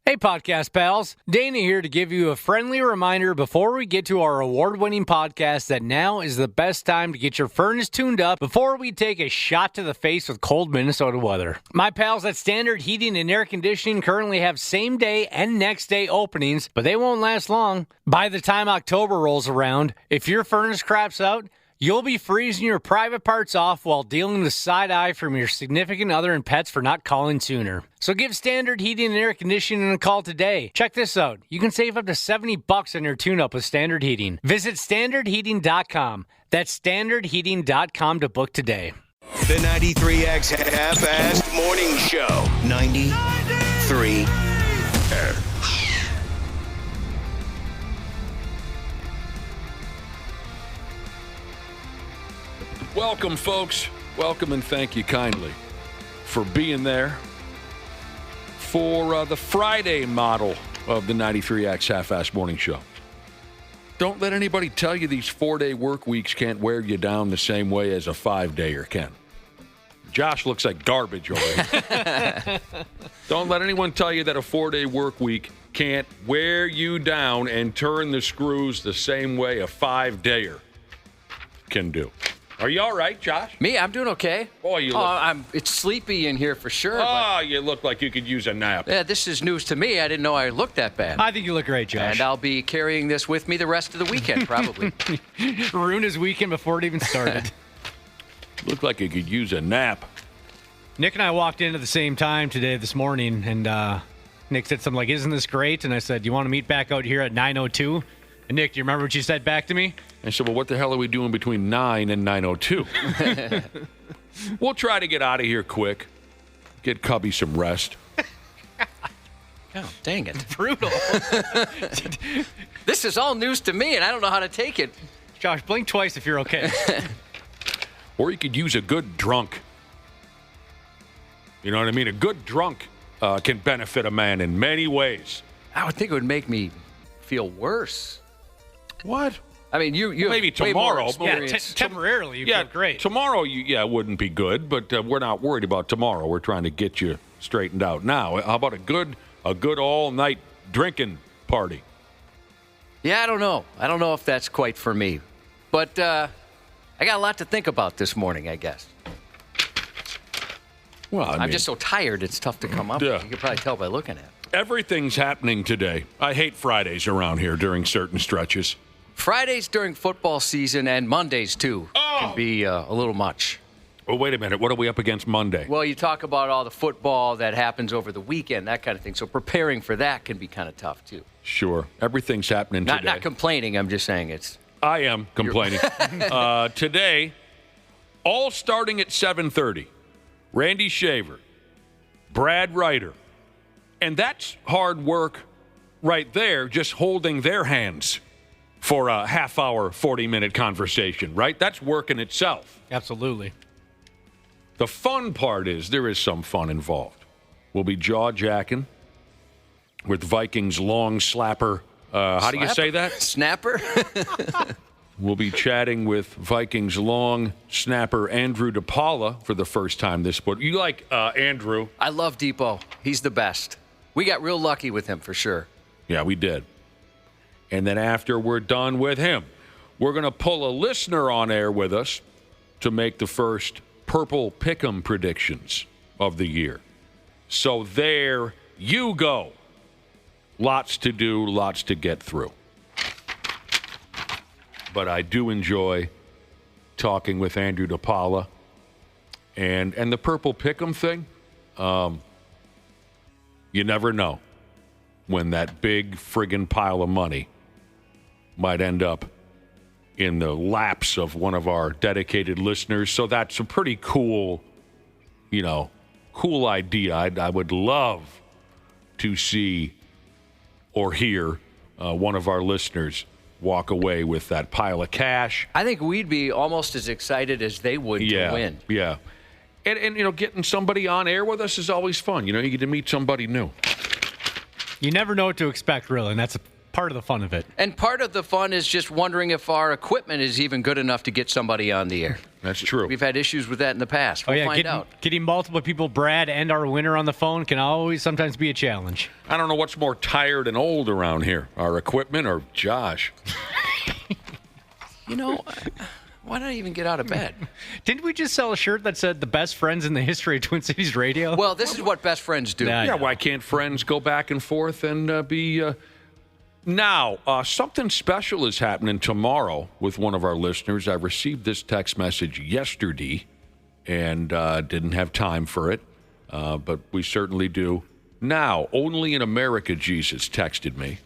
Hey, podcast pals. Dana here to give you a friendly reminder before we get to our award-winning podcast that now is the best time to get your furnace tuned up before we take a shot to the face with cold Minnesota weather. My pals at Standard Heating and Air Conditioning currently have same-day and next-day openings, but they won't last long. By the time October rolls around, if your furnace craps out, you'll be freezing your private parts off while dealing with side eye from your significant other and pets for not calling sooner. So give Standard Heating and Air Conditioning a call today. Check this out. You can save up to $70 on your tune-up with Standard Heating. Visit standardheating.com. That's standardheating.com to book today. The 93X Half-Assed Morning Show. 93. Welcome, folks. Welcome and thank you kindly for being there for the Friday model of the 93X Half-Assed Morning Show. Don't let anybody tell you these 4-day work weeks can't wear you down the same way as a 5-dayer can. Josh looks like garbage already. Don't let anyone tell you that a 4-day work week can't wear you down and turn the screws the same way a 5-dayer can do. Are you all right, Josh? Me? I'm doing okay. Boy, you look... It's sleepy in here for sure. Oh, you look like you could use a nap. Yeah, this is news to me. I didn't know I looked that bad. I think you look great, Josh. And I'll be carrying this with me the rest of the weekend, probably. Ruin his weekend before it even started. Look like you could use a nap. Nick and I walked in at the same time this morning, and Nick said something like, "Isn't this great?" And I said, "You want to meet back out here at 9:02? And Nick, do you remember what you said back to me? I said, well, what the hell are we doing between 9 and 9:02? We'll try to get out of here quick. Get Cubby some rest. Oh, dang it. Brutal. This is all news to me, and I don't know how to take it. Josh, blink twice if you're okay. Or you could use a good drunk. You know what I mean? A good drunk can benefit a man in many ways. I would think it would make me feel worse. What? I mean, you maybe have way more tomorrow. experience. Temporarily, you feel great. Tomorrow, it wouldn't be good, but we're not worried about tomorrow. We're trying to get you straightened out now. How about a good all-night drinking party? Yeah, I don't know. I don't know if that's quite for me. But I got a lot to think about this morning, I guess. Well, I'm just so tired, it's tough to come up with. You can probably tell by looking at it. Everything's happening today. I hate Fridays around here during certain stretches. Fridays during football season and Mondays, too, can be a little much. Oh, wait a minute. What are we up against Monday? Well, you talk about all the football that happens over the weekend, that kind of thing. So preparing for that can be kind of tough, too. Sure. Everything's happening today. Not complaining. I'm just saying it's... I am complaining. Today, all starting at 7:30. Randy Shaver, Brad Ryder. And that's hard work right there, just holding their hands for a half-hour, 40-minute conversation, right? That's work in itself. Absolutely. The fun part is there is some fun involved. We'll be jaw-jacking with Vikings long slapper. How do you say that? Snapper? We'll be chatting with Vikings long snapper Andrew DePaola for the first time this sport. You like Andrew? I love Depot. He's the best. We got real lucky with him for sure. Yeah, we did. And then after we're done with him, we're going to pull a listener on air with us to make the first Purple Pickum predictions of the year. So there you go. Lots to do, lots to get through. But I do enjoy talking with Andrew Depala. And the Purple Pickum thing, you never know when that big friggin' pile of money might end up in the laps of one of our dedicated listeners. So that's a pretty cool, cool idea. I would love to see or hear one of our listeners walk away with that pile of cash. I think we'd be almost as excited as they would to win. Yeah. And getting somebody on air with us is always fun. You get to meet somebody new. You never know what to expect, really, and that's part of the fun of it. And part of the fun is just wondering if our equipment is even good enough to get somebody on the air. That's true. We've had issues with that in the past. We'll find out. Getting multiple people, Brad and our winner, on the phone can always sometimes be a challenge. I don't know what's more tired and old around here, our equipment or Josh. You know, why did I even get out of bed? Didn't we just sell a shirt that said the best friends in the history of Twin Cities radio? Well, this is what best friends do. Yeah, why can't friends go back and forth and be... Now, something special is happening tomorrow with one of our listeners. I received this text message yesterday and didn't have time for it, but we certainly do now. Only in America, Jesus texted me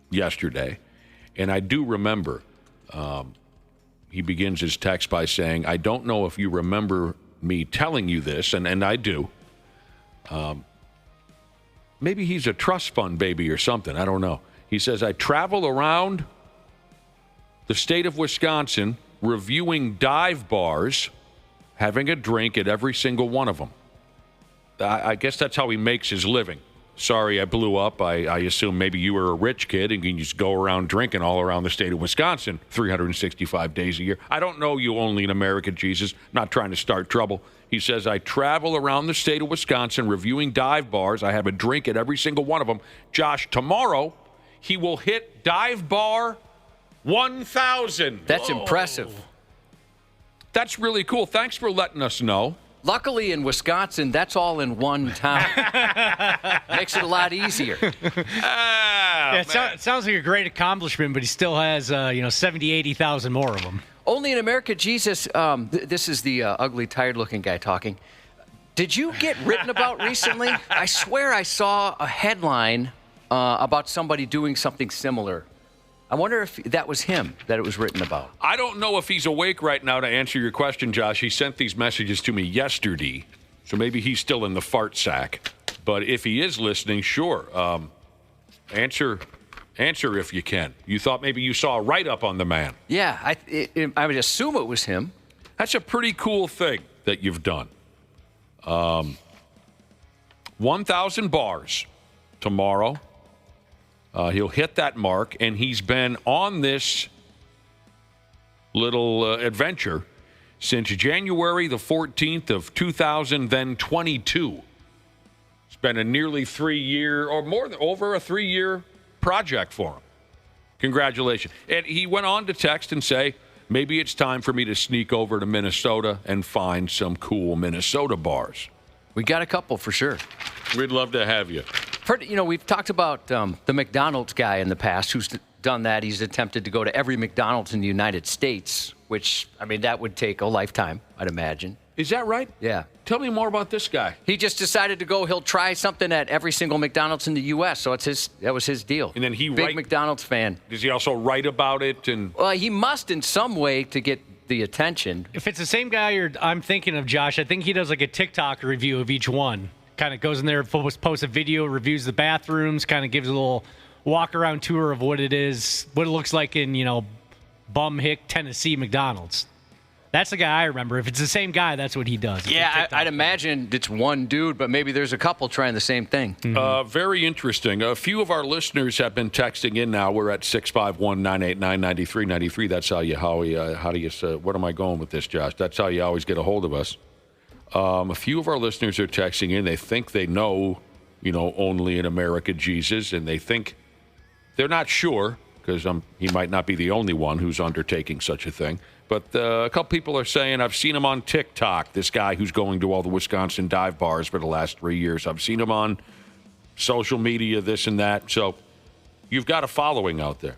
yesterday, and I do remember. He begins his text by saying, I don't know if you remember me telling you this, and I do. Maybe he's a trust fund baby or something. I don't know. He says, I travel around the state of Wisconsin reviewing dive bars, having a drink at every single one of them. I guess that's how he makes his living. Sorry, I blew up. I assume maybe you were a rich kid and you just go around drinking all around the state of Wisconsin 365 days a year. I don't know you only in America, Jesus. Not trying to start trouble. He says, I travel around the state of Wisconsin reviewing dive bars. I have a drink at every single one of them. Josh, tomorrow he will hit dive bar 1,000. That's impressive. That's really cool. Thanks for letting us know. Luckily, in Wisconsin, that's all in one town. Makes it a lot easier. It sounds like a great accomplishment, but he still has 70, 80,000 more of them. Only in America, Jesus, this is the ugly, tired-looking guy talking. Did you get written about recently? I swear I saw a headline about somebody doing something similar. I wonder if that was him that it was written about. I don't know if he's awake right now to answer your question, Josh. He sent these messages to me yesterday, so maybe he's still in the fart sack. But if he is listening, sure. Answer if you can. You thought maybe you saw a write-up on the man. Yeah, I would assume it was him. That's a pretty cool thing that you've done. 1,000 bars tomorrow. He'll hit that mark, and he's been on this little adventure since January the 14th of 2022. It's been a nearly 3-year, or more than over a 3-year project for him. Congratulations. And he went on to text and say, maybe it's time for me to sneak over to Minnesota and find some cool Minnesota bars. We got a couple for sure. We'd love to have you. We've talked about the McDonald's guy in the past who's done that. He's attempted to go to every McDonald's in the United States, which, that would take a lifetime, I'd imagine. Is that right? Yeah. Tell me more about this guy. He just decided to go. He'll try something at every single McDonald's in the U.S., so that was his deal. And then Big McDonald's fan. Does he also write about it? Well, he must in some way to get the attention. If it's the same guy I'm thinking of, Josh, I think he does like a TikTok review of each one. Kind of goes in there, posts a video, reviews the bathrooms, kind of gives a little walk-around tour of what it is, what it looks like in, Bum Hick, Tennessee McDonald's. That's the guy I remember. If it's the same guy, that's what he does. Yeah, I'd imagine it's one dude, but maybe there's a couple trying the same thing. Mm-hmm. Very interesting. A few of our listeners have been texting in now. We're at 651-989-9393. That's how you what am I going with this, Josh? That's how you always get a hold of us. A few of our listeners are texting in. They think they know, only in America, Jesus, and they think they're not sure because he might not be the only one who's undertaking such a thing. But a couple people are saying, I've seen him on TikTok, this guy who's going to all the Wisconsin dive bars for the last 3 years. I've seen him on social media, this and that. So you've got a following out there.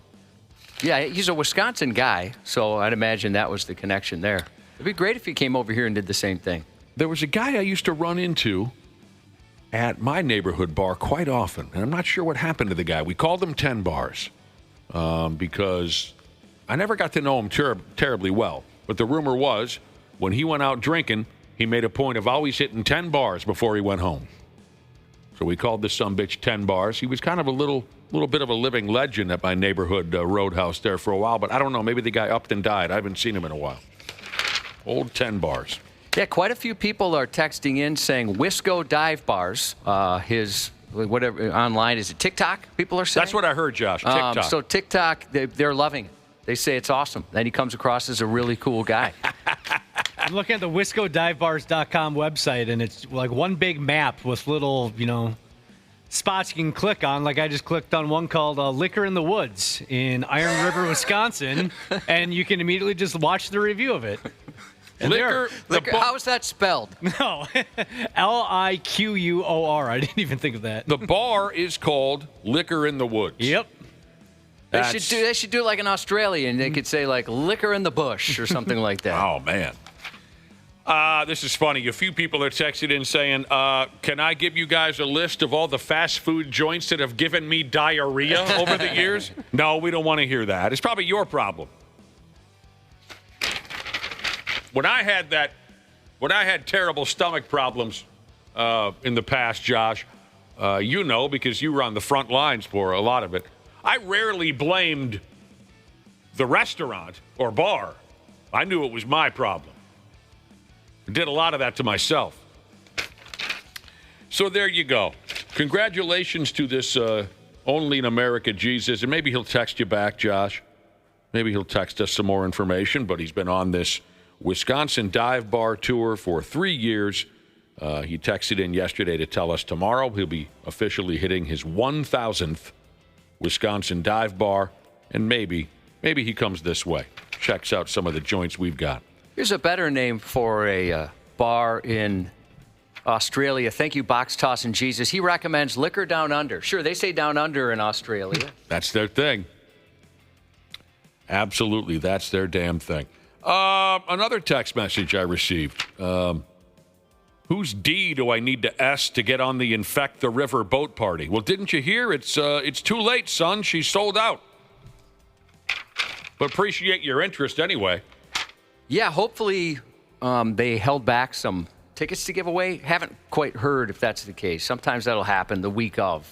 Yeah, he's a Wisconsin guy, so I'd imagine that was the connection there. It'd be great if he came over here and did the same thing. There was a guy I used to run into at my neighborhood bar quite often, and I'm not sure what happened to the guy. We called him 10 Bars because I never got to know him terribly well. But the rumor was when he went out drinking, he made a point of always hitting 10 bars before he went home. So we called this sumbitch 10 Bars. He was kind of a little bit of a living legend at my neighborhood roadhouse there for a while, but I don't know. Maybe the guy upped and died. I haven't seen him in a while. Old 10 Bars. Yeah, quite a few people are texting in saying Wisco dive bars. His whatever online. Is it TikTok? People are saying That's what I heard, Josh. TikTok. So TikTok, they're loving it. They say it's awesome. Then he comes across as a really cool guy. I'm looking at the WiscoDiveBars.com website, and it's like one big map with little, spots you can click on. Like I just clicked on one called Liquor in the Woods in Iron River, Wisconsin, and you can immediately just watch the review of it. And Liquor, how is that spelled? No, Liquor. I didn't even think of that. The bar is called Liquor in the Woods. Yep. They should do it like an Australian. They could say like Liquor in the Bush or something like that. Oh, man. This is funny. A few people are texting in saying, can I give you guys a list of all the fast food joints that have given me diarrhea over the years? No, we don't want to hear that. It's probably your problem. When I had terrible stomach problems in the past, Josh, because you were on the front lines for a lot of it, I rarely blamed the restaurant or bar. I knew it was my problem. I did a lot of that to myself. So there you go. Congratulations to this Only in America Jesus. And maybe he'll text you back, Josh. Maybe he'll text us some more information. But he's been on this Wisconsin dive bar tour for 3 years. He texted in yesterday to tell us tomorrow he'll be officially hitting his 1,000th Wisconsin dive bar. And maybe he comes this way. Checks out some of the joints we've got. Here's a better name for a bar in Australia. Thank you, Box Toss and Jesus. He recommends Liquor Down Under. Sure, they say Down Under in Australia. That's their thing. Absolutely, that's their damn thing. Another text message I received. Whose D do I need to S to get on the Infect the River boat party? Well, didn't you hear? It's too late, son. She's sold out. But appreciate your interest anyway. Yeah, hopefully they held back some tickets to give away. Haven't quite heard if that's the case. Sometimes that'll happen the week of.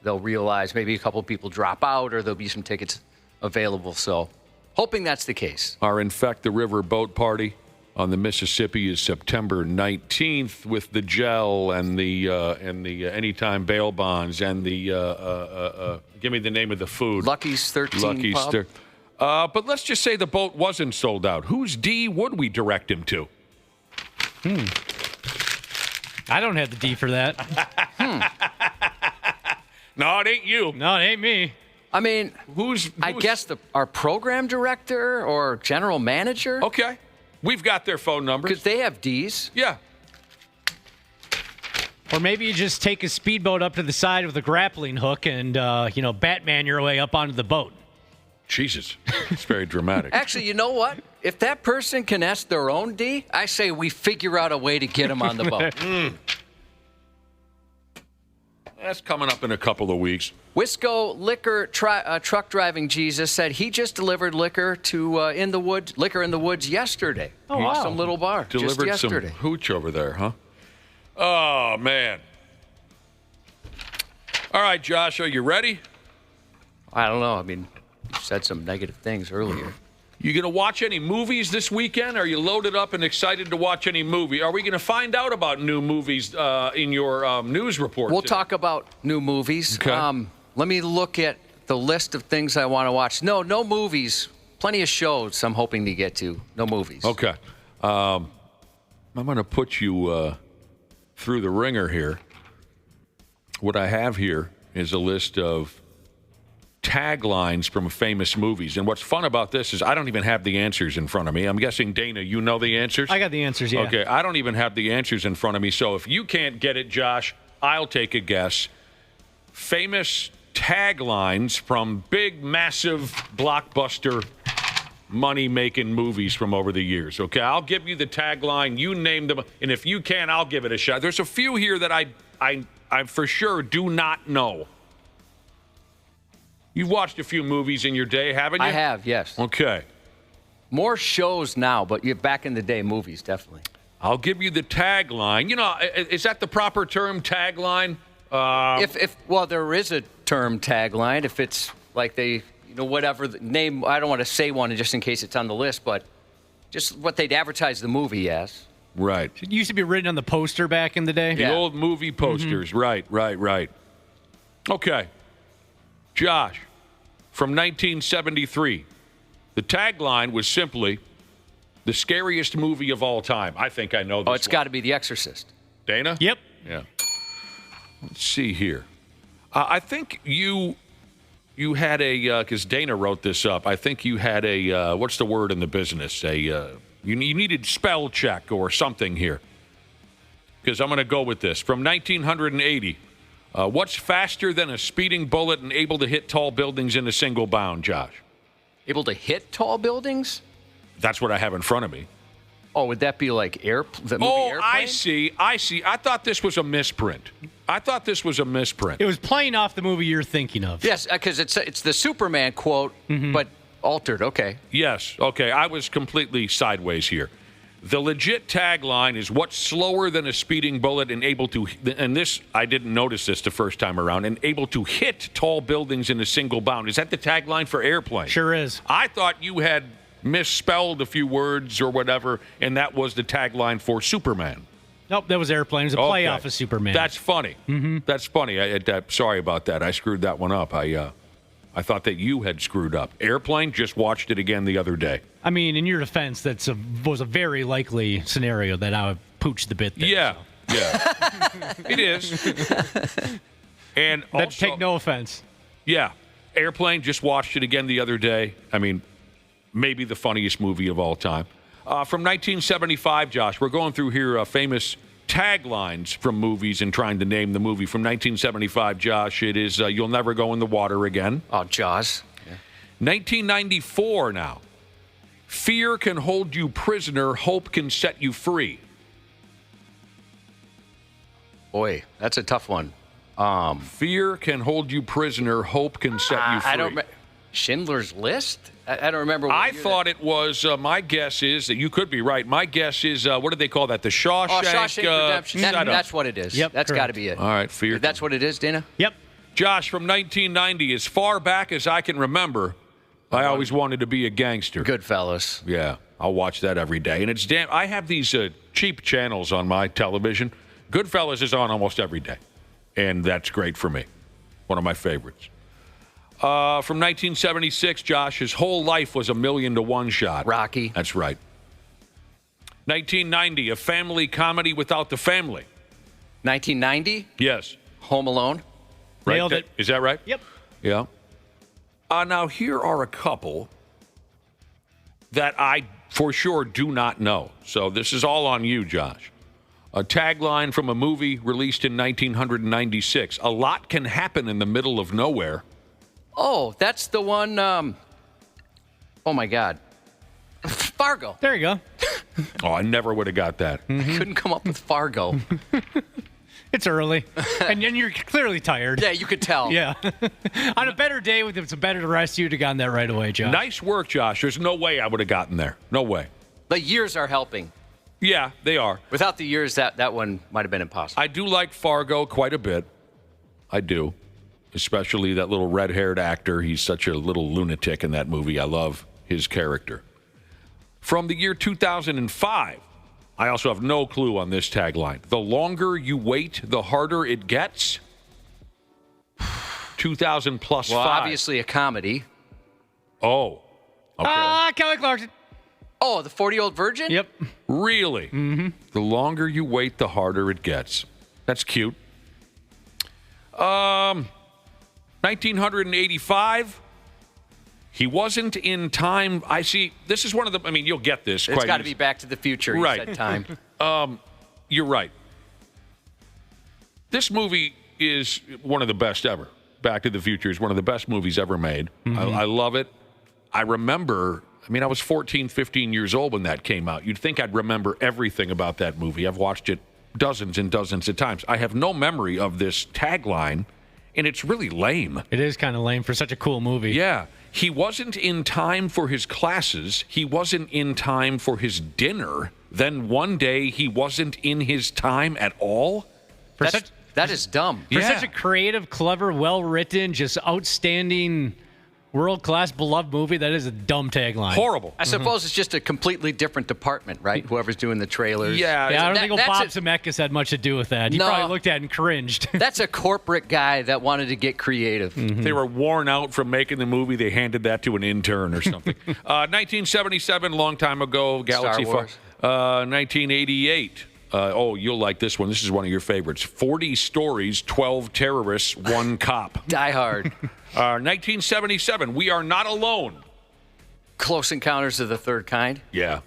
They'll realize maybe a couple of people drop out or there'll be some tickets available. So hoping that's the case. Our Infect the River boat party on the Mississippi is September 19th with the gel and the anytime bail bonds and the give me the name of the food. Lucky's 13 Pub. But let's just say the boat wasn't sold out. Whose D would we direct him to? I don't have the D for that. No, it ain't you. No, it ain't me. I mean, who's I guess our program director or general manager. Okay. We've got their phone numbers. Because they have Ds. Yeah. Or maybe you just take a speedboat up to the side with a grappling hook and, Batman your way up onto the boat. Jesus. It's very dramatic. Actually, you know what? If that person can ask their own D, I say we figure out a way to get them on the boat. That's coming up in a couple of weeks. Wisco truck driving Jesus said he just delivered liquor to Liquor in the Woods yesterday. Oh, wow. Awesome little bar. Delivered just yesterday. some hooch over there, huh? Oh, man. All right, Josh, are you ready? I don't know. I mean, you said some negative things earlier. You going to watch any movies this weekend? Are you loaded up and excited to watch any movie? Are we going to find out about new movies in your news report? We'll talk about new movies. Okay. Let me look at the list of things I want to watch. No movies. Plenty of shows I'm hoping to get to. No movies. Okay. I'm going to put you through the ringer here. What I have here is a list of taglines from famous movies. And what's fun about this is I don't even have the answers in front of me. I'm guessing, Dana, you know the answers? I got the answers, yeah. Okay, I don't even have the answers in front of me. So if you can't get it, Josh, I'll take a guess. Famous taglines from big, massive, blockbuster, money-making movies from over the years. Okay, I'll give you the tagline. You name them. And if you can, I'll give it a shot. There's a few here that I for sure do not know. You've watched a few movies in your day, haven't you? I have, yes. Okay. More shows now, but back in the day, movies, definitely. I'll give you the tagline. You know, is that the proper term, tagline? Well, there is a term tagline. If it's like whatever the name, I don't want to say one just in case it's on the list, but just what they'd advertise the movie as. Right. It used to be written on the poster back in the day. The old movie posters. Mm-hmm. Right. Okay. Josh, from 1973, the tagline was simply the scariest movie of all time. I think I know this. Oh, it's got to be The Exorcist. Dana? Yep. Yeah. Let's see here. I think you had a, because Dana wrote this up, I think you had a, what's the word in the business? You needed spell check or something here. Because I'm going to go with this. From 1980, what's faster than a speeding bullet and able to hit tall buildings in a single bound, Josh? Able to hit tall buildings? That's what I have in front of me. Oh, would that be like the movie Airplane? I see. I thought this was a misprint. It was playing off the movie you're thinking of. Yes, because it's the Superman quote, but altered. Okay. Yes. Okay. I was completely sideways here. The legit tagline is what's slower than a speeding bullet and able to, and this, I didn't notice this the first time around, and able to hit tall buildings in a single bound. Is that the tagline for Airplane? Sure is. I thought you had misspelled a few words or whatever, and that was the tagline for Superman. Nope, that was Airplane. It was a play off of Superman. That's funny. That's funny. Sorry about that. I screwed that one up. I thought that you had screwed up. Airplane, just watched it again the other day. I mean, in your defense, was a very likely scenario that I would pooch the bit there. Yeah, so. yeah. It is. And But also, take no offense. Yeah, Airplane, just watched it again the other day. I mean, maybe the funniest movie of all time. From 1975, Josh, we're going through here famous taglines from movies and trying to name the movie. From 1975, Josh, it is You'll Never Go in the Water Again. Oh, Jaws. Yeah. 1994 now. Fear can hold you prisoner, hope can set you free. Boy, that's a tough one. Fear can hold you prisoner, hope can set you free. I don't Schindler's List? I don't remember. I thought it was, my guess is that you could be right. My guess is, what do they call that? The Shawshank, Redemption. That's what it is. Yep, that's got to be it. All right, Fear. That's what it is, Dana? Yep. Josh, from 1990, as far back as I can remember, I always wanted to be a gangster. Goodfellas. Yeah, I'll watch that every day. And it's I have these cheap channels on my television. Goodfellas is on almost every day. And that's great for me. One of my favorites. From 1976, Josh, his whole life was a 1,000,000-to-1 shot. Rocky. That's right. 1990, a family comedy without the family. 1990? Yes. Home Alone. Right? Nailed it. Is that right? Yep. Yeah. Now, here are a couple that I, for sure, do not know. So this is all on you, Josh. A tagline from a movie released in 1996. A lot can happen in the middle of nowhere. Oh, that's the one. Oh, my God. Fargo. There you go. Oh, I never would have got that. I couldn't come up with Fargo. It's early. And you're clearly tired. Yeah, you could tell. Yeah. On a better day with some better rest, you'd have gotten that right away, Josh. Nice work, Josh. There's no way I would have gotten there. No way. The years are helping. Yeah, they are. Without the years, that one might have been impossible. I do like Fargo quite a bit. I do. Especially that little red-haired actor. He's such a little lunatic in that movie. I love his character. From the year 2005, I also have no clue on this tagline. The longer you wait, the harder it gets. 2000 plus well, 5. Obviously a comedy. Oh. Okay. Kelly Clarkson. Oh, the 40-Year-Old Virgin? Yep. Really? Mm-hmm. The longer you wait, the harder it gets. That's cute. 1985. He wasn't in time. I see. This is one of the. I mean, you'll get this. It's got to be Back to the Future. Right. You said time. You're right. This movie is one of the best ever. Back to the Future is one of the best movies ever made. Mm-hmm. I love it. I remember. I mean, I was 14, 15 years old when that came out. You'd think I'd remember everything about that movie. I've watched it dozens and dozens of times. I have no memory of this tagline, and it's really lame. It is kind of lame for such a cool movie. Yeah. He wasn't in time for his classes. He wasn't in time for his dinner. Then one day he wasn't in his time at all. That is dumb. For such a creative, clever, well-written, just outstanding World-class, beloved movie. That is a dumb tagline. Horrible. I suppose it's just a completely different department, right? Whoever's doing the trailers. Yeah. Yeah, I don't think Bob that's Zemeckis had much to do with that. He No. probably looked at it and cringed. That's a corporate guy that wanted to get creative. They were worn out from making the movie. They handed that to an intern or something. 1977, long time ago, Galaxy Star Wars. 1988. You'll like this one. This is one of your favorites. 40 stories, 12 terrorists, 1 cop. Die Hard. 1977, We Are Not Alone. Close Encounters of the Third Kind. Yeah.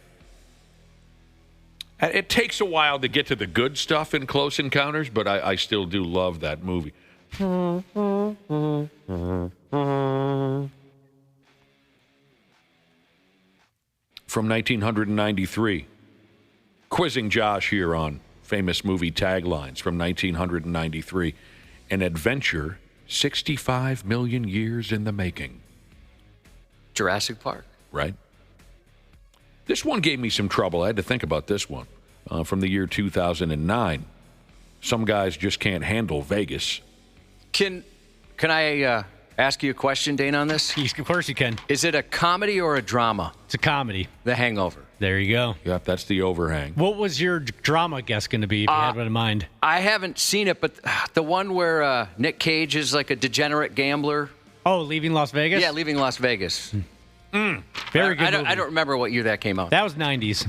It takes a while to get to the good stuff in Close Encounters, but I still do love that movie. From 1993. Quizzing Josh here on famous movie taglines from 1993. An adventure 65 million years in the making. Jurassic Park. Right? This one gave me some trouble. I had to think about this one. From the year 2009. Some guys just can't handle Vegas. Can I ask you a question, Dane, on this? Of course you can. Is it a comedy or a drama? It's a comedy. The Hangover. There you go. Yep, that's the overhang. What was your drama guess going to be if you had one in mind? I haven't seen it, but the one where Nick Cage is like a degenerate gambler. Oh, Leaving Las Vegas? Yeah, Leaving Las Vegas. Very good I movie. don't remember what year that came out. That was 90s.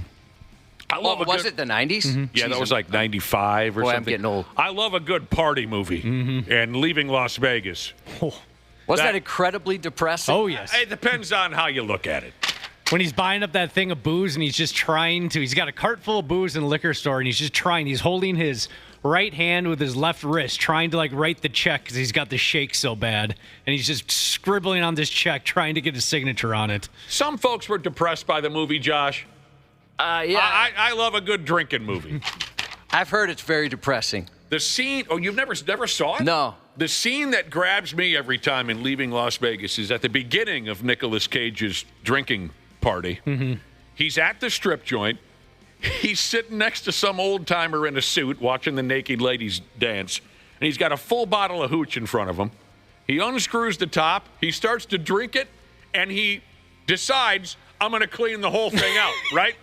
I love was it the 90s? Yeah, that was like 95 or Boy, I'm something. getting old. I love a good party movie. And Leaving Las Vegas. Was that incredibly depressing? Oh, yes. It depends on how you look at it. When he's buying up that thing of booze and he's just trying to, he's got a cart full of booze in a liquor store and he's just trying, he's holding his right hand with his left wrist, trying to like write the check because he's got the shake so bad. And he's just scribbling on this check, trying to get his signature on it. Some folks were depressed by the movie, Josh. Yeah. I love a good drinking movie. I've heard it's very depressing. The scene, you've never saw it? No. The scene that grabs me every time in Leaving Las Vegas is at the beginning of Nicolas Cage's drinking party. He's at the strip joint. He's sitting next to some old-timer in a suit watching the naked ladies dance. And he's got a full bottle of hooch in front of him. He unscrews the top. He starts to drink it. And he decides, I'm going to clean the whole thing out, right?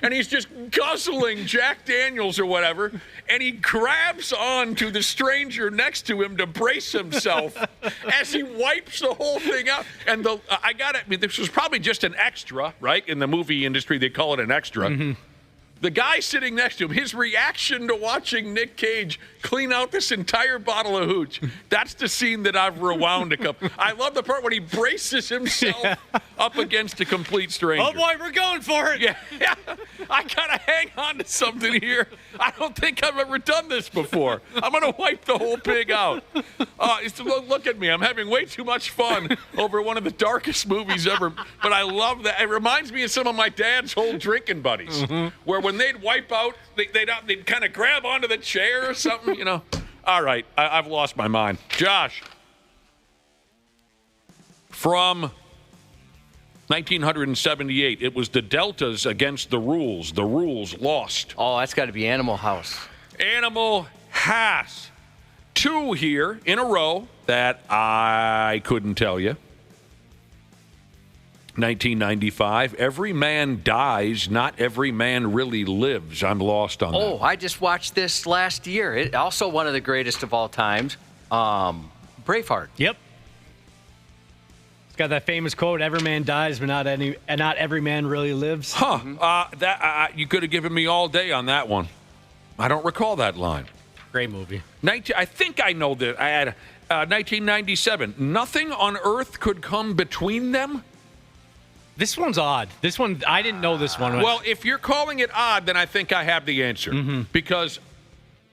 And he's just guzzling Jack Daniels or whatever, and he grabs on to the stranger next to him to brace himself as he wipes the whole thing out. And this was probably just an extra, right? In the movie industry, they call it an extra. The guy sitting next to him, his reaction to watching Nick Cage clean out this entire bottle of hooch, that's the scene that I've rewound a couple. I love the part when he braces himself up against a complete stranger. Oh boy, we're going for it. Yeah. I gotta hang on to something here. I don't think I've ever done this before. I'm gonna wipe the whole pig out. Look at me. I'm having way too much fun over one of the darkest movies ever. But I love that. It reminds me of some of my dad's old drinking buddies, where when they'd wipe out, they'd kind of grab onto the chair or something, you know. All right, I've lost my mind. Josh, from 1978, it was the Deltas against the Rules. The Rules lost. Oh, that's got to be Animal House. Animal House. 2 here in a row that I couldn't tell you. 1995, Every Man Dies, Not Every Man Really Lives. I'm lost on that. Oh, I just watched this last year. It also one of the greatest of all times. Braveheart. Yep. It's got that famous quote, every man dies, but not every man really lives. Huh. You could have given me all day on that one. I don't recall that line. Great movie. I think I know that. I had 1997. Nothing on earth could come between them. This one's odd. This one, I didn't know this one. Well, if you're calling it odd, then I think I have the answer. Because,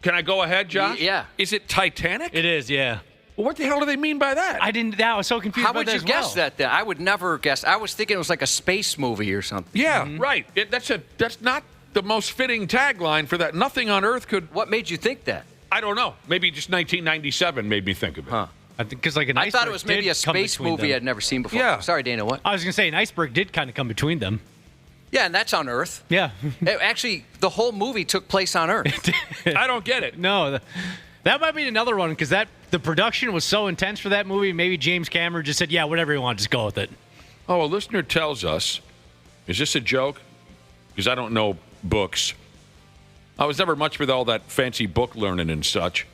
can I go ahead, Josh? Yeah. Is it Titanic? It is, yeah. Well, what the hell do they mean by that? I was so confused How by would that you as well. guess that then? I would never guess. I was thinking it was like a space movie or something. Yeah, right. That's not the most fitting tagline for that. Nothing on earth could. What made you think that? I don't know. Maybe just 1997 made me think of it. Huh. I think because like an I iceberg thought it was maybe did a come space between movie them. I'd never seen before. Yeah. Sorry, Dana, what? I was going to say an iceberg did kind of come between them. Yeah, and that's on Earth. Yeah. Actually, the whole movie took place on Earth. I don't get it. No, that might be another one because that the production was so intense for that movie, maybe James Cameron just said, yeah, whatever you want, just go with it. Oh, a listener tells us, is this a joke? Because I don't know books. I was never much with all that fancy book learning and such.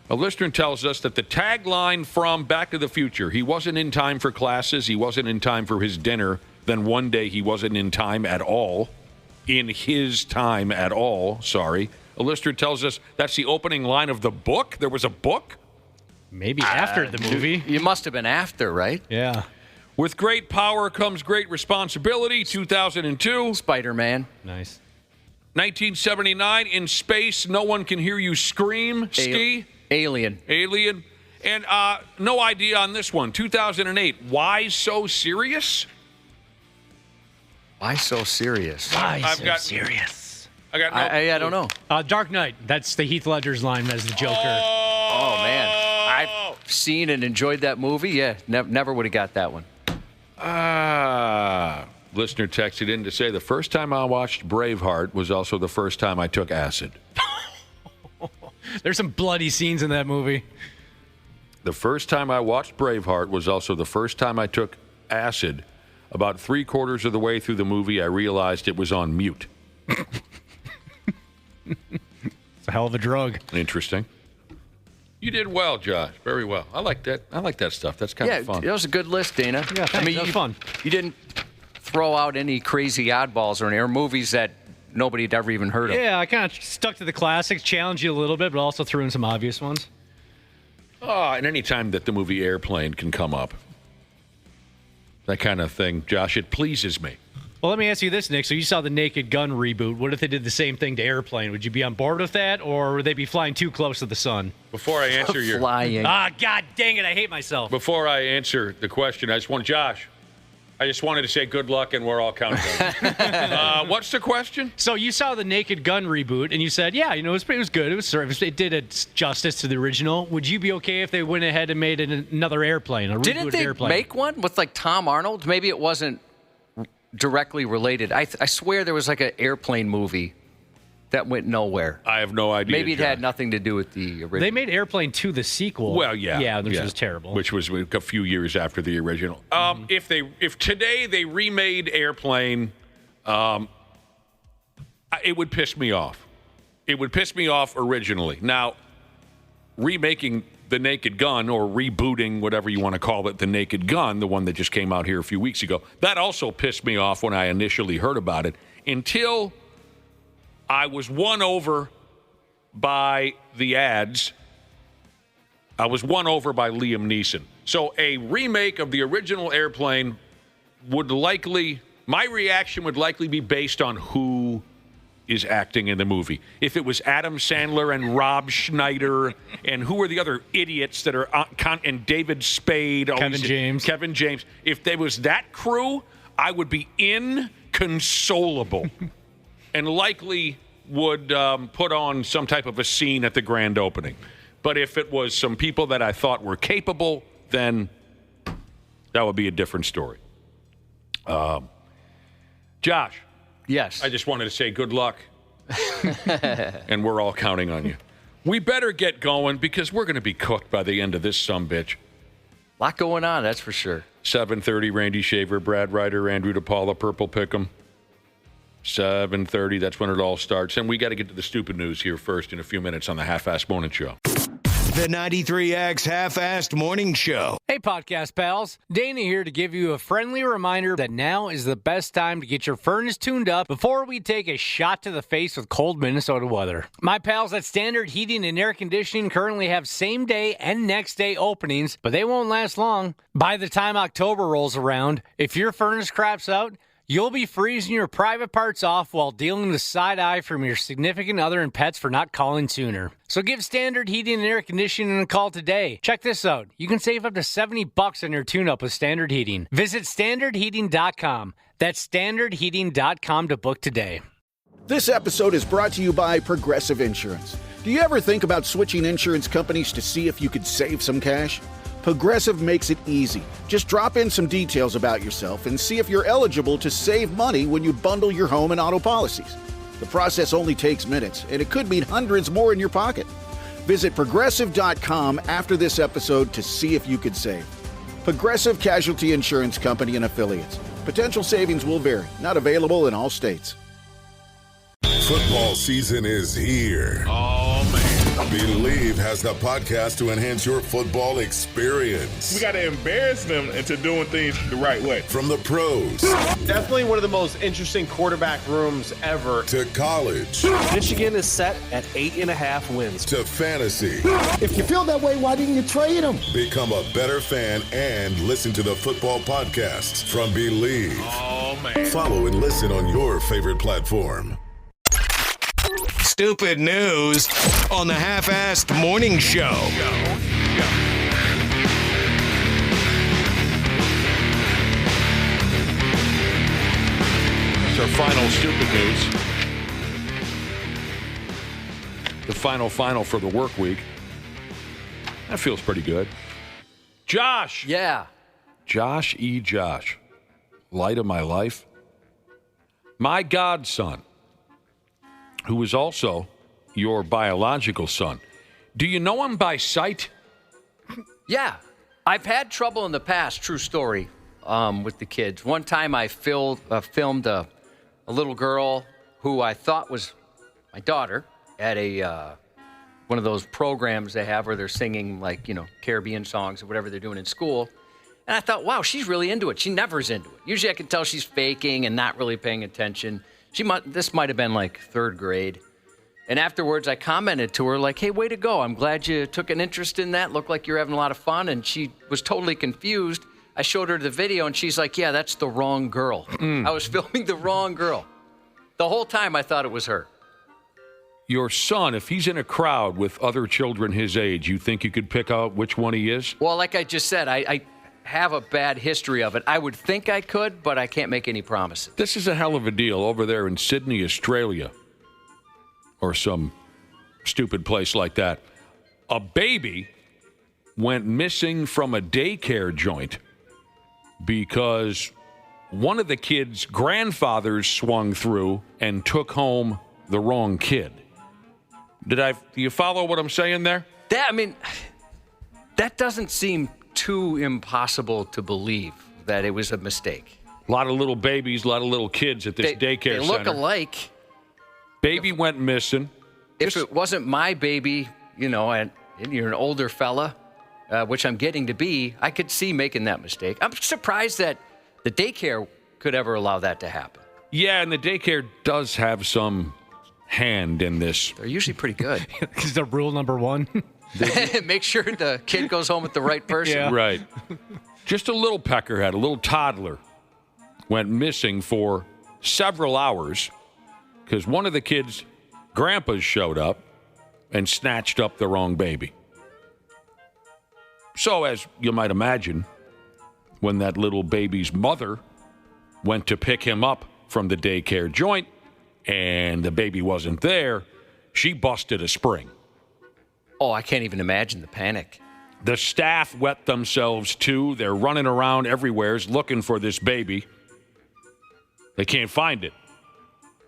A listener tells us that the tagline from Back to the Future, he wasn't in time for classes, he wasn't in time for his dinner, then one day he wasn't in time at all. In his time at all, sorry. A listener tells us that's the opening line of the book? There was a book? Maybe after the movie. You must have been after, right? Yeah. With great power comes great responsibility, 2002. Spider-Man. Nice. 1979, In Space, No One Can Hear You Scream, Ski. Alien. And no idea on this one, 2008, Why So Serious? Why so serious? Serious? I got no I don't know. Dark Knight. That's the Heath Ledger's line as the Joker. Oh, man. I've seen and enjoyed that movie. Yeah, never would have got that one. Listener texted in to say the first time I watched Braveheart was also the first time I took acid. There's some bloody scenes in that movie. The first time I watched Braveheart was also the first time I took acid. About 3/4 of the way through the movie, I realized it was on mute. It's a hell of a drug. Interesting. You did well, Josh. Very well. I like that. I like that stuff. That's kind of fun. Yeah, it was a good list, Dana. Yeah, thanks. That was fun. You didn't throw out any crazy oddballs or movies that nobody had ever even heard of. Yeah, I kind of stuck to the classics, challenged you a little bit, but also threw in some obvious ones. And any time that the movie Airplane can come up, that kind of thing, Josh, it pleases me. Well, let me ask you this, Nick. So you saw the Naked Gun reboot. What if they did the same thing to Airplane? Would you be on board with that, or would they be flying too close to the sun? Before I answer your flying. God dang it! I hate myself. Before I answer the question, I just wanted to say good luck, and we're all counting on it. What's the question? So you saw the Naked Gun reboot, and you said, yeah, it was good. It did it justice to the original. Would you be okay if they went ahead and made another Airplane, a rebooted Didn't they Airplane? make one with like Tom Arnold? Maybe it wasn't directly related. I swear there was like an Airplane movie that went nowhere. I have no idea. Maybe it John. had nothing to do with the original. They made Airplane 2 the sequel. Well, yeah. Which was terrible. Which was a few years after the original. If today they remade Airplane, it would piss me off. It would piss me off originally. Now, remaking The Naked Gun, or rebooting, whatever you want to call it, The Naked Gun, the one that just came out here a few weeks ago, that also pissed me off when I initially heard about it, until I was won over by the ads. I was won over by Liam Neeson. So a remake of the original Airplane my reaction would likely be based on who is acting in the movie. If it was Adam Sandler and Rob Schneider, and who are the other idiots that are and David Spade, Kevin James. If there was that crew, I would be inconsolable. And likely would put on some type of a scene at the grand opening. But if it was some people that I thought were capable, then that would be a different story. Josh. Yes. I just wanted to say good luck. And we're all counting on you. We better get going because we're going to be cooked by the end of this sumbitch. A lot going on, that's for sure. 7:30, Randy Shaver, Brad Ryder, Andrew DePaula, Purple Pickum. 7:30, that's when it all starts. And we got to get to the stupid news here first in a few minutes on the Half-Assed Morning Show. The 93X Half-Assed Morning Show. Hey, podcast pals. Dana here to give you a friendly reminder that now is the best time to get your furnace tuned up before we take a shot to the face with cold Minnesota weather. My pals at Standard Heating and Air Conditioning currently have same-day and next-day openings, but they won't last long. By the time October rolls around, if your furnace craps out, you'll be freezing your private parts off while dealing with side eye from your significant other and pets for not calling sooner. So give Standard Heating and Air Conditioning a call today. Check this out. You can save up to $70 on your tune-up with Standard Heating. Visit standardheating.com. That's standardheating.com to book today. This episode is brought to you by Progressive Insurance. Do you ever think about switching insurance companies to see if you could save some cash? Progressive makes it easy. Just drop in some details about yourself and see if you're eligible to save money when you bundle your home and auto policies. The process only takes minutes, and it could mean hundreds more in your pocket. Visit Progressive.com after this episode to see if you could save. Progressive Casualty Insurance Company and Affiliates. Potential savings will vary. Not available in all states. Football season is here. Oh, man. Believe has the podcast to enhance your football experience. We got to embarrass them into doing things the right way. From the pros Definitely one of the most interesting quarterback rooms ever. to college Michigan is set at 8.5 wins. to fantasy. If you feel that way, why didn't you trade him? Become a better fan and listen to the football podcasts from Believe. Oh, man. Follow and listen on your favorite platform. Stupid news on the Half-Assed Morning Show. That's our final stupid news. The final for the work week. That feels pretty good. Josh! Yeah. Josh. Light of my life. My godson, who is also your biological son. Do you know him by sight? Yeah. I've had trouble in the past, true story, with the kids. One time I filmed a little girl who I thought was my daughter at one of those programs they have where they're singing, like, Caribbean songs or whatever they're doing in school. And I thought, wow, she's really into it. She never's into it. Usually I can tell she's faking and not really paying attention. This might have been like third grade. And afterwards, I commented to her like, hey, way to go. I'm glad you took an interest in that. Looked like you're having a lot of fun. And she was totally confused. I showed her the video, and she's like, yeah, that's the wrong girl. I was filming the wrong girl. The whole time, I thought it was her. Your son, if he's in a crowd with other children his age, you think you could pick out which one he is? Well, like I just said, I have a bad history of it. I would think I could, but I can't make any promises. This is a hell of a deal over there in Sydney, Australia, or some stupid place like that. A baby went missing from a daycare joint because one of the kids' grandfathers swung through and took home the wrong kid. Do you follow what I'm saying there? That doesn't seem too impossible to believe that it was a mistake. A lot of little babies, a lot of little kids at this daycare center. They look alike. Baby went missing. If it wasn't my baby, and you're an older fella, which I'm getting to be, I could see making that mistake. I'm surprised that the daycare could ever allow that to happen. Yeah, and the daycare does have some hand in this. They're usually pretty good. Is the rule number one? Make sure the kid goes home with the right person. Yeah. Right. Just a little peckerhead, a little toddler, went missing for several hours because one of the kids' grandpas showed up and snatched up the wrong baby. So, as you might imagine, when that little baby's mother went to pick him up from the daycare joint and the baby wasn't there, she busted a spring. Oh, I can't even imagine the panic. The staff wet themselves, too. They're running around everywhere looking for this baby. They can't find it.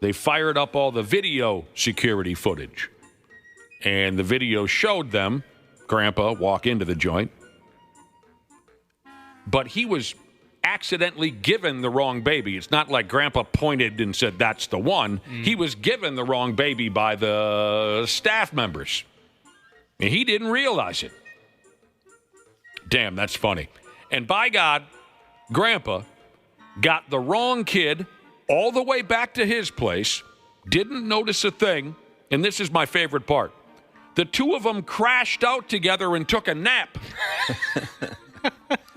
They fired up all the video security footage. And the video showed them, Grandpa, walk into the joint. But he was accidentally given the wrong baby. It's not like Grandpa pointed and said, that's the one. He was given the wrong baby by the staff members. And he didn't realize it. Damn, that's funny. And by God, Grandpa got the wrong kid all the way back to his place, didn't notice a thing, and this is my favorite part. The two of them crashed out together and took a nap.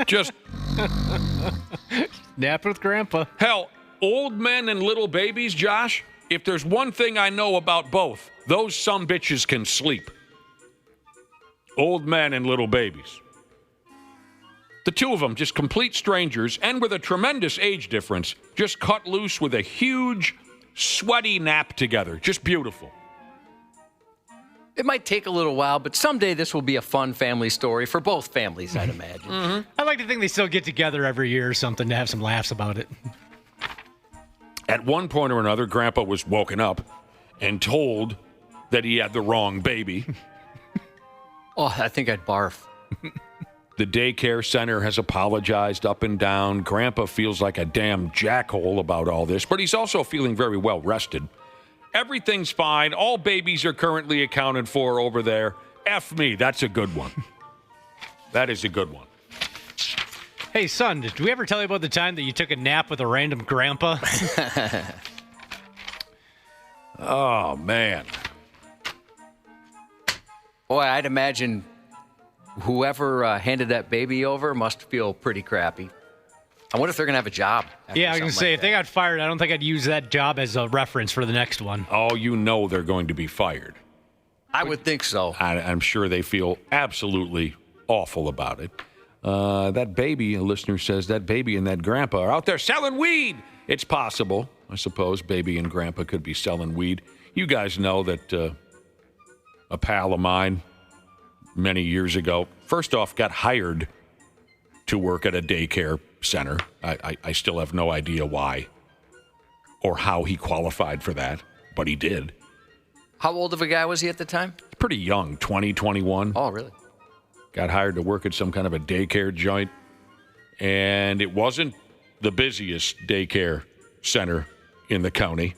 Just Nap with Grandpa. hell, old men and little babies, Josh, if there's one thing I know about both, those sumbitches can sleep. Old men and little babies. The two of them, just complete strangers, and with a tremendous age difference, just cut loose with a huge, sweaty nap together. Just beautiful. It might take a little while, but someday this will be a fun family story for both families, I'd imagine. I like to think they still get together every year or something to have some laughs about it. At one point or another, Grandpa was woken up and told that he had the wrong baby. Oh, I think I'd barf. The daycare center has apologized up and down. Grandpa feels like a damn jackhole about all this, but he's also feeling very well rested. Everything's fine. All babies are currently accounted for over there. F me. That's a good one. That is a good one. Hey, son, did we ever tell you about the time that you took a nap with a random grandpa? Oh, man. Boy, I'd imagine whoever handed that baby over must feel pretty crappy. I wonder if they're going to have a job. Yeah, I was going to say, if they got fired, I don't think I'd use that job as a reference for the next one. Oh, you know they're going to be fired. I would think so. I'm sure they feel absolutely awful about it. That baby, a listener says, that baby and that grandpa are out there selling weed. It's possible, I suppose, baby and grandpa could be selling weed. You guys know that a pal of mine many years ago, first off, got hired to work at a daycare center. I still have no idea why or how he qualified for that, but he did. How old of a guy was he at the time? Pretty young, 20, 21. Oh, really? Got hired to work at some kind of a daycare joint, and it wasn't the busiest daycare center in the county.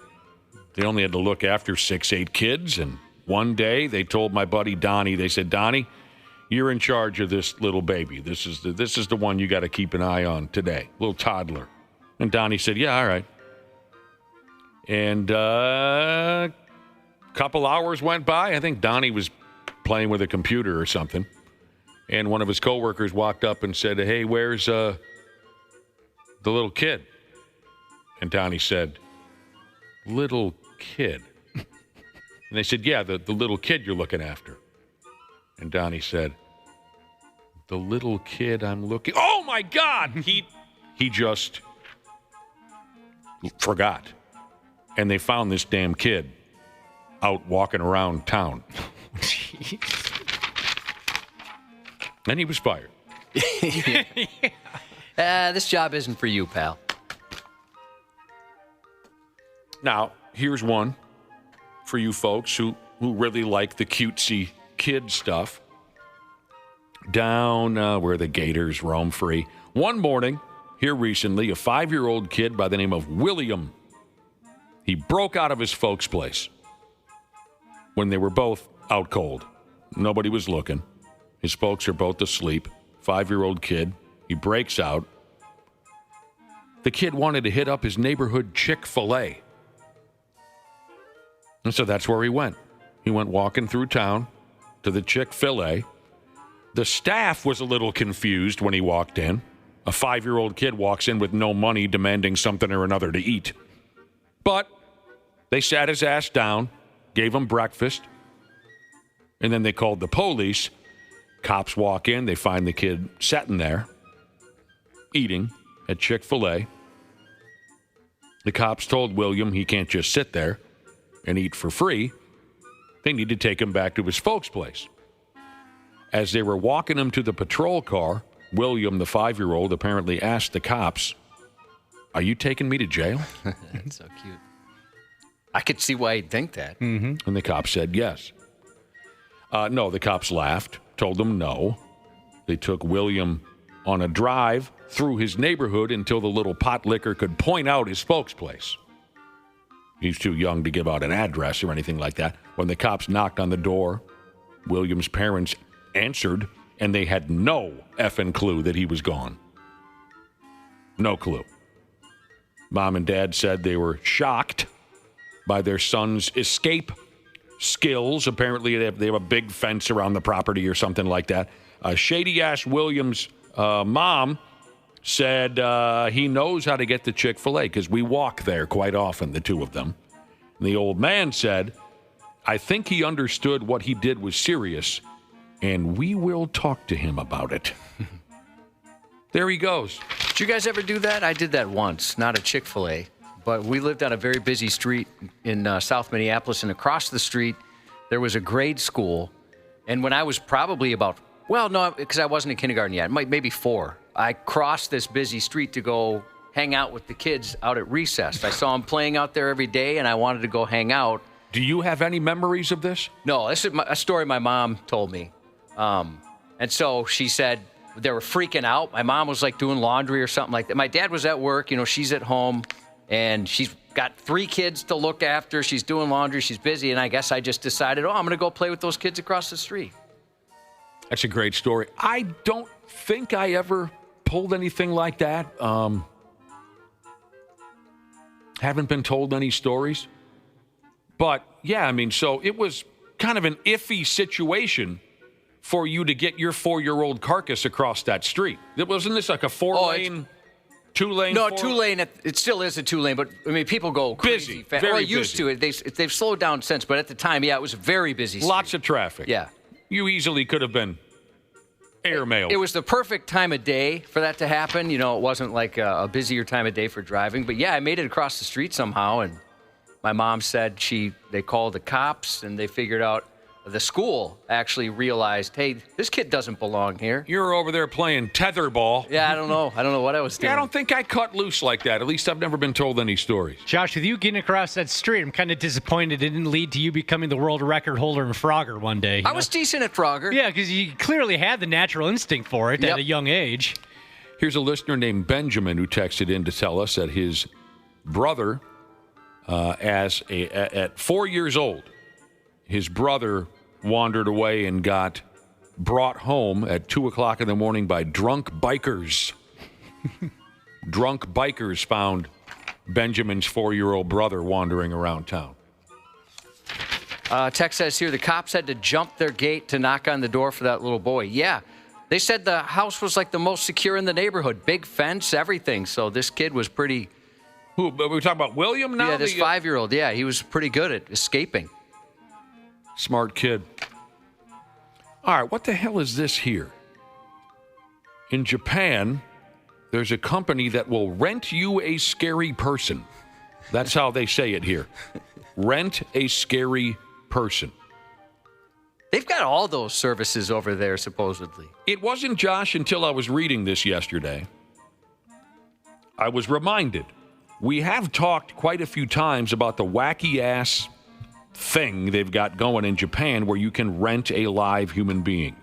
They only had to look after 6-8 kids, and one day they told my buddy Donnie, they said, Donnie, you're in charge of this little baby. This is the one you got to keep an eye on today, little toddler. And Donnie said, yeah, all right. And a couple hours went by. I think Donnie was playing with a computer or something. And one of his coworkers walked up and said, hey, where's the little kid? And Donnie said, little kid? And they said, yeah, the little kid you're looking after. And Donnie said, the little kid I'm looking... Oh, my God! He just forgot. And they found this damn kid out walking around town. And he was fired. This job isn't for you, pal. Now, here's one for you folks who really like the cutesy kid stuff. Down where the gators roam free. One morning, here recently, a 5-year-old kid by the name of William, he broke out of his folks' place when they were both out cold. Nobody was looking. His folks are both asleep. 5-year-old kid. He breaks out. The kid wanted to hit up his neighborhood Chick-fil-A. And so that's where he went. He went walking through town to the Chick-fil-A. The staff was a little confused when he walked in. A 5-year-old kid walks in with no money, demanding something or another to eat. But they sat his ass down, gave him breakfast, and then they called the police. Cops walk in, they find the kid sitting there, eating at Chick-fil-A. The cops told William he can't just sit there and eat for free. They need to take him back to his folks' place. As they were walking him to the patrol car, William, the 5-year-old, apparently asked the cops, are you taking me to jail? That's so cute. I could see why he'd think that. Mm-hmm. And the cops said yes. No, the cops laughed, told them no. They took William on a drive through his neighborhood until the little pot licker could point out his folks' place. He's too young to give out an address or anything like that. When the cops knocked on the door, William's parents answered, and they had no effing clue that he was gone. No clue. Mom and Dad said they were shocked by their son's escape skills. Apparently, they have a big fence around the property or something like that. Shady-ass Williams' mom said he knows how to get to Chick-fil-A because we walk there quite often, the two of them. And the old man said, I think he understood what he did was serious, and we will talk to him about it. There he goes. Did you guys ever do that? I did that once, not at Chick-fil-A, but we lived on a very busy street in South Minneapolis, and across the street there was a grade school. And when I was probably because I wasn't in kindergarten yet, maybe 4, I crossed this busy street to go hang out with the kids out at recess. I saw them playing out there every day, and I wanted to go hang out. Do you have any memories of this? No, this is a story my mom told me. And so she said they were freaking out. My mom was like doing laundry or something like that. My dad was at work. She's at home, and she's got 3 kids to look after. She's doing laundry. She's busy. And I guess I just decided, I'm going to go play with those kids across the street. That's a great story. I don't think I ever pulled anything like that. Haven't been told any stories. But, yeah, so it was kind of an iffy situation for you to get your 4-year-old carcass across that street. Wasn't this like a 4-lane, 2-lane? No, 2-lane. It still is a 2-lane, but, people go crazy fast. Very used busy. to it. They've slowed down since, but at the time, it was a very busy street. Lots of traffic. Yeah. You easily could have been airmailed. It was the perfect time of day for that to happen. It wasn't like a busier time of day for driving. But, yeah, I made it across the street somehow, and my mom said they called the cops, and they figured out the school actually realized, hey, this kid doesn't belong here. You're over there playing tetherball. Yeah, I don't know. I don't know what I was doing. Yeah, I don't think I cut loose like that. At least I've never been told any stories. Josh, with you getting across that street, I'm kind of disappointed it didn't lead to you becoming the world record holder in Frogger one day. I was decent at Frogger. Yeah, because you clearly had the natural instinct for it at a young age. Here's a listener named Benjamin who texted in to tell us that his brother, at 4 years old, his brother wandered away and got brought home at 2 o'clock in the morning by drunk bikers. Drunk bikers found Benjamin's 4-year-old brother wandering around town. Text says here, the cops had to jump their gate to knock on the door for that little boy. Yeah, they said the house was like the most secure in the neighborhood. Big fence, everything. So this kid was pretty... Who? But we're talking about William now? Yeah, this 5-year-old. Yeah, he was pretty good at escaping. Smart kid. All right, what the hell is this here? In Japan, there's a company that will rent you a scary person. That's how they say it here. Rent a scary person. They've got all those services over there, supposedly. It wasn't, Josh, until I was reading this yesterday. I was reminded. We have talked quite a few times about the wacky-ass thing they've got going in Japan where you can rent a live human being.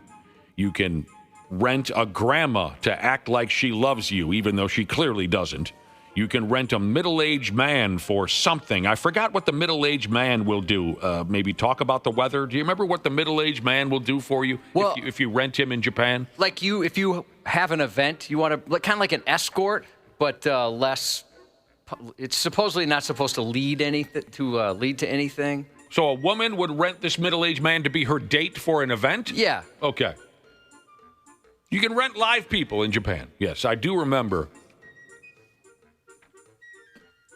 You can rent a grandma to act like she loves you, even though she clearly doesn't. You can rent a middle-aged man for something. I forgot what the middle-aged man will do. Maybe talk about the weather. Do you remember what the middle-aged man will do for you if you rent him in Japan? Like if you have an event, you want to, kind of like an escort, but less... It's supposedly not supposed to lead to anything. So a woman would rent this middle-aged man to be her date for an event? Yeah. Okay. You can rent live people in Japan. Yes, I do remember.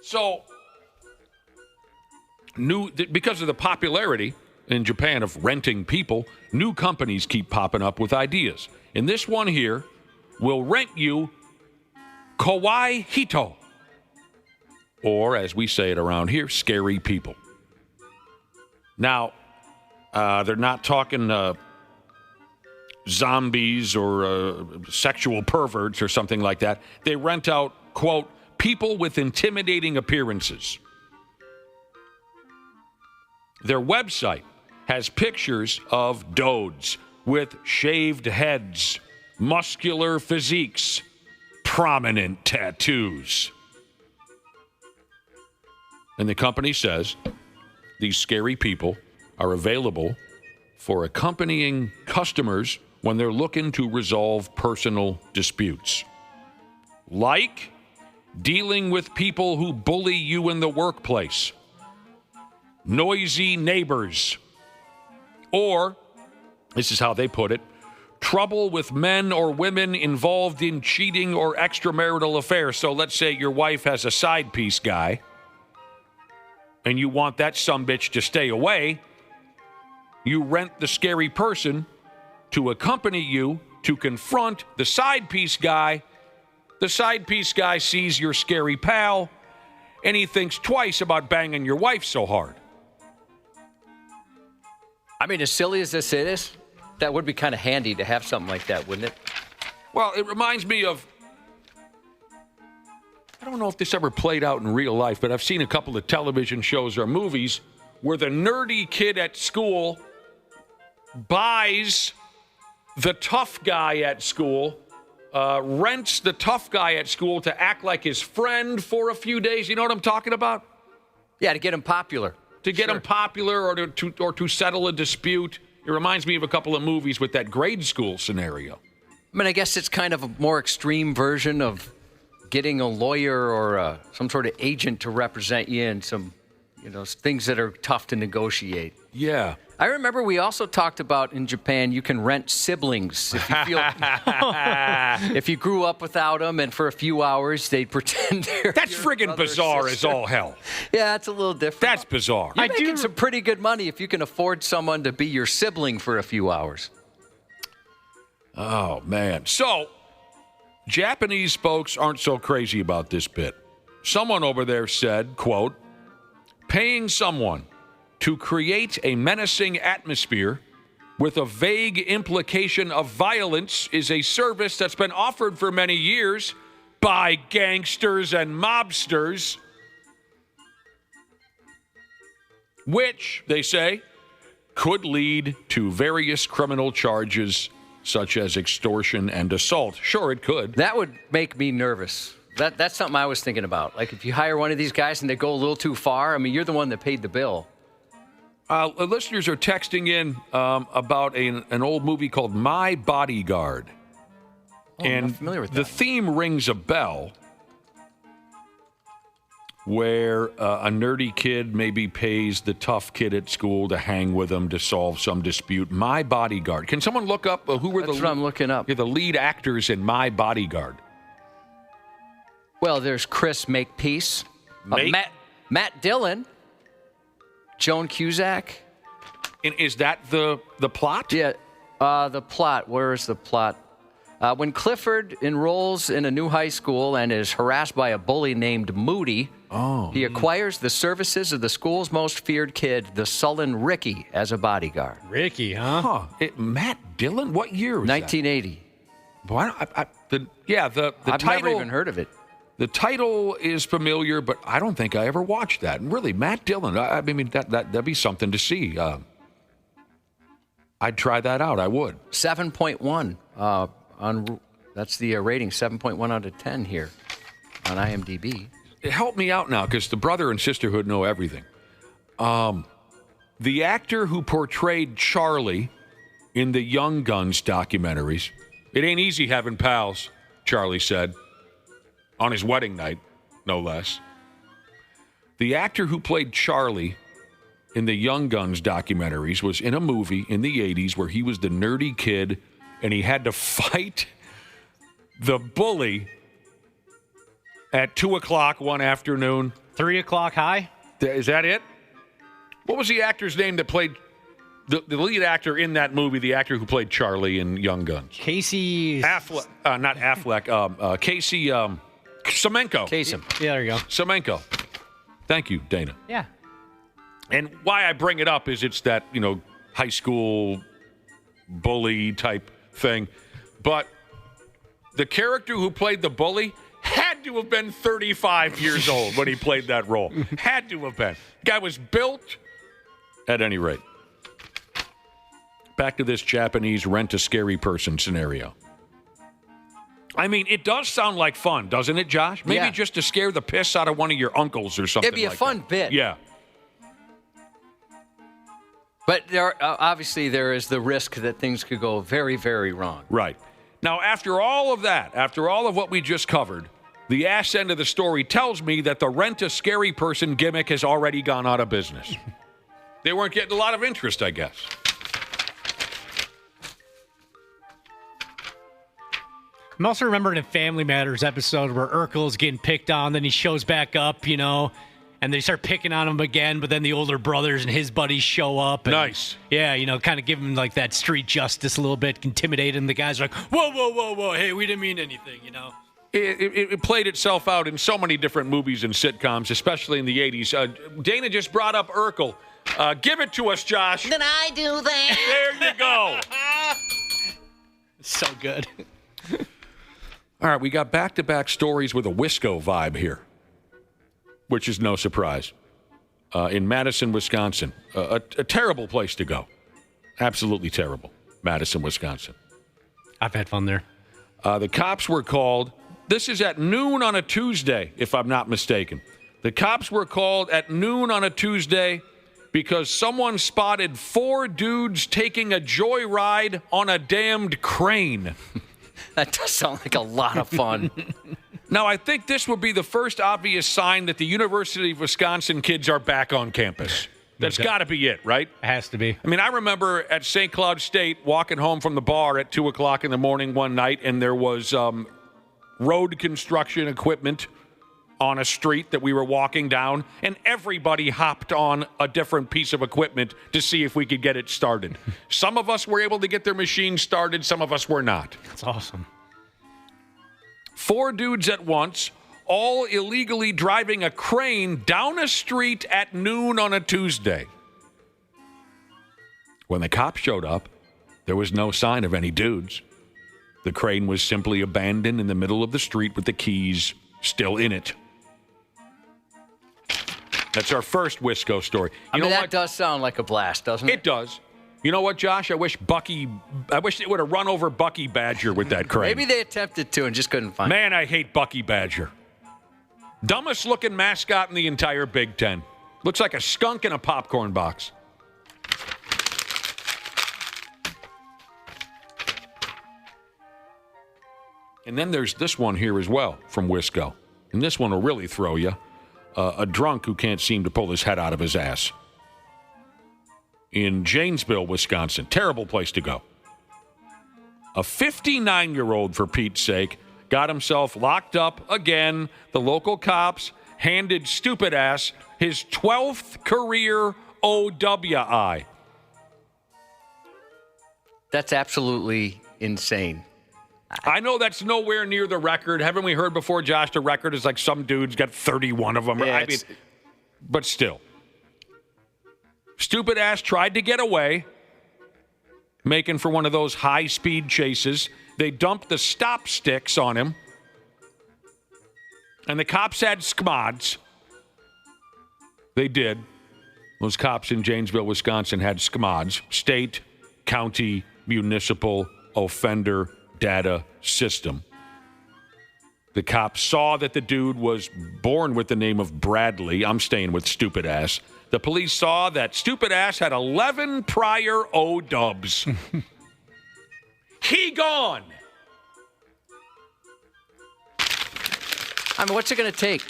So, because of the popularity in Japan of renting people, new companies keep popping up with ideas. And this one here will rent you kawaii hito. Or, as we say it around here, scary people. Now, they're not talking zombies or sexual perverts or something like that. They rent out, quote, people with intimidating appearances. Their website has pictures of dodes with shaved heads, muscular physiques, prominent tattoos. And the company says these scary people are available for accompanying customers when they're looking to resolve personal disputes. Like dealing with people who bully you in the workplace, noisy neighbors, or, this is how they put it, trouble with men or women involved in cheating or extramarital affairs. So let's say your wife has a side piece guy, and you want that sumbitch to stay away, you rent the scary person to accompany you to confront the side piece guy. The side piece guy sees your scary pal, and he thinks twice about banging your wife so hard. I mean, as silly as this is, that would be kind of handy to have something like that, wouldn't it? Well, it reminds me of, I don't know if this ever played out in real life, but I've seen a couple of television shows or movies where the nerdy kid at school buys the tough guy at school rents the tough guy at school to act like his friend for a few days. You know what I'm talking about? Yeah, to get him popular. To get him popular or to settle a dispute. It reminds me of a couple of movies with that grade school scenario. I mean, I guess it's kind of a more extreme version of getting a lawyer or some sort of agent to represent you in some, things that are tough to negotiate. Yeah. I remember we also talked about in Japan, you can rent siblings if you feel if you grew up without them, and for a few hours they'd pretend they're That's your friggin' brother or bizarre as sister. all hell. Yeah, it's a little different. That's bizarre. You're making some pretty good money if you can afford someone to be your sibling for a few hours. Oh, man. So, Japanese folks aren't so crazy about this bit. Someone over there said, quote, paying someone to create a menacing atmosphere with a vague implication of violence is a service that's been offered for many years by gangsters and mobsters, which, they say, could lead to various criminal charges such as extortion and assault. Sure, it could. That would make me nervous. That's something I was thinking about. Like, if you hire one of these guys and they go a little too far, I mean, you're the one that paid the bill. Listeners are texting in about an old movie called My Bodyguard. Oh, I'm not familiar with that. The theme rings a bell where a nerdy kid maybe pays the tough kid at school to hang with him to solve some dispute. My Bodyguard. Can someone look up who were That's what I'm looking up. the lead actors in My Bodyguard? Well, there's Chris Makepeace, Matt Dillon, Joan Cusack. And is that the plot? Yeah, the plot. Where is the plot? When Clifford enrolls in a new high school and is harassed by a bully named Moody, he acquires the services of the school's most feared kid, the sullen Ricky, as a bodyguard. Ricky, huh? Matt Dillon? What year was 1980. that? The I've title, never even heard of it. The title is familiar, but I don't think I ever watched that. And really, Matt Dillon, I mean, that'd be something to see. I'd try that out. I would. 7.1 that's the rating, 7.1 out of 10 here on IMDb. Help me out now, because the brother and sisterhood know everything. The actor who portrayed Charlie in the Young Guns documentaries, it ain't easy having pals, Charlie said, on his wedding night, no less. The actor who played Charlie in the Young Guns documentaries was in a movie in the 80s where he was the nerdy kid and he had to fight the bully at 2 o'clock one afternoon. 3 o'clock high? Is that it? What was the actor's name that played the lead actor in that movie, the actor who played Charlie in Young Guns? Casey... Affleck, not Affleck, Casey Semenko. Kasem. Yeah, there you go. Semenko. Thank you, Dana. Yeah. And why I bring it up is it's that, high school bully type thing. But the character who played the bully had to have been 35 years old when he played that role. Had to have been. Guy was built at any rate. Back to this Japanese rent-a-scary person scenario. I mean, it does sound like fun, doesn't it, Josh? Maybe just to scare the piss out of one of your uncles or something. It'd be a fun bit. Yeah. But obviously there is the risk that things could go very, very wrong. Right. Now, after all of that, after all of what we just covered, the ass end of the story tells me that the rent-a-scary person gimmick has already gone out of business. They weren't getting a lot of interest, I guess. I'm also remembering a Family Matters episode where Urkel's getting picked on, then he shows back up, and they start picking on him again, but then the older brothers and his buddies show up. And, nice. Yeah, kind of give him like that street justice a little bit, intimidate him. The guys are like, whoa, hey, we didn't mean anything, It played itself out in so many different movies and sitcoms, especially in the 80s. Dana just brought up Urkel. Give it to us, Josh. Did I do that? There you go. So good. All right, we got back-to-back stories with a Wisco vibe here, which is no surprise. In Madison, Wisconsin, a terrible place to go. Absolutely terrible, Madison, Wisconsin. I've had fun there. The cops were called. This is at noon on a Tuesday, if I'm not mistaken. The cops were called at noon on a Tuesday because someone spotted 4 dudes taking a joyride on a damned crane. That does sound like a lot of fun. Now, I think this would be the first obvious sign that the University of Wisconsin kids are back on campus. That's got to be it, right? It has to be. I mean, I remember at St. Cloud State walking home from the bar at 2 o'clock in the morning one night, and there was road construction equipment on a street that we were walking down, and everybody hopped on a different piece of equipment to see if we could get it started. Some of us were able to get their machines started. Some of us were not. That's awesome. 4 dudes at once, all illegally driving a crane down a street at noon on a Tuesday. When the cops showed up, there was no sign of any dudes. The crane was simply abandoned in the middle of the street with the keys still in it. That's our first Wisco story. That does sound like a blast, doesn't it? It does. You know what, Josh? I wish it would have run over Bucky Badger with that crane. Maybe they attempted to and just couldn't find it. Man, I hate Bucky Badger. Dumbest looking mascot in the entire Big Ten. Looks like a skunk in a popcorn box. And then there's this one here as well from Wisco. And this one will really throw you. A drunk who can't seem to pull his head out of his ass. In Janesville, Wisconsin. Terrible place to go. A 59-year-old, for Pete's sake, got himself locked up again. The local cops handed stupid ass his 12th career OWI. That's absolutely insane. I know that's nowhere near the record. Haven't we heard before, Josh? The record is like some dude's got 31 of them. Yeah, but still. Stupid ass tried to get away, making for one of those high-speed chases. They dumped the stop sticks on him. And the cops had SCMODs. They did. Those cops in Janesville, Wisconsin had SCMODs. State, county, municipal, offender data system. The cops saw that the dude was born with the name of Bradley. I'm staying with stupid ass. The police saw that stupid ass had 11 prior O-dubs. He gone. I mean, what's it going to take?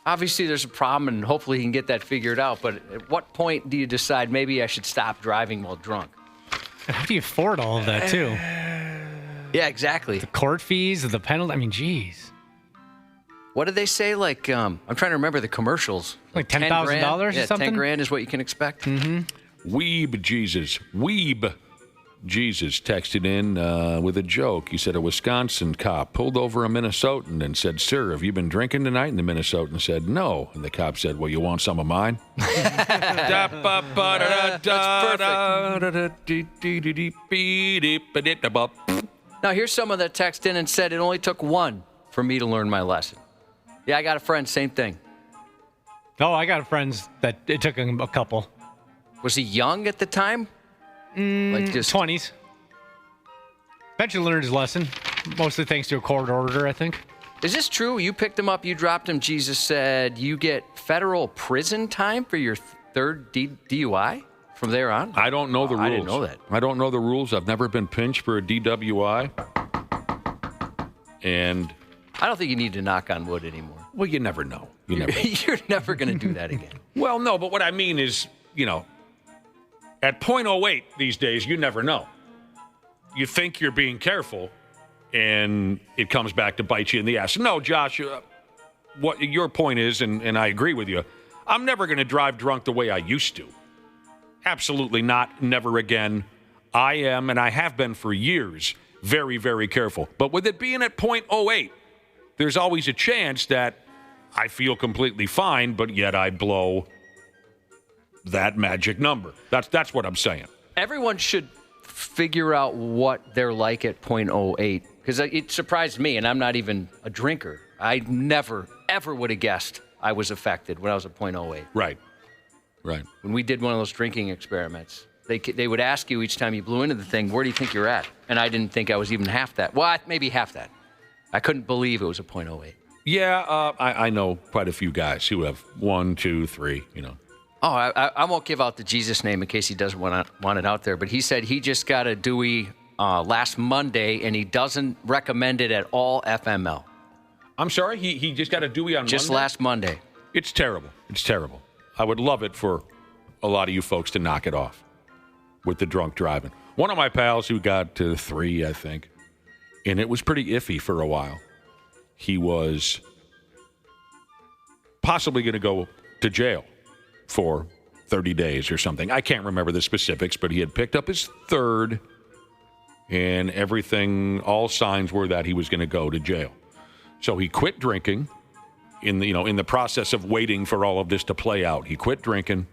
Obviously, there's a problem, and hopefully he can get that figured out. But at what point do you decide maybe I should stop driving while drunk? And how do you afford all of that, too? Yeah, exactly. The court fees, the penalty. I mean, geez. What did they say? Like, I'm trying to remember the commercials. Like $10,000 or something? 10 grand is what you can expect. Mm-hmm. Weeb Jesus texted in with a joke. He said a Wisconsin cop pulled over a Minnesotan and said, "Sir, have you been drinking tonight?" And the Minnesotan said, "No." And the cop said, "Well, you want some of mine?" That's perfect. Now, here's someone that texted in and said, "It only took one for me to learn my lesson." Yeah, I got a friend, same thing. Oh, I got friends that it took him a couple. Was he young at the time? Like just 20s. Eventually learned his lesson, mostly thanks to a court order, I think. Is this true? You picked him up, you dropped him. Jesus said you get federal prison time for your third DUI from there on? I don't know the rules. I didn't know that. I don't know the rules. I've never been pinched for a DWI. And I don't think you need to knock on wood anymore. Well, you never know. You're never going to do that again. Well, no, but what I mean is, at .08 these days, you never know. You think you're being careful, and it comes back to bite you in the ass. No, Josh, what your point is, and I agree with you, I'm never going to drive drunk the way I used to. Absolutely not. Never again. I am, and I have been for years, very, very careful. But with it being at .08, there's always a chance that I feel completely fine, but yet I blow that magic number. That's what I'm saying. Everyone should figure out what they're like at .08, because it surprised me, and I'm not even a drinker. I never, ever would have guessed I was affected when I was at .08. Right. When we did one of those drinking experiments, They would ask you each time you blew into the thing, where do you think you're at? And I didn't think I was even half that. Well, maybe half that. I couldn't believe it was a .08. Yeah, I know quite a few guys who have 1, 2, 3, Oh, I won't give out the Jesus name in case he doesn't want it out there, but he said he just got a Dewey last Monday, and he doesn't recommend it at all FML. I'm sorry? He just got a Dewey on just Monday? Last Monday. It's terrible. It's terrible. I would love it for a lot of you folks to knock it off with the drunk driving. One of my pals who got to 3, I think, and it was pretty iffy for a while. He was possibly going to go to jail for 30 days or something. I can't remember the specifics, but he had picked up his 3rd, and everything, all signs were that he was going to go to jail. So he quit drinking in the process of waiting for all of this to play out. He quit drinking.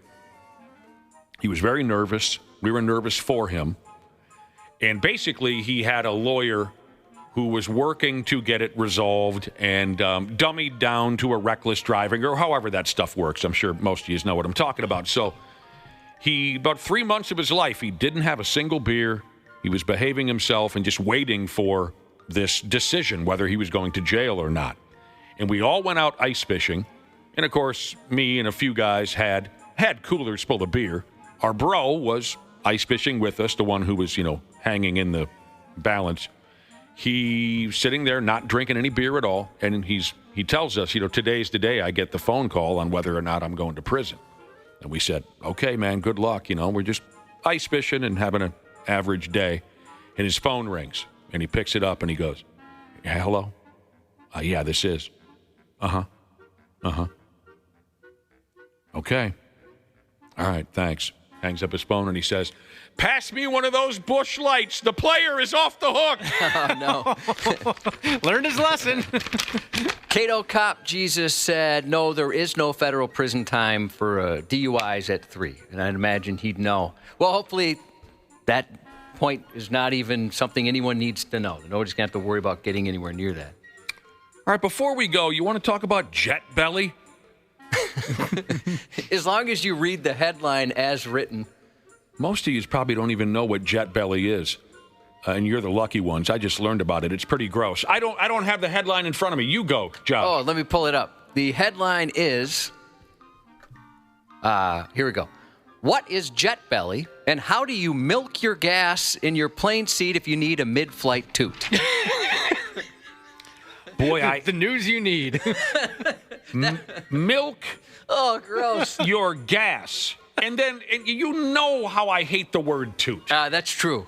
He was very nervous. We were nervous for him. And basically, he had a lawyer who was working to get it resolved and dummied down to a reckless driving, or however that stuff works. I'm sure most of you know what I'm talking about. So about 3 months of his life, he didn't have a single beer. He was behaving himself and just waiting for this decision, whether he was going to jail or not. And we all went out ice fishing. And, of course, me and a few guys had coolers full of beer. Our bro was ice fishing with us, the one who was, hanging in the balance. He's sitting there not drinking any beer at all, and he tells us, today's the day I get the phone call on whether or not I'm going to prison. And we said, okay, man, good luck. We're just ice fishing and having an average day. And his phone rings, and he picks it up, and he goes, hello? Yeah, this is. Uh-huh. Okay. All right, thanks. Hangs up his phone, and he says, pass me one of those Busch Lights. The player is off the hook. Oh, no. Learned his lesson. Cato Cop Jesus said, no, there is no federal prison time for DUIs at 3. And I'd imagine he'd know. Well, hopefully that point is not even something anyone needs to know. Nobody's going to have to worry about getting anywhere near that. All right, before we go, you want to talk about Jet Belly? As long as you read the headline as written. Most of you probably don't even know what Jet Belly is. And you're the lucky ones. I just learned about it. It's pretty gross. I don't have the headline in front of me. You go, Josh. Oh, let me pull it up. The headline is, here we go. What is Jet Belly, and how do you milk your gas in your plane seat if you need a mid-flight toot? Boy, the news you need. Milk. Oh, gross. Your gas. And you know how I hate the word toot. That's true.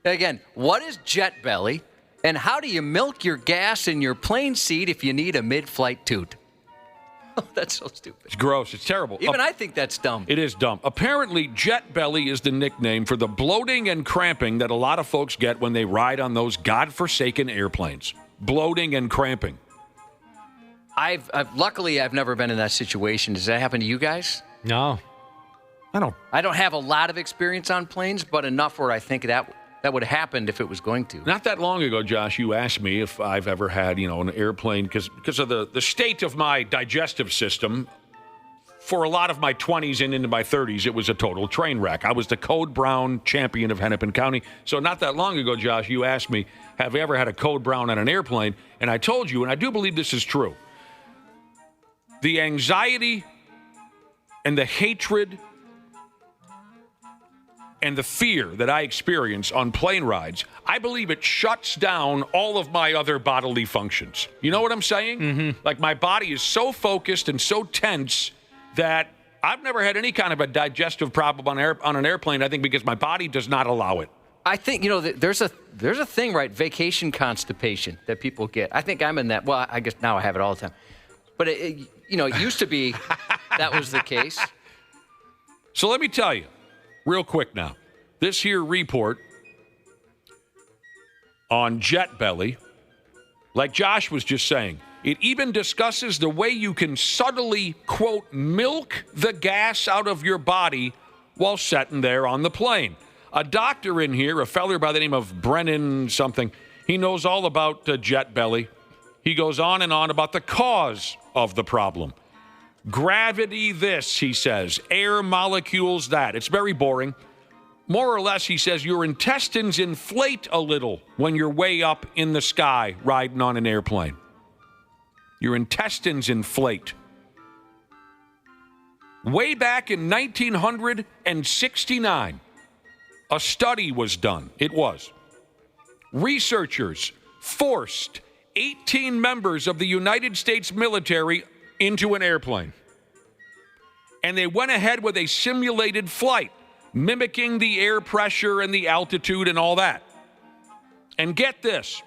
Again, what is Jet Belly, and how do you milk your gas in your plane seat if you need a mid-flight toot? Oh, that's so stupid. It's gross. It's terrible. Even I think that's dumb. It is dumb. Apparently, Jet Belly is the nickname for the bloating and cramping that a lot of folks get when they ride on those godforsaken airplanes. Bloating and cramping. Luckily, I've never been in that situation. Does that happen to you guys? No. I don't have a lot of experience on planes, but enough where I think that would have happened if it was going to. Not that long ago, Josh, you asked me if I've ever had, an airplane, because of the state of my digestive system. For a lot of my 20s and into my 30s, it was a total train wreck. I was the Code Brown champion of Hennepin County. So not that long ago, Josh, you asked me, have you ever had a Code Brown on an airplane? And I told you, and I do believe this is true, the anxiety and the hatred and the fear that I experience on plane rides, I believe it shuts down all of my other bodily functions. You know what I'm saying? Mm-hmm. Like my body is so focused and so tense that I've never had any kind of a digestive problem on an airplane, I think, because my body does not allow it. I think, there's a thing, right, vacation constipation that people get. I think I'm in that. Well, I guess now I have it all the time. But, it used to be that was the case. So let me tell you, real quick now, this here report on Jet Belly, like Josh was just saying, it even discusses the way you can subtly, quote, milk the gas out of your body while sitting there on the plane. A doctor in here, a feller by the name of Brennan something, he knows all about Jet Belly. He goes on and on about the cause of the problem. Gravity this, he says. Air molecules that. It's very boring. more or less, he says, your intestines inflate a little when you're way up in the sky riding on an airplane. Your intestines inflate. Way back in 1969, a study was done. It was. Researchers forced 18 members of the United States military into an airplane. And they went ahead with a simulated flight, mimicking the air pressure and the altitude and all that. And get this,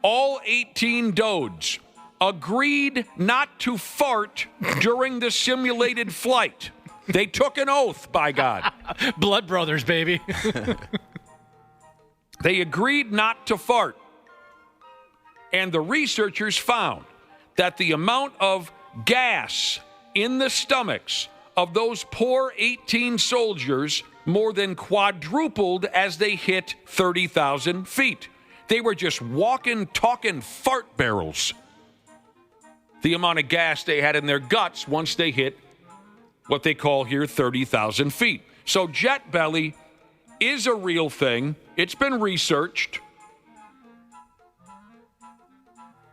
all 18 Dodes agreed not to fart during the simulated flight. They took an oath, by God. Blood brothers, baby. They agreed not to fart. And the researchers found that the amount of gas in the stomachs of those poor 18 soldiers more than quadrupled as they hit 30,000 feet. They were just walking, talking fart barrels. The amount of gas they had in their guts once they hit what they call here 30,000 feet. So jet belly is a real thing. It's been researched.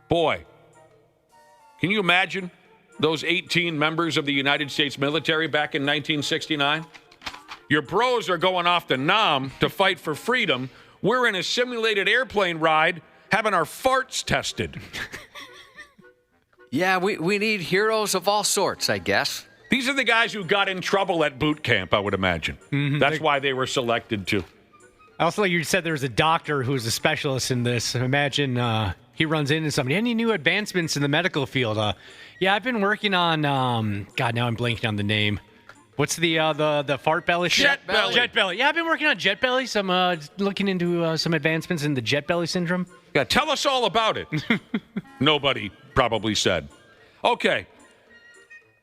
Boy, can you imagine those 18 members of the United States military back in 1969? Your bros are going off to Nam to fight for freedom. We're in a simulated airplane ride having our farts tested. Yeah, we need heroes of all sorts, I guess. These are the guys who got in trouble at boot camp, I would imagine. Mm-hmm. That's why they were selected too. I also like you said there was a doctor who was a specialist in this. Imagine he runs into somebody. Any new advancements in the medical field? Yeah, I've been working on, God, now I'm blanking on the name. What's the fart belly? Jet belly. Jet belly. Yeah, I've been working on jet belly. Some looking into some advancements in the jet belly syndrome. Yeah, tell us all about it. Nobody probably said. Okay.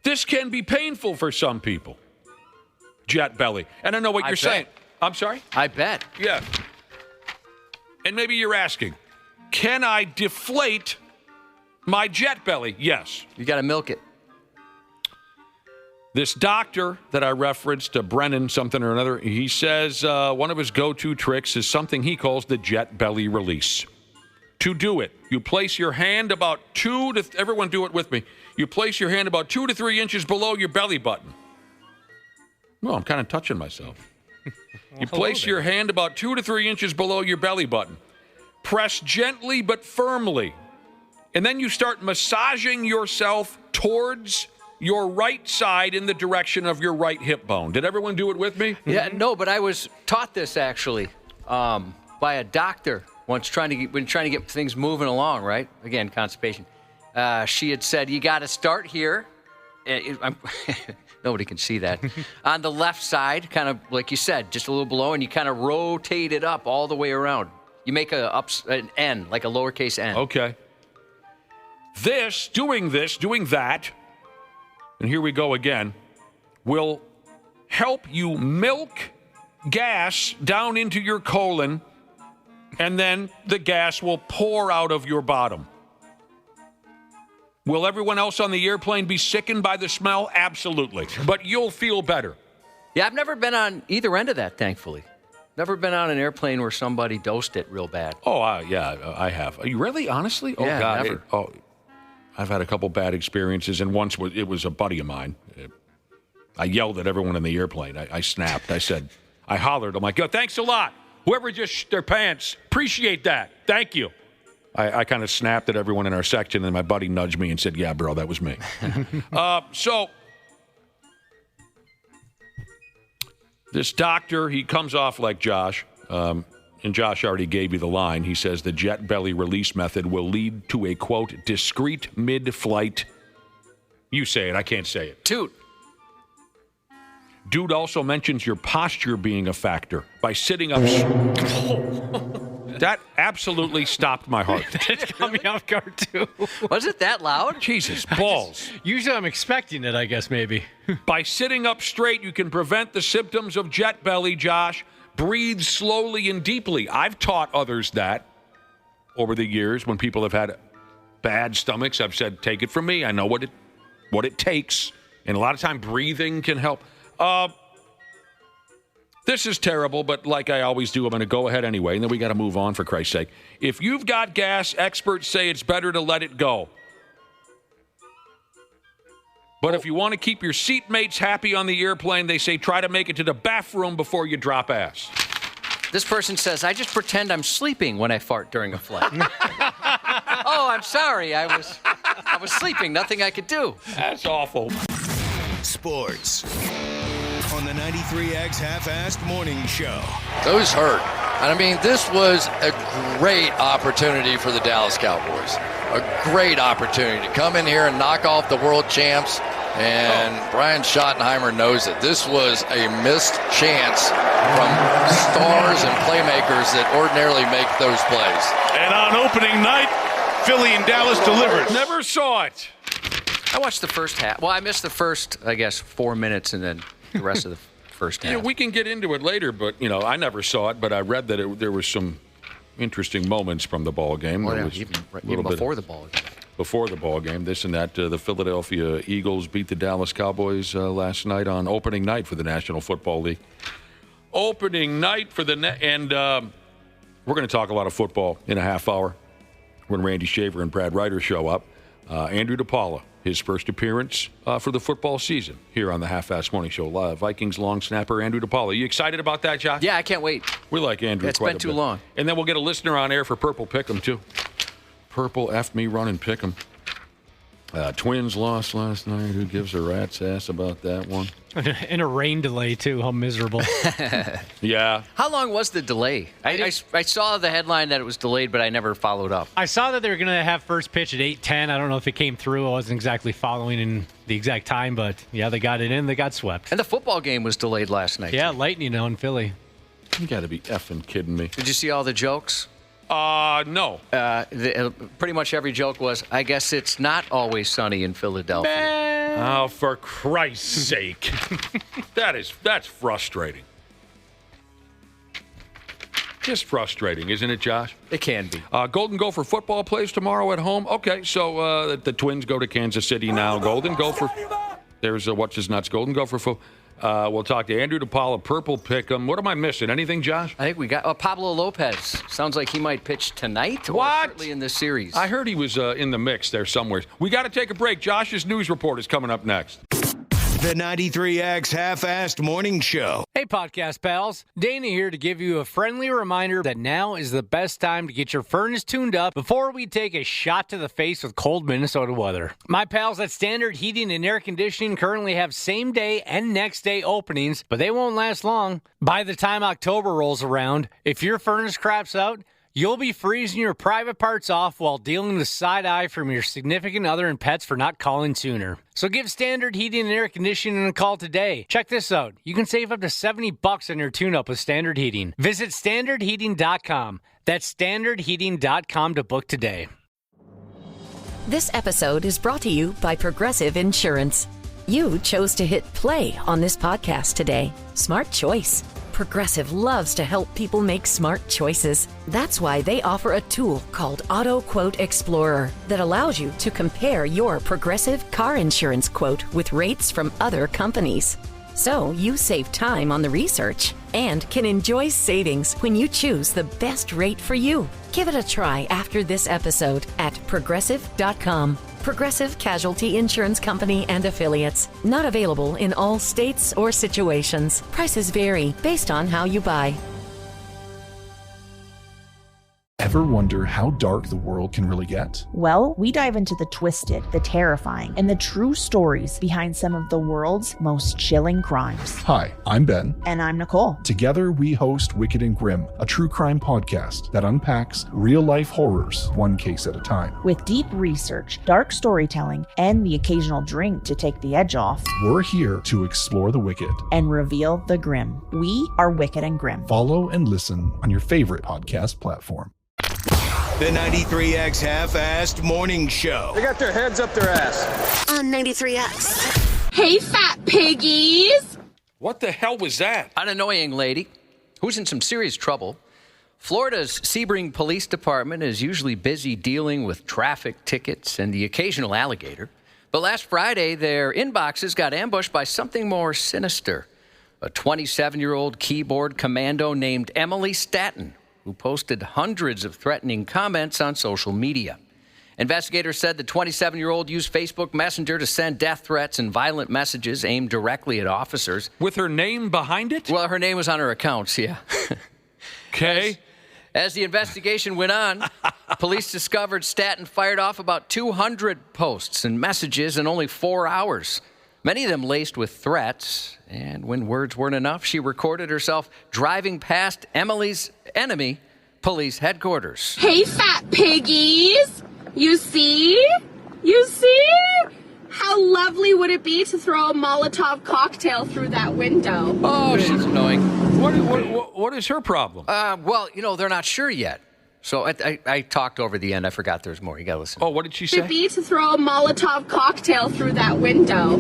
This can be painful for some people. Jet belly. And I know what you're saying. I'm sorry? I bet. Yeah. And maybe you're asking, can I deflate my jet belly? Yes. You got to milk it. This doctor that I referenced, Brennan something or another, he says one of his go-to tricks is something he calls the jet belly release. To do it, you place your hand about everyone do it with me. You place your hand about 2 to 3 inches below your belly button. Well, I'm kind of touching myself. You place your hand about 2 to 3 inches below your belly button. Press gently but firmly. And then you start massaging yourself towards your right side in the direction of your right hip bone. Did everyone do it with me? Yeah, no, but I was taught this actually by a doctor once trying to get things moving along, right? Again, constipation. She had said, you got to start here. Nobody can see that. On the left side, kind of like you said, just a little below, and you kind of rotate it up all the way around. You make an N, like a lowercase n. Okay. Doing that, and here we go again, will help you milk gas down into your colon, and then the gas will pour out of your bottom. Will everyone else on the airplane be sickened by the smell? Absolutely. But you'll feel better. Yeah, I've never been on either end of that, thankfully. Never been on an airplane where somebody dosed it real bad. Oh, yeah, I have. Are you really? Honestly? Oh, yeah, God. Never. I've had a couple bad experiences, and once it was a buddy of mine. I yelled at everyone in the airplane. I snapped. I hollered. I'm like, yo, thanks a lot. Whoever just shit their pants, appreciate that. Thank you. I kind of snapped at everyone in our section, and my buddy nudged me and said, yeah, bro, that was me. So this doctor, he comes off like Josh, and Josh already gave you the line. He says the jet belly release method will lead to a, quote, discreet mid-flight. You say it. I can't say it. Toot. Dude also mentions your posture being a factor by sitting up. That absolutely stopped my heart. It caught me off guard, too. Was it that loud? Jesus, balls. Usually I'm expecting it, I guess, maybe. By sitting up straight, you can prevent the symptoms of jet belly, Josh. Breathe slowly and deeply. I've taught others that over the years when people have had bad stomachs. I've said, take it from me. I know what it takes. And a lot of time breathing can help. This is terrible, but like I always do, I'm going to go ahead anyway, and then we got to move on, for Christ's sake. If you've got gas, experts say it's better to let it go. But if you want to keep your seatmates happy on the airplane, they say try to make it to the bathroom before you drop ass. This person says, I just pretend I'm sleeping when I fart during a flight. Oh, I'm sorry. I was sleeping. Nothing I could do. That's awful. Sports on the 93X Half-Assed Morning Show. Those hurt. And I mean, this was a great opportunity for the Dallas Cowboys. A great opportunity to come in here and knock off the world champs. And Brian Schottenheimer knows it. This was a missed chance from stars and playmakers that ordinarily make those plays. And on opening night, Philly and Dallas delivered. Never saw it. I watched the first half. Well, I missed the first, 4 minutes and then the rest of the first half. Yeah, we can get into it later, but, I never saw it, but I read that there was some interesting moments from the ball game. Well, yeah, even before the ball game. Before the ball game, this and that. The Philadelphia Eagles beat the Dallas Cowboys last night on opening night for the National Football League. Opening night for the and we're going to talk a lot of football in a half hour when Randy Shaver and Brad Ryder show up. Andrew DePaola, his first appearance for the football season here on the Half-Assed Morning Show. Vikings long snapper Andrew DePaola. You excited about that, Josh? Yeah, I can't wait. We like Andrew It's quite been a too bit. long. And then we'll get a listener on air for Purple Pickum, too. Purple F me running Pickum. Twins lost last night. Who gives a rat's ass about that one? And a rain delay, too. How miserable. Yeah. How long was the delay? I saw the headline that it was delayed, but I never followed up. I saw that they were going to have first pitch at 8:10. I don't know if it came through. I wasn't exactly following in the exact time, but, yeah, they got it in. They got swept. And the football game was delayed last night. Yeah, too. lightning in Philly. You got to be effing kidding me. Did you see all the jokes? No. Pretty much every joke was, I guess it's not always sunny in Philadelphia. Oh, for Christ's sake. That's frustrating. Just frustrating, isn't it, Josh? It can be. Golden Gopher football plays tomorrow at home. Okay, so the Twins go to Kansas City now. Golden Gopher. There's what's his nuts. Golden Gopher football. We'll talk to Andrew DePaola, Purple Pickum. What am I missing? Anything, Josh? I think we got Pablo Lopez. Sounds like he might pitch tonight. What? Or certainly in this series. I heard he was in the mix there somewhere. We got to take a break. Josh's news report is coming up next. The 93X Half-Assed Morning Show. Hey, podcast pals. Dana here to give you a friendly reminder that now is the best time to get your furnace tuned up before we take a shot to the face with cold Minnesota weather. My pals at Standard Heating and Air Conditioning currently have same-day and next-day openings, but they won't last long. By the time October rolls around, if your furnace craps out, you'll be freezing your private parts off while dealing with side eye from your significant other and pets for not calling sooner. So give Standard Heating and Air Conditioning a call today. Check this out. You can save up to $70 on your tune-up with Standard Heating. Visit standardheating.com. That's standardheating.com to book today. This episode is brought to you by Progressive Insurance. You chose to hit play on this podcast today. Smart choice. Progressive loves to help people make smart choices. That's why they offer a tool called Auto Quote Explorer that allows you to compare your Progressive car insurance quote with rates from other companies. So you save time on the research and can enjoy savings when you choose the best rate for you. Give it a try after this episode at Progressive.com. Progressive Casualty Insurance Company and Affiliates. Not available in all states or situations. Prices vary based on how you buy. Ever wonder how dark the world can really get? Well, we dive into the twisted, the terrifying, and the true stories behind some of the world's most chilling crimes. Hi, I'm Ben. And I'm Nicole. Together, we host Wicked and Grim, a true crime podcast that unpacks real-life horrors one case at a time. With deep research, dark storytelling, and the occasional drink to take the edge off, we're here to explore the wicked and reveal the grim. We are Wicked and Grim. Follow and listen on your favorite podcast platform. The 93X Half-Assed Morning Show. They got their heads up their ass. On 93X. Hey, fat piggies. What the hell was that? An annoying lady who's in some serious trouble. Florida's Sebring Police Department is usually busy dealing with traffic tickets and the occasional alligator. But last Friday, their inboxes got ambushed by something more sinister. a 27-year-old keyboard commando named Emily Staton, who posted hundreds of threatening comments on social media. Investigators said the 27-year-old used Facebook Messenger to send death threats and violent messages aimed directly at officers. With her name behind it? Well, her name was on her accounts, yeah. Okay. As the investigation went on, police discovered Staton fired off about 200 posts and messages in only 4 hours, many of them laced with threats. And when words weren't enough, she recorded herself driving past Emily's enemy, police headquarters. Hey, fat piggies! You see? How lovely would it be to throw a Molotov cocktail through that window? Oh, she's annoying. What is her problem? Well, they're not sure yet. So I talked over the end. I forgot there's more. You got to listen. Oh, what did she say? Would it be to throw a Molotov cocktail through that window?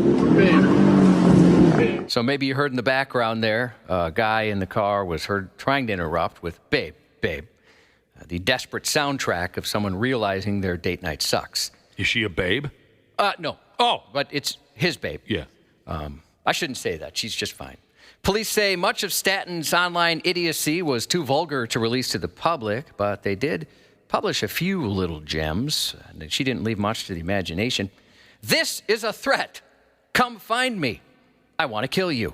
So maybe you heard in the background there, a guy in the car was heard trying to interrupt with, babe, the desperate soundtrack of someone realizing their date night sucks. Is she a babe? No. Oh. But it's his babe. Yeah. I shouldn't say that. She's just fine. Police say much of Staton's online idiocy was too vulgar to release to the public, but they did publish a few little gems, and she didn't leave much to the imagination. This is a threat. Come find me. I want to kill you.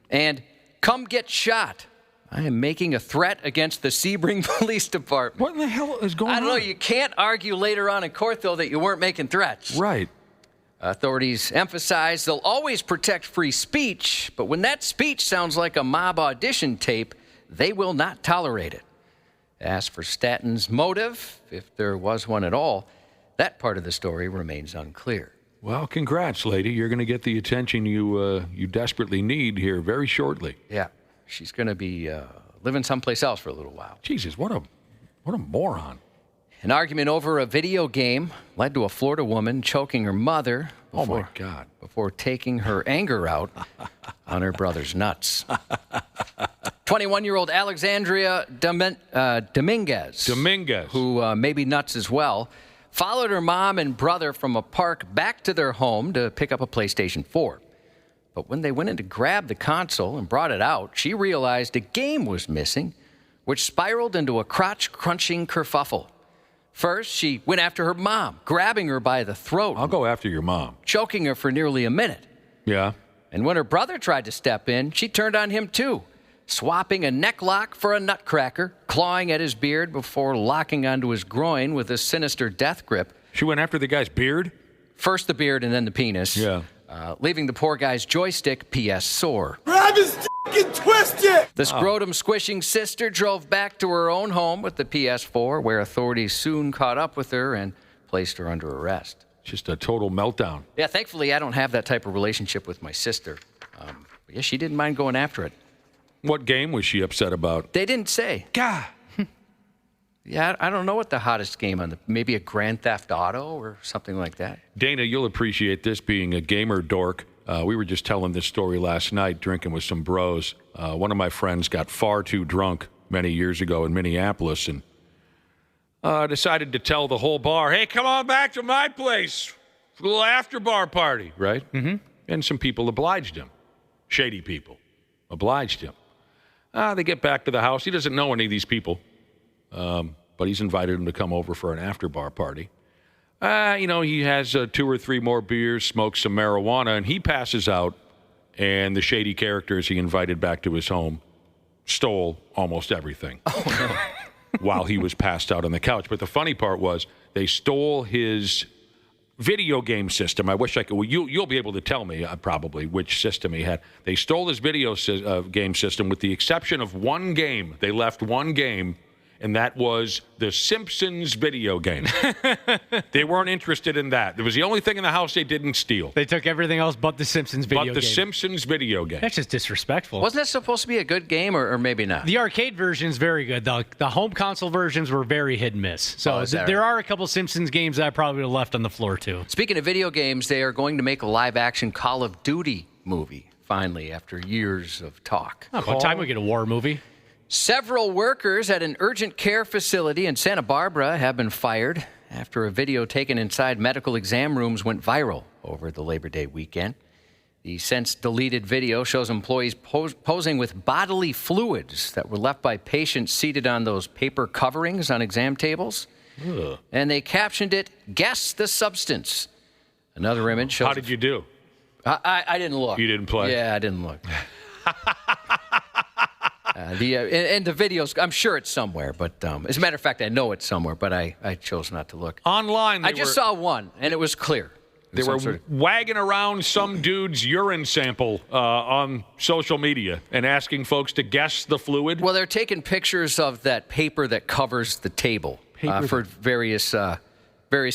And come get shot. I am making a threat against the Sebring Police Department. What in the hell is going on? I don't know. You can't argue later on in court, though, that you weren't making threats. Right. Authorities emphasize they'll always protect free speech, but when that speech sounds like a mob audition tape, they will not tolerate it. As for Staton's motive, if there was one at all, that part of the story remains unclear. Well, congrats, lady. You're going to get the attention you desperately need here very shortly. Yeah. She's going to be living someplace else for a little while. Jesus, what a moron. An argument over a video game led to a Florida woman choking her mother Oh, my God. Before taking her anger out on her brother's nuts. 21-year-old Alexandria Dominguez, who may be nuts as well, followed her mom and brother from a park back to their home to pick up a PlayStation 4. But when they went in to grab the console and brought it out, she realized a game was missing, which spiraled into a crotch-crunching kerfuffle. First, she went after her mom, grabbing her by the throat. I'll go after your mom. Choking her for nearly a minute. Yeah. And when her brother tried to step in, she turned on him too, swapping a neck lock for a nutcracker, clawing at his beard before locking onto his groin with a sinister death grip. She went after the guy's beard? First the beard and then the penis. Yeah. Leaving the poor guy's joystick P.S. sore. Grab his and twist it! The scrotum-squishing sister drove back to her own home with the PS4, where authorities soon caught up with her and placed her under arrest. Just a total meltdown. Yeah, thankfully, I don't have that type of relationship with my sister. Yeah, she didn't mind going after it. What game was she upset about? They didn't say. God. Yeah, I don't know what the hottest game on maybe a Grand Theft Auto or something like that. Dana, you'll appreciate this being a gamer dork. We were just telling this story last night, drinking with some bros. One of my friends got far too drunk many years ago in Minneapolis and decided to tell the whole bar, hey, come on back to my place for a little after-bar party, right? Mm-hmm. And some people obliged him. Shady people obliged him. They get back to the house. He doesn't know any of these people, but he's invited them to come over for an after-bar party. He has 2 or 3 more beers, smokes some marijuana, and he passes out, and the shady characters he invited back to his home stole almost everything while he was passed out on the couch. But the funny part was they stole his video game system. I wish I could. Well, you'll be able to tell me probably which system he had. They stole his video game system with the exception of one game. They left one game, and that was the Simpsons video game. They weren't interested in that. It was the only thing in the house they didn't steal. They took everything else but the Simpsons video game. But the Simpsons video game. That's just disrespectful. Wasn't that supposed to be a good game, or maybe not? The arcade version's very good. The home console versions were very hit and miss. So there are a couple Simpsons games that I probably would have left on the floor, too. Speaking of video games, they are going to make a live-action Call of Duty movie, finally, after years of talk. What time we get a war movie? Several workers at an urgent care facility in Santa Barbara have been fired after a video taken inside medical exam rooms went viral over the Labor Day weekend. The since-deleted video shows employees posing with bodily fluids that were left by patients seated on those paper coverings on exam tables. Ugh. And they captioned it, "Guess the substance." Another image shows... How did you do? I didn't look. You didn't play? Yeah, I didn't look. And the videos, I'm sure it's somewhere, but as a matter of fact, I know it's somewhere, but I chose not to look. Online, I just saw one, and it was clear. They were wagging around some dude's urine sample on social media and asking folks to guess the fluid. Well, they're taking pictures of that paper that covers the table for various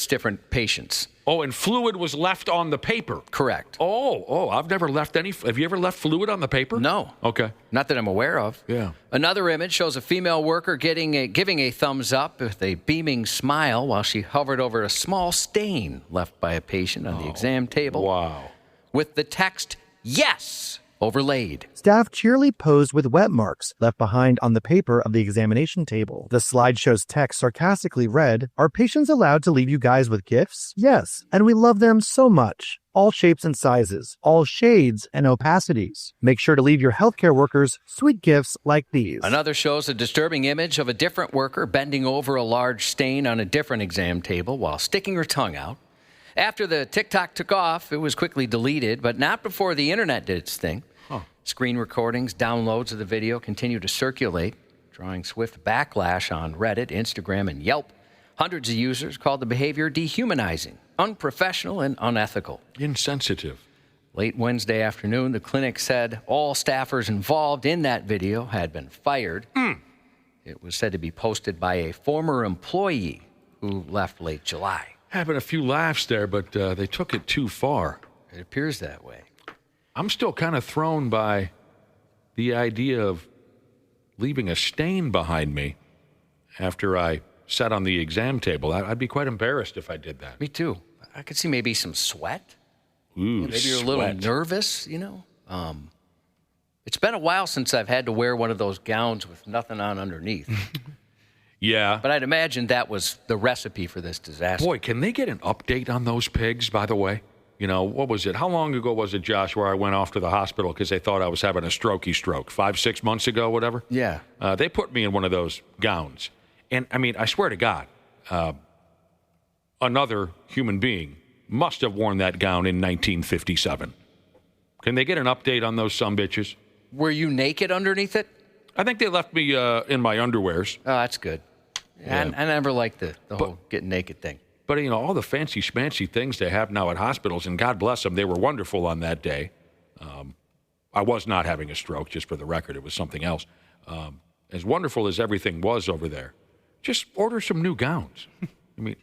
different patients. Oh, and fluid was left on the paper. Correct. Oh, I've never left any. Have you ever left fluid on the paper? No. Okay. Not that I'm aware of. Yeah. Another image shows a female worker giving a thumbs up with a beaming smile while she hovered over a small stain left by a patient on the exam table. Wow. With the text, "Yes," overlaid. Staff cheerily posed with wet marks left behind on the paper of the examination table. The slideshow's text sarcastically read, "Are patients allowed to leave you guys with gifts? Yes, and we love them so much. All shapes and sizes, all shades and opacities. Make sure to leave your healthcare workers sweet gifts like these." Another shows a disturbing image of a different worker bending over a large stain on a different exam table while sticking her tongue out. After the TikTok took off, it was quickly deleted, but not before the internet did its thing. Screen recordings, downloads of the video continue to circulate, drawing swift backlash on Reddit, Instagram, and Yelp. Hundreds of users called the behavior dehumanizing, unprofessional, and unethical. Insensitive. Late Wednesday afternoon, the clinic said all staffers involved in that video had been fired. It was said to be posted by a former employee who left late July. Having a few laughs there, but they took it too far. It appears that way. I'm still kind of thrown by the idea of leaving a stain behind me after I sat on the exam table. I'd be quite embarrassed if I did that. Me too. I could see maybe some sweat. Ooh, maybe you're a little nervous, you know. It's been a while since I've had to wear one of those gowns with nothing on underneath. Yeah. But I'd imagine that was the recipe for this disaster. Boy, can they get an update on those pigs, by the way? You know, what was it? How long ago was it, Josh, where I went off to the hospital because they thought I was having a strokey stroke? 5-6 months ago, whatever? Yeah. They put me in one of those gowns. And, I mean, I swear to God, another human being must have worn that gown in 1957. Can they get an update on those sumbitches? Were you naked underneath it? I think they left me in my underwears. Oh, that's good. Yeah. I never liked the whole getting naked thing. But, you know, all the fancy schmancy things they have now at hospitals, and God bless them, they were wonderful on that day. I was not having a stroke, just for the record. It was something else. As wonderful as everything was over there, just order some new gowns. I mean,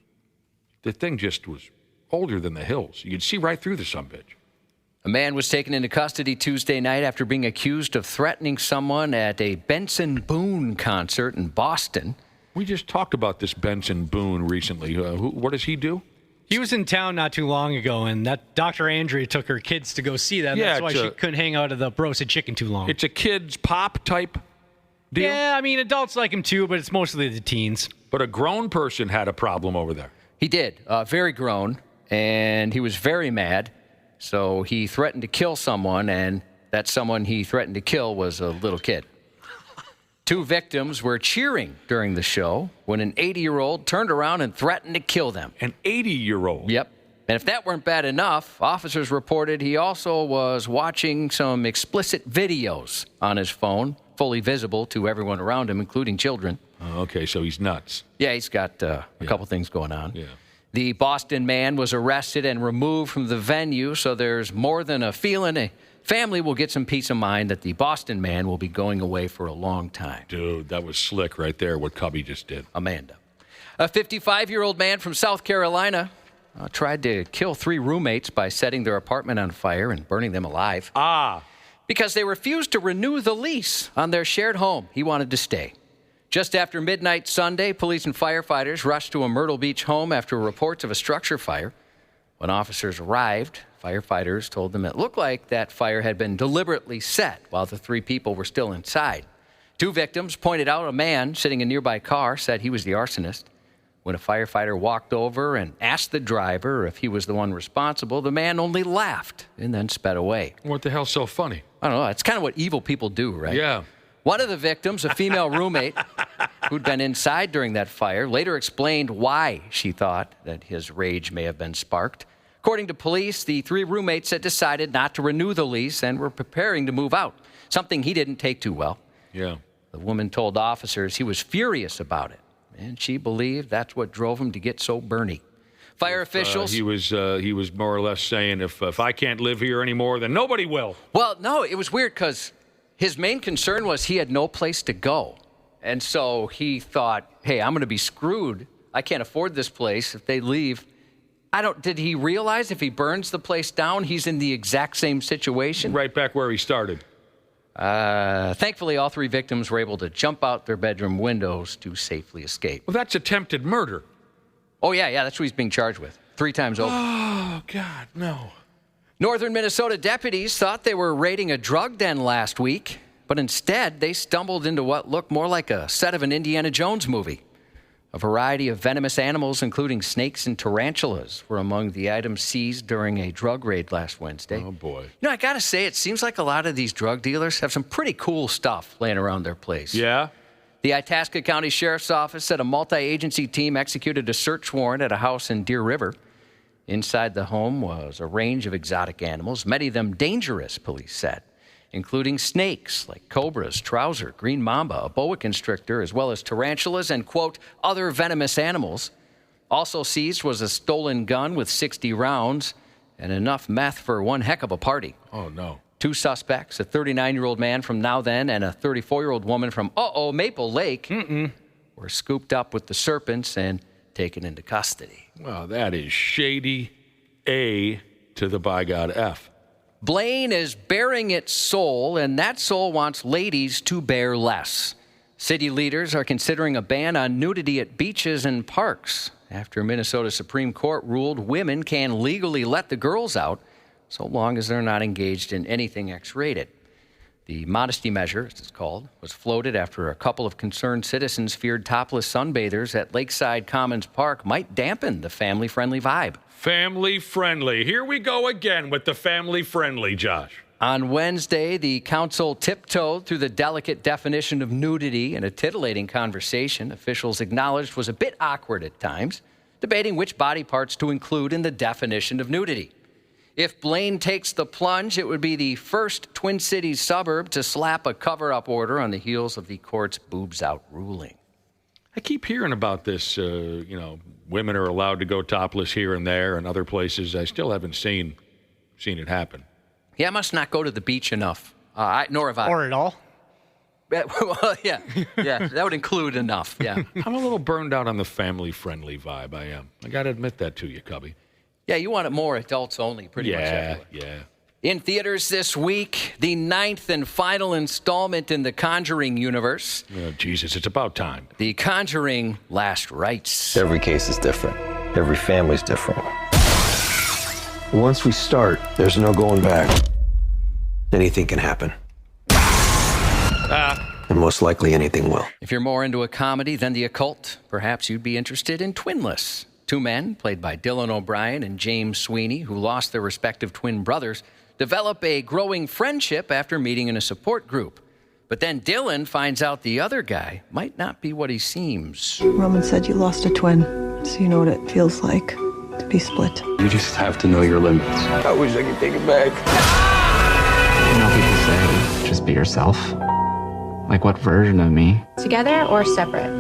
the thing just was older than the hills. You'd see right through the sumbitch. A man was taken into custody Tuesday night after being accused of threatening someone at a Benson Boone concert in Boston. We just talked about this Benson Boone recently. What does he do? He was in town not too long ago, and that Dr. Andrea took her kids to go see that. Yeah, that's why she couldn't hang out at the roasted chicken too long. It's a kids pop type deal? Yeah, I mean, adults like him too, but it's mostly the teens. But a grown person had a problem over there. He did, very grown, and he was very mad. So he threatened to kill someone, and that someone he threatened to kill was a little kid. 2 victims were cheering during the show when an 80-year-old turned around and threatened to kill them. An 80-year-old? Yep. And if that weren't bad enough, officers reported he also was watching some explicit videos on his phone, fully visible to everyone around him, including children. Okay, so he's nuts. Yeah, he's got a couple things going on. Yeah. The Boston man was arrested and removed from the venue, so there's more than a feeling. A family will get some peace of mind that the Boston man will be going away for a long time. Dude, that was slick right there, what Cubby just did. Amanda. A 55-year-old man from South Carolina tried to kill 3 roommates by setting their apartment on fire and burning them alive. Because they refused to renew the lease on their shared home. He wanted to stay. Just after midnight Sunday, police and firefighters rushed to a Myrtle Beach home after reports of a structure fire. When officers arrived, firefighters told them it looked like that fire had been deliberately set while the 3 people were still inside. 2 victims pointed out a man sitting in a nearby car, said he was the arsonist. When a firefighter walked over and asked the driver if he was the one responsible, the man only laughed and then sped away. What the hell's so funny? I don't know. It's kind of what evil people do, right? Yeah. One of the victims, a female roommate who'd been inside during that fire, later explained why she thought that his rage may have been sparked. According to police, the 3 roommates had decided not to renew the lease and were preparing to move out, something he didn't take too well. Yeah. The woman told officers he was furious about it, and she believed that's what drove him to get so burny. Fire officials... He was more or less saying, if I can't live here anymore, then nobody will. Well, no, it was weird because his main concern was he had no place to go. And so he thought, hey, I'm going to be screwed. I can't afford this place if they leave. Did he realize if he burns the place down, he's in the exact same situation? Right back where he started. Thankfully, all 3 victims were able to jump out their bedroom windows to safely escape. Well, that's attempted murder. Oh, yeah, that's what he's being charged with. 3 times over. Oh, God, no. Northern Minnesota deputies thought they were raiding a drug den last week, but instead they stumbled into what looked more like a set of an Indiana Jones movie. A variety of venomous animals, including snakes and tarantulas, were among the items seized during a drug raid last Wednesday. Oh, boy. I got to say, it seems like a lot of these drug dealers have some pretty cool stuff laying around their place. Yeah? The Itasca County Sheriff's Office said a multi-agency team executed a search warrant at a house in Deer River. Inside the home was a range of exotic animals, many of them dangerous, police said, including snakes like cobras, trouser, green mamba, a boa constrictor, as well as tarantulas and, quote, other venomous animals. Also seized was a stolen gun with 60 rounds and enough meth for one heck of a party. Oh, no. 2 suspects, a 39-year-old man from Now Then and a 34-year-old woman from Maple Lake, were scooped up with the serpents and taken into custody. Well, that is shady A to the by God F. Blaine is bearing its soul, and that soul wants ladies to bear less. City leaders are considering a ban on nudity at beaches and parks after Minnesota Supreme Court ruled women can legally let the girls out so long as they're not engaged in anything X-rated. The modesty measure, as it's called, was floated after a couple of concerned citizens feared topless sunbathers at Lakeside Commons Park might dampen the family-friendly vibe. Family-friendly. Here we go again with the family-friendly, Josh. On Wednesday, the council tiptoed through the delicate definition of nudity in a titillating conversation officials acknowledged was a bit awkward at times, debating which body parts to include in the definition of nudity. If Blaine takes the plunge, it would be the first Twin Cities suburb to slap a cover-up order on the heels of the court's boobs-out ruling. I keep hearing about this, women are allowed to go topless here and there and other places. I still haven't seen it happen. Yeah, I must not go to the beach enough. Nor have I. Or at all. Well, yeah, that would include enough, yeah. I'm a little burned out on the family-friendly vibe, I am. I got to admit that to you, Cubby. Yeah, you want it more adults only, pretty much everywhere. Yeah. In theaters this week, the 9th and final installment in the Conjuring universe. Oh, Jesus, it's about time. The Conjuring Last Rites. Every case is different. Every family's different. Once we start, there's no going back. Anything can happen. And most likely anything will. If you're more into a comedy than the occult, perhaps you'd be interested in Twinless. 2 men, played by Dylan O'Brien and James Sweeney, who lost their respective twin brothers, develop a growing friendship after meeting in a support group. But then Dylan finds out the other guy might not be what he seems. Roman said you lost a twin, so you know what it feels like to be split. You just have to know your limits. I wish I could take it back. You know, people say, just be yourself. Like, what version of me? Together or separate?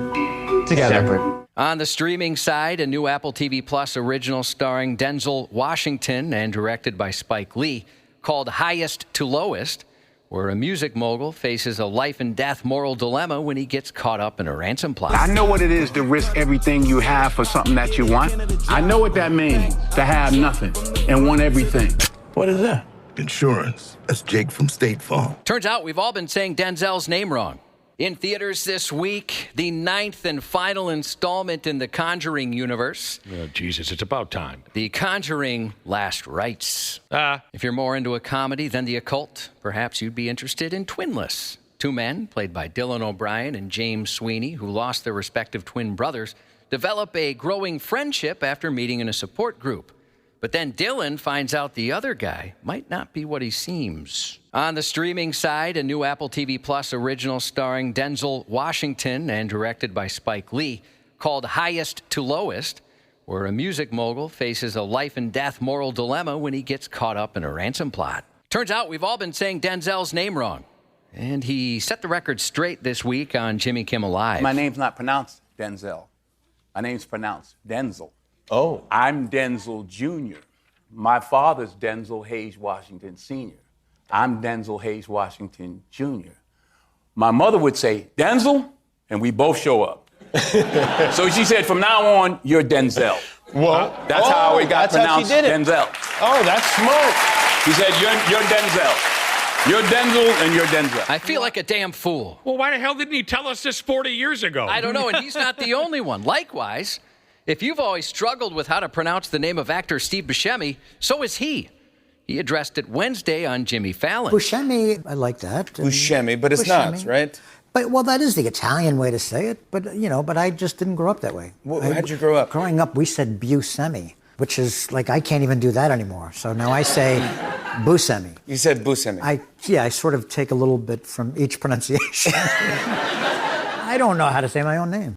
Together. Separate. On the streaming side, a new Apple TV Plus original starring Denzel Washington and directed by Spike Lee called Highest to Lowest, where a music mogul faces a life and death moral dilemma when he gets caught up in a ransom plot. I know what it is to risk everything you have for something that you want. I know what that means, to have nothing and want everything. What is that? Insurance. That's Jake from State Farm. Turns out we've all been saying Denzel's name wrong. In theaters this week, the 9th and final installment in the Conjuring universe. Oh, Jesus, it's about time. The Conjuring Last Rites. If you're more into a comedy than the occult, perhaps you'd be interested in Twinless. 2 men, played by Dylan O'Brien and James Sweeney, who lost their respective twin brothers, develop a growing friendship after meeting in a support group. But then Dylan finds out the other guy might not be what he seems. On the streaming side, a new Apple TV Plus original starring Denzel Washington and directed by Spike Lee called Highest to Lowest, where a music mogul faces a life and death moral dilemma when he gets caught up in a ransom plot. Turns out we've all been saying Denzel's name wrong. And he set the record straight this week on Jimmy Kimmel Live. My name's not pronounced Denzel. My name's pronounced Denzel. Oh. I'm Denzel Jr. My father's Denzel Hayes Washington Sr. I'm Denzel Hayes Washington Jr. My mother would say, Denzel, and we both show up. So she said, from now on, you're Denzel. Well, that's how it got pronounced Denzel. Oh, that's smart. He said, you're Denzel. You're Denzel and you're Denzel. I feel like a damn fool. Well, why the hell didn't he tell us this 40 years ago? I don't know, and he's not the only one. Likewise, if you've always struggled with how to pronounce the name of actor Steve Buscemi, so is he. He addressed it Wednesday on Jimmy Fallon. Buscemi, I like that. Buscemi, but it's not, right? But, well, that is the Italian way to say it, but, but I just didn't grow up that way. How'd you grow up? Growing up, we said Buscemi, which is, like, I can't even do that anymore. So now I say Buscemi. You said Buscemi. I sort of take a little bit from each pronunciation. I don't know how to say my own name.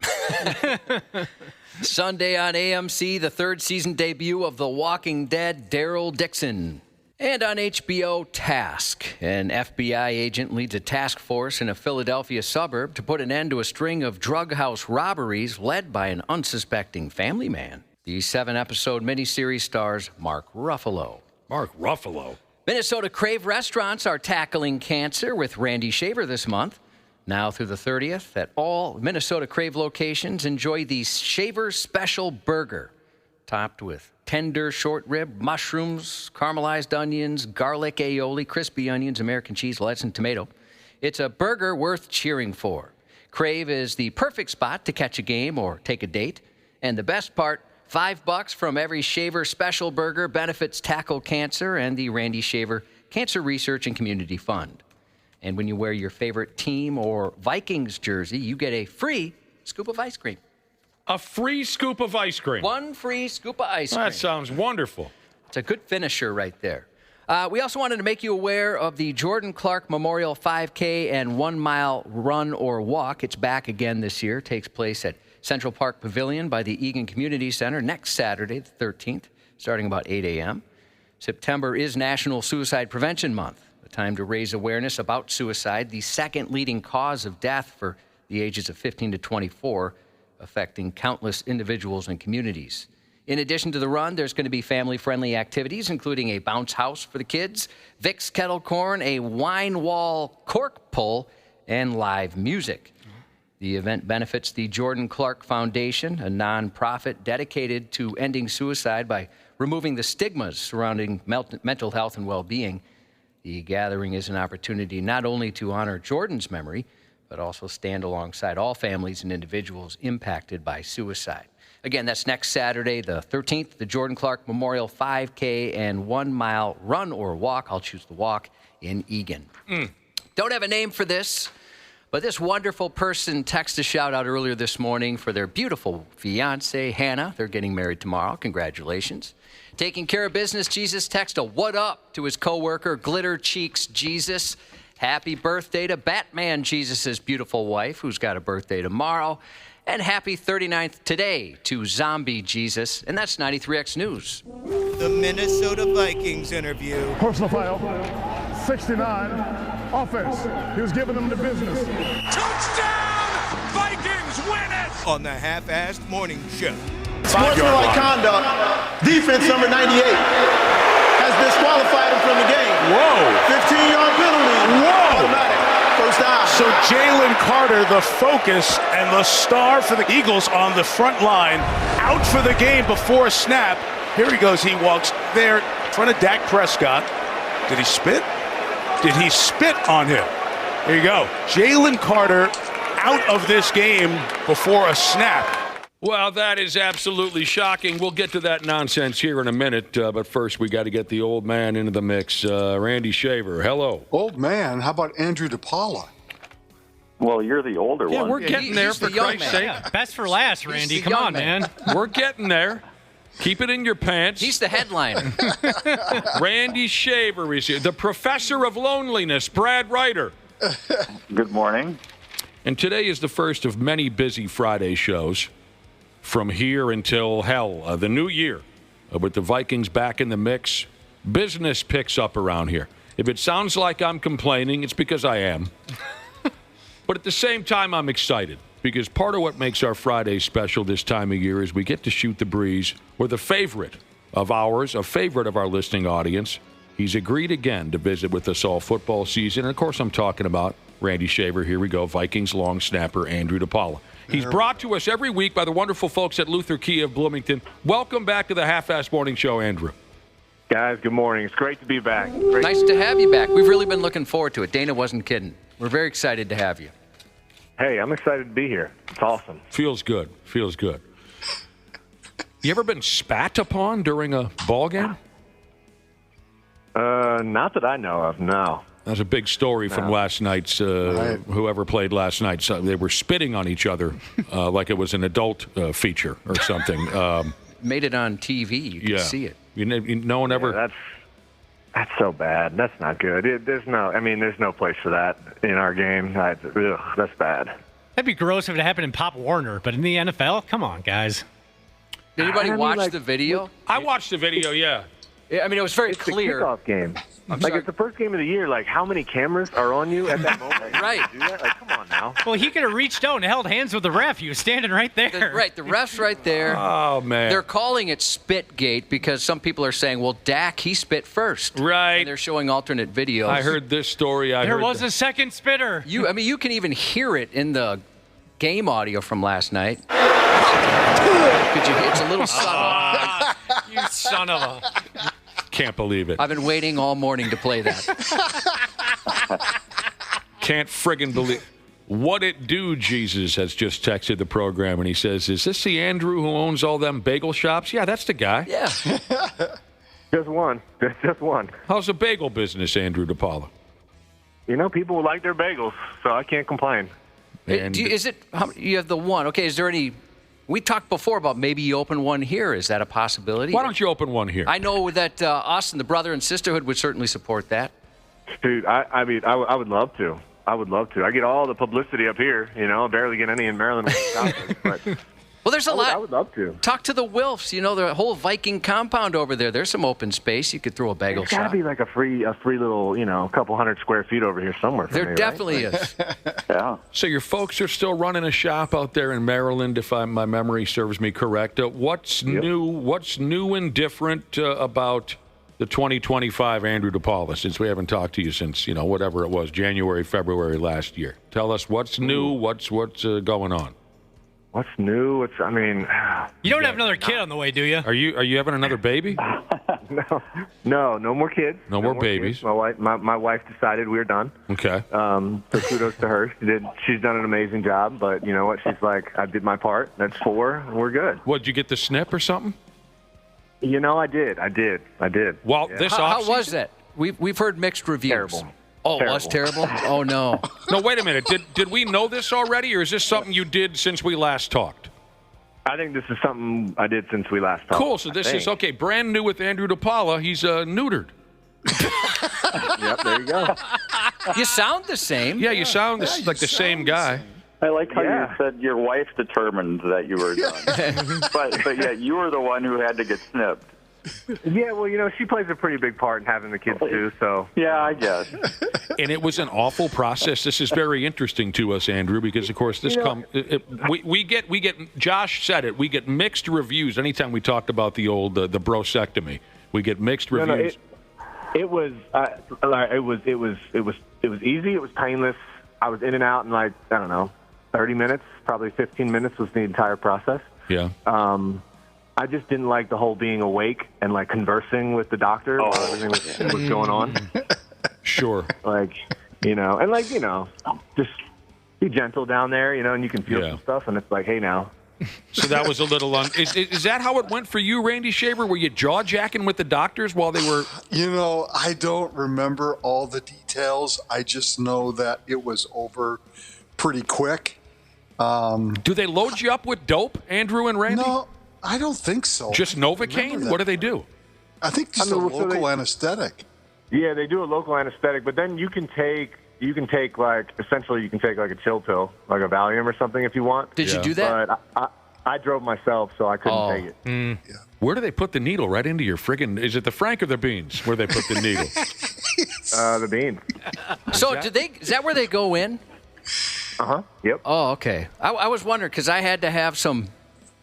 Sunday on AMC, the third season debut of The Walking Dead, Daryl Dixon. And on HBO, Task. An FBI agent leads a task force in a Philadelphia suburb to put an end to a string of drug house robberies led by an unsuspecting family man. The 7-episode miniseries stars Mark Ruffalo. Mark Ruffalo? Minnesota Crave restaurants are tackling cancer with Randy Shaver this month. Now through the 30th, at all Minnesota Crave locations, enjoy the Shaver Special Burger, topped with tender short rib, mushrooms, caramelized onions, garlic aioli, crispy onions, American cheese, lettuce, and tomato. It's a burger worth cheering for. Crave is the perfect spot to catch a game or take a date. And the best part, $5 from every Shaver Special Burger benefits Tackle Cancer and the Randy Shaver Cancer Research and Community Fund. And when you wear your favorite team or Vikings jersey, you get a free scoop of ice cream. A free scoop of ice cream? One free scoop of ice cream. That sounds wonderful. It's a good finisher right there. We also wanted to make you aware of the Jordan Clark Memorial 5K and 1 mile run or walk. It's back again this year. It takes place at Central Park Pavilion by the Eagan Community Center next Saturday, the 13th, starting about 8 a.m. September is National Suicide Prevention Month, a time to raise awareness about suicide, the second leading cause of death for the ages of 15 to 24, affecting countless individuals and communities. In addition to the run, there's going to be family-friendly activities, including a bounce house for the kids, Vicks kettle corn, a wine wall cork pull, and live music. The event benefits the Jordan Clark Foundation, a nonprofit dedicated to ending suicide by removing the stigmas surrounding mental health and well-being. The gathering is an opportunity not only to honor Jordan's memory, but also stand alongside all families and individuals impacted by suicide. Again, that's next Saturday, the 13th, the Jordan Clark Memorial 5K and 1 mile run or walk. I'll choose the walk in Eagan. Don't have a name for this, but this wonderful person texted a shout out earlier this morning for their beautiful fiance, Hannah. They're getting married tomorrow. Congratulations. Taking care of business, Jesus text a what up to his coworker, Glitter Cheeks Jesus. Happy birthday to Batman Jesus' beautiful wife, who's got a birthday tomorrow. And happy 39th today to Zombie Jesus. And that's 93X News. The Minnesota Vikings interview. Personal foul, 69, offense. He was giving them the business. Touchdown! Vikings win it! On the Half-Assed Morning Show. Sportsmanlike conduct. Defense number 98 has disqualified him from the game. Whoa. 15-yard penalty. Whoa. Automatic. First down. So Jalen Carter, the focus and the star for the Eagles on the front line, out for the game before snap. Here he goes. He walks there in front of Dak Prescott. Did he spit? Did he spit on him? There you go. Jalen Carter out of this game before a snap. Well, that is absolutely shocking. We'll get to that nonsense here in a minute, but first we got to get the old man into the mix. Randy Shaver, hello. Old man? How about Andrew DePaola? Well, you're the older one. Yeah, we're getting there, for Christ's sake. Yeah, best for last, Randy. the Come young on, man. We're getting there. Keep it in your pants. He's the headliner. Randy Shaver is here. The professor of loneliness, Brad Ryder. Good morning. And today is the first of many busy Friday shows from here until, the new year. With the Vikings back in the mix, business picks up around here. If it sounds like I'm complaining, it's because I am. But at the same time, I'm excited because part of what makes our Friday special this time of year is we get to shoot the breeze with a favorite of ours, a favorite of our listening audience. He's agreed again to visit with us all football season. And, of course, I'm talking about Randy Shaver. Here we go, Vikings long snapper Andrew DePaola. He's brought to us every week by the wonderful folks at Luther Kia of Bloomington. Welcome back to the Half-Assed Morning Show, Andrew. Guys, good morning. It's great to be back. Nice to have you back. We've really been looking forward to it. Dana wasn't kidding. We're very excited to have you. Hey, I'm excited to be here. It's awesome. Feels good. Feels good. You ever been spat upon during a ball game? Not that I know of, no. That was a big story from last night's, whoever played last night. So they were spitting on each other like it was an adult feature or something. Made it on TV. You can see it. No one ever... That's so bad. That's not good. There's no place for that in our game. That's bad. That'd be gross if it happened in Pop Warner, but in the NFL? Come on, guys. Did anybody watch the video? I watched the video, yeah. I mean, it was very clear. It's a kickoff game. It's the first game of the year. Like, how many cameras are on you at that moment? Right. Do that? Like, come on now. Well, he could have reached out and held hands with the ref. He was standing right there. The ref's right there. Oh, man. They're calling it Spitgate because some people are saying, well, Dak, he spit first. Right. And they're showing alternate videos. I heard this story. There was a second spitter. You can even hear it in the game audio from last night. It's a little subtle. You son of a... Can't believe it. I've been waiting all morning to play that. Can't friggin' believe. What it do, Jesus has just texted the program, and he says, is this the Andrew who owns all them bagel shops? Yeah, that's the guy. Yeah. Just one. Just one. How's the bagel business, Andrew DePaola? People like their bagels, so I can't complain. And you have the one. Okay, is there any... We talked before about maybe you open one here. Is that a possibility? Why don't you open one here? I know that us and the brother and sisterhood would certainly support that. Dude, I would love to. I would love to. I get all the publicity up here. I barely get any in Maryland. But well, there's a lot. I would love to. Talk to the Wilfs. The whole Viking compound over there. There's some open space. You could throw a bagel shop. There's got to be like a free little, couple hundred square feet over here somewhere. There definitely is. Yeah. So your folks are still running a shop out there in Maryland, if my memory serves me correct. What's new? What's new and different about the 2025 Andrew DePaola? Since we haven't talked to you since whatever it was, January, February last year. Tell us what's new. What's going on. What's new? You don't have another kid on the way, do you? Are you having another baby? No more kids. No more babies. Kids. My wife decided we were done. Okay. So kudos to her. She's done an amazing job. But you know what? She's like, I did my part. That's 4, and we're good. What, did you get the snip or something? I did. Well, yeah. How was that? We've heard mixed reviews. Terrible. Oh, it was terrible? Oh, no. No, wait a minute. Did we know this already, or is this something you did since we last talked? I think this is something I did since we last talked. Cool. So this is, okay, brand new with Andrew DePaola. He's neutered. Yep, there you go. You sound the same. Yeah, you sound like the same guy. I like how you said your wife determined that you were done. but yet you were the one who had to get snipped. Yeah, well, she plays a pretty big part in having the kids, too, so. Yeah, I guess. And it was an awful process. This is very interesting to us, Andrew, because, of course, we get, Josh said it, we get mixed reviews anytime we talked about the old, the brosectomy. We get mixed reviews. It was easy. It was painless. I was in and out in 30 minutes, probably 15 minutes was the entire process. Yeah. I just didn't like the whole being awake and conversing with the doctor while everything was going on. Sure. Just be gentle down there, and you can feel some stuff, and it's like, hey, now. So that was a little is that how it went for you, Randy Shaver? Were you jaw-jacking with the doctors while they were... I don't remember all the details. I just know that it was over pretty quick. Do they load you up with dope, Andrew and Randy? No, I don't think so. Just Novocaine? What do they do? I think just a local anesthetic. Yeah, they do a local anesthetic, but then you can take like a chill pill, like a Valium or something if you want. Did you do that? But I drove myself, so I couldn't take it. Yeah. Where do they put the needle? Right into your friggin'? Is it the Frank or the beans? Where they put the needle? The beans. So is that where they go in? Yep. Oh, okay. I was wondering because I had to have some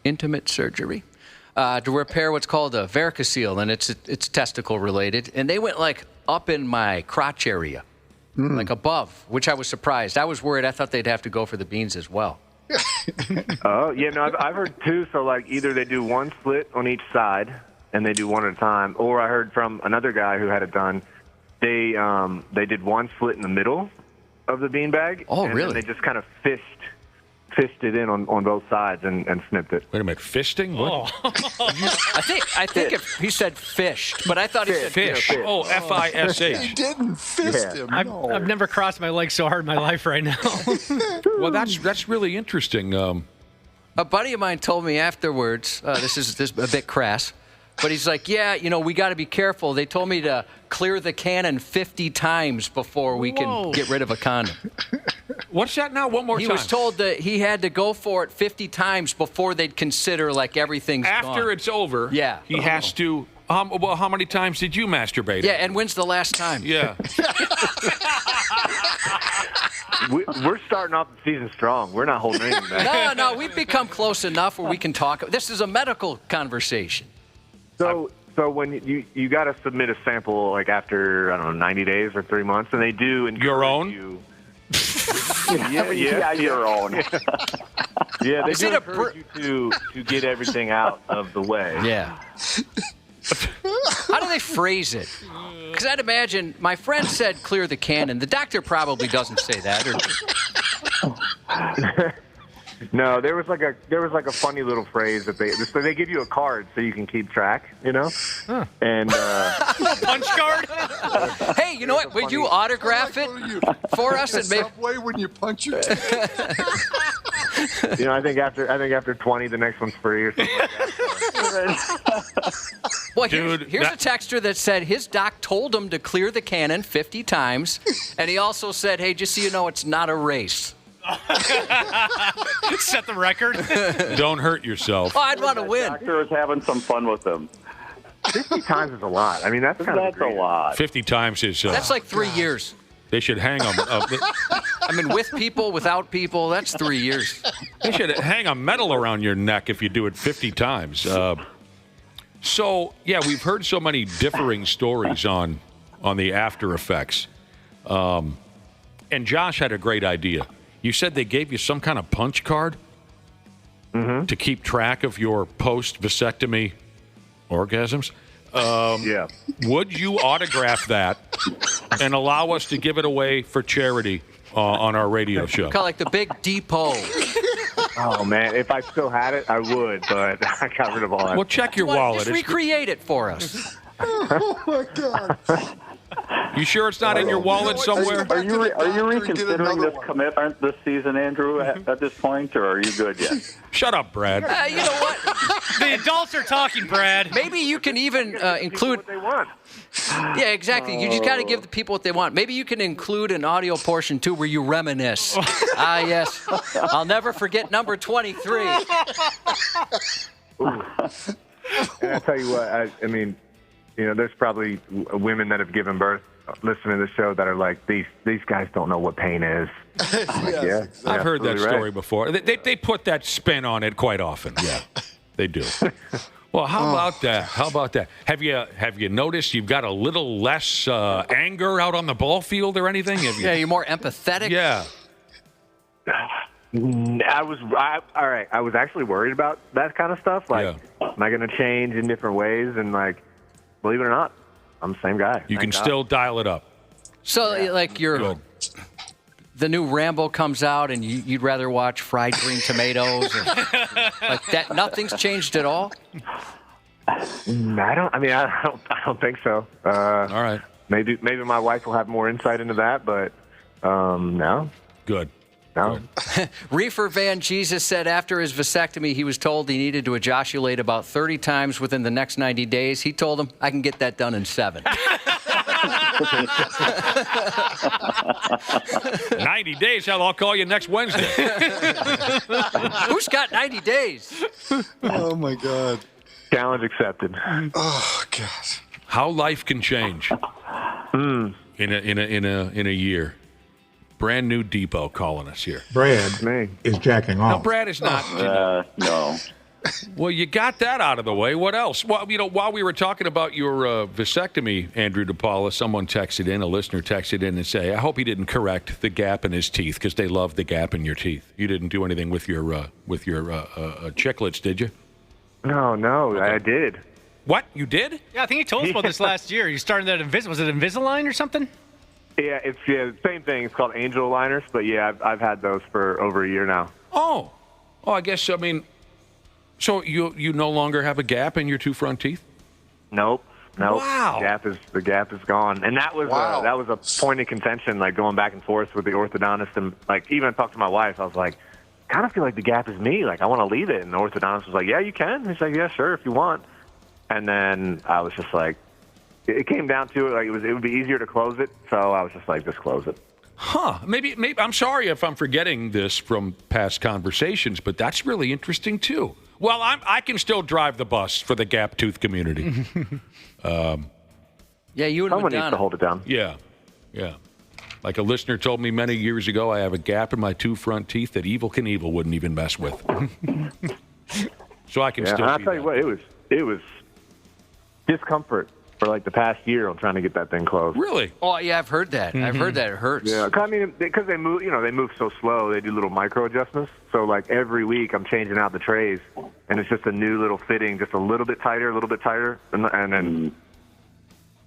intimate surgery to repair what's called a varicocele, and it's testicle related. And they went like up in my crotch area, like above, which I was surprised. I was worried. I thought they'd have to go for the beans as well. Oh, yeah, no, I've heard two. So, like, either they do one slit on each side, and they do one at a time, or I heard from another guy who had it done, they did one slit in the middle of the beanbag. Oh, and really? Then they just kind of fisted in on both sides and snipped it. Wait a minute, fisting? What? I think if he said fished, but I thought he said fish. Oh, F-I-S-H. He didn't fist him. No. I've never crossed my leg so hard in my life right now. Well, that's really interesting. A buddy of mine told me afterwards, this is a bit crass, but he's like, yeah, we got to be careful. They told me to clear the cannon 50 times before we can get rid of a condom. What's that now? One more time. He was told that he had to go for it 50 times before they'd consider like everything's After gone. it's over, yeah, he has to. How many times did you masturbate? Yeah, and when's the last time? Yeah. We're starting off the season strong. We're not holding anything back. No, we've become close enough where we can talk. This is a medical conversation. So when you got to submit a sample like after, I don't know, 90 days or 3 months, and they do encourage your own. Yeah, your own. Yeah, they do encourage you to get everything out of the way. Yeah. How do they phrase it? Because I'd imagine my friend said clear the cannon. The doctor probably doesn't say that. No, there was like a funny little phrase that they give you a card so you can keep track, Huh. And punch card. Hey, you know what? Would you autograph it for us and maybe Subway when you punch your ticket? I think after 20, the next one's free or something like that. Well, here's a texter that said his doc told him to clear the cannon 50 times, and he also said, hey, just so you know, it's not a race. Set the record. Don't hurt yourself. Oh, I'd want to win. Doctor was having some fun with them. 50 times is a lot. I mean, that's a lot. 50 times is. That's like 3 years. They should hang them. I mean, with people, without people, that's 3 years. They should hang a medal around your neck if you do it 50 times. So, yeah, we've heard so many differing stories on the after effects. And Josh had a great idea. You said they gave you some kind of punch card to keep track of your post-vasectomy orgasms. Yeah. Would you autograph that and allow us to give it away for charity on our radio show? Kind of like the Big Depot. Oh, man. If I still had it, I would, but I got rid of all that. Well, check your wallet. Just recreate it for us. Oh, my God. You sure it's not in your wallet somewhere? Are you reconsidering this commitment this season, Andrew, at this point, or are you good yet? Shut up, Brad. You know what? The adults are talking, Brad. Maybe you can even include what they want. Yeah, exactly. You just got to give the people what they want. Maybe you can include an audio portion, too, where you reminisce. Yes. I'll never forget number 23. And I tell you what, I mean, there's probably women that have given birth listening to the show that are like, these guys don't know what pain is. Yeah, I've heard that right. story before. They put that spin on it quite often. Yeah, they do. Well, how about that? Have you noticed you've got a little less anger out on the ball field or anything? Yeah, you're more empathetic. Yeah. I was actually worried about that kind of stuff. Like, am I going to change in different ways? And like, believe it or not, I'm the same guy. You can still dial it up. So, like, the new Rambo comes out, and you'd rather watch fried green tomatoes, or, like that. Nothing's changed at all. I don't think so. All right. Maybe my wife will have more insight into that, but no. Good. No. Reefer Van Jesus said after his vasectomy, he was told he needed to ejaculate about 30 times within the next 90 days. He told him, I can get that done in 7. 90 days, hell, I'll call you next Wednesday. Who's got 90 days? Oh, my God. Challenge accepted. Oh, God. How life can change in a year. Brand new Depot calling us here. Brad is jacking No, off. Brad is not. No. Well, you got that out of the way. What else? Well, while we were talking about your vasectomy, Andrew DePaola, someone texted in, a listener texted in and say, I hope he didn't correct the gap in his teeth because they love the gap in your teeth. You didn't do anything with your chiclets, did you? No, okay. I did. What? You did? Yeah, I think you told us about this last year. You started that was it Invisalign or something? Yeah, it's same thing. It's called angel aligners, but yeah, I've had those for over a year now. Oh, I guess, so you no longer have a gap in your 2 front teeth? Nope. Wow. The gap is gone, and that was a point of contention, like going back and forth with the orthodontist, and like even talked to my wife. I was like, kind of feel like the gap is me. Like I want to leave it, and the orthodontist was like, yeah, you can. He's like, yeah, sure, if you want. And then I was just like, it came down to it. Like it would be easier to close it, so I was just like, just close it. Huh? Maybe. I'm sorry if I'm forgetting this from past conversations, but that's really interesting too. Well, I can still drive the bus for the gap tooth community. Yeah, you and someone needs to hold it down. Yeah. Like a listener told me many years ago, I have a gap in my 2 front teeth that Evel Knievel wouldn't even mess with. So I can still. I'll tell you what, it was discomfort for like the past year on trying to get that thing closed. Really? Oh, yeah, I've heard that. I've heard that it hurts. Yeah, I mean, because they move so slow. They do little micro adjustments. So like every week, I'm changing out the trays, and it's just a new little fitting, just a little bit tighter, and then